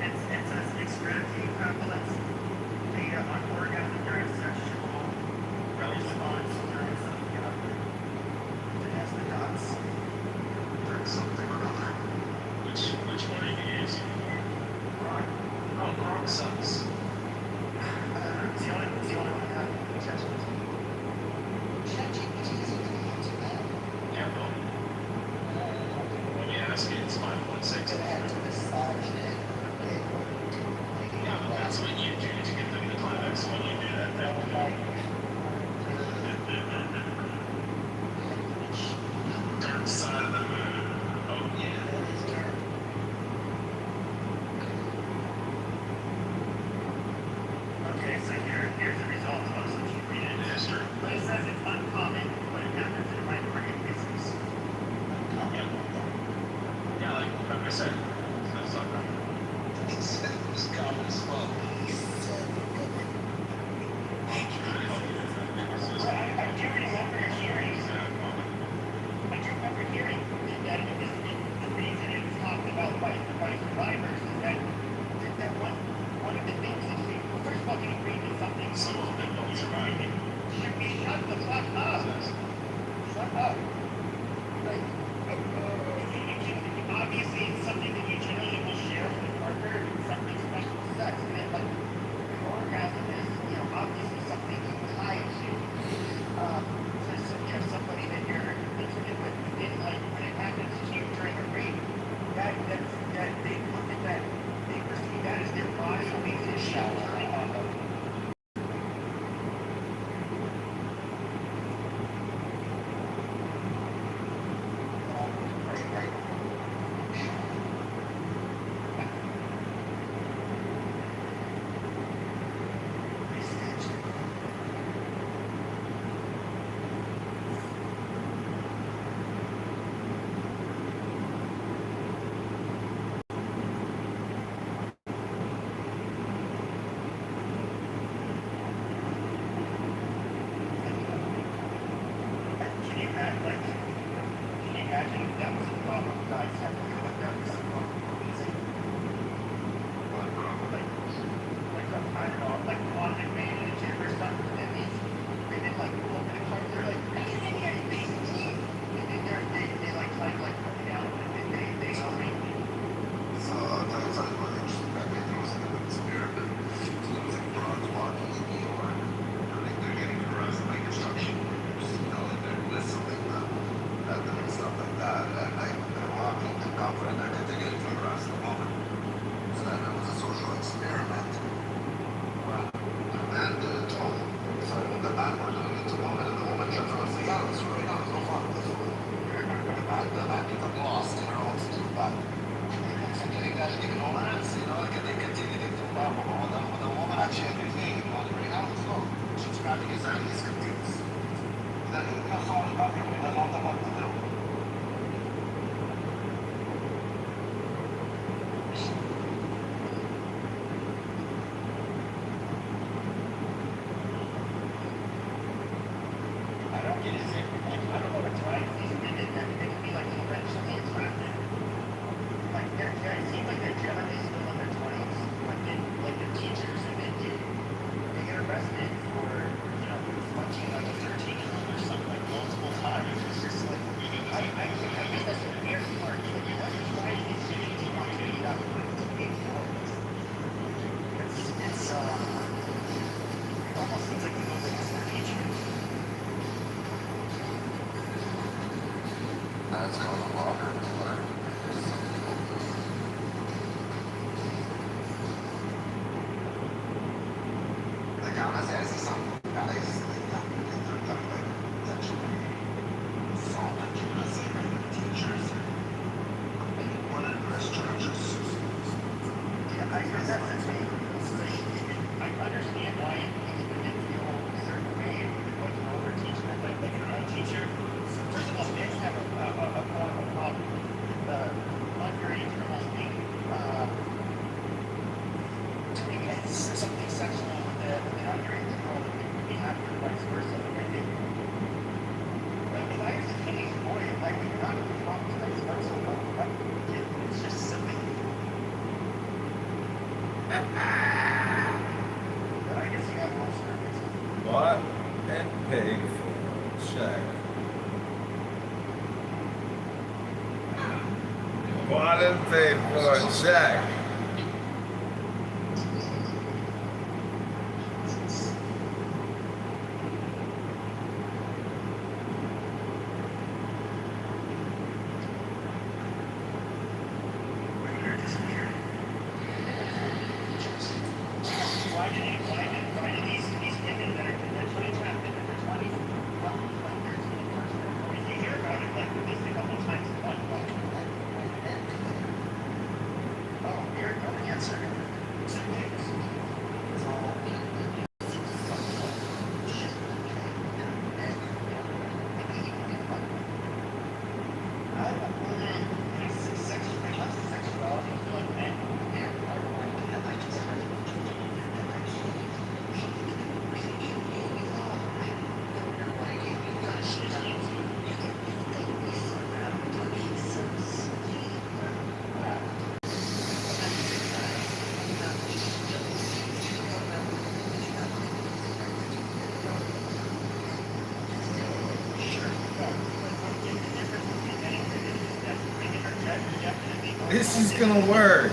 It's extremely prevalent data on orgasm during sexual response during something to ask the dots during something or other. Which one are you using? Rock. Oh, rock sucks. It's the only one I have. ChatGPT is easy to answer that. Yeah, well. Let me ask you, it's 5.6. I had to massage it. Yeah, but that's what you do to get them to climax when you do that thing. Dark side of the moon. Oh, yeah. That is dark. Okay, so here's the result of us. If you read it in history. But it says it's uncommon when it happens in minority cases. Yeah, like I said, it's uncommon. It's common as well. I do remember hearing that the reason it was talked about by survivors is that one of the things that we first of all can agree with something. Some of them don't survive. Should we shut the fuck up? Shut up. Like, obviously it's something that you generally will share with a partner, something special sex, and then like an orgasm is, obviously something you tie to. So somebody that you're intimate with, and like when it happens to you during a rape, that they look at that, they perceive that as their body being a shower. That's called a water cooler. Like, honestly, I see some guys, teachers, one of the press charges. Yeah, I understand why people can feel a certain way when you overteach them, like an old teacher. First of all, they have a problem with underage girls being doing something sexual with the underage girl that would be happy or vice versa. Like, if I was a teenage boy, I would not have traumatized whatsoever. It's just silly. But I guess you have more service. Bought and paid for. Check. Bought and paid for. Check. Why did these women that are conventionally trapped in their 20s, well, like 13 and 14, you hear about it like at least a couple times a month. Oh, weird, no answer. This is gonna work.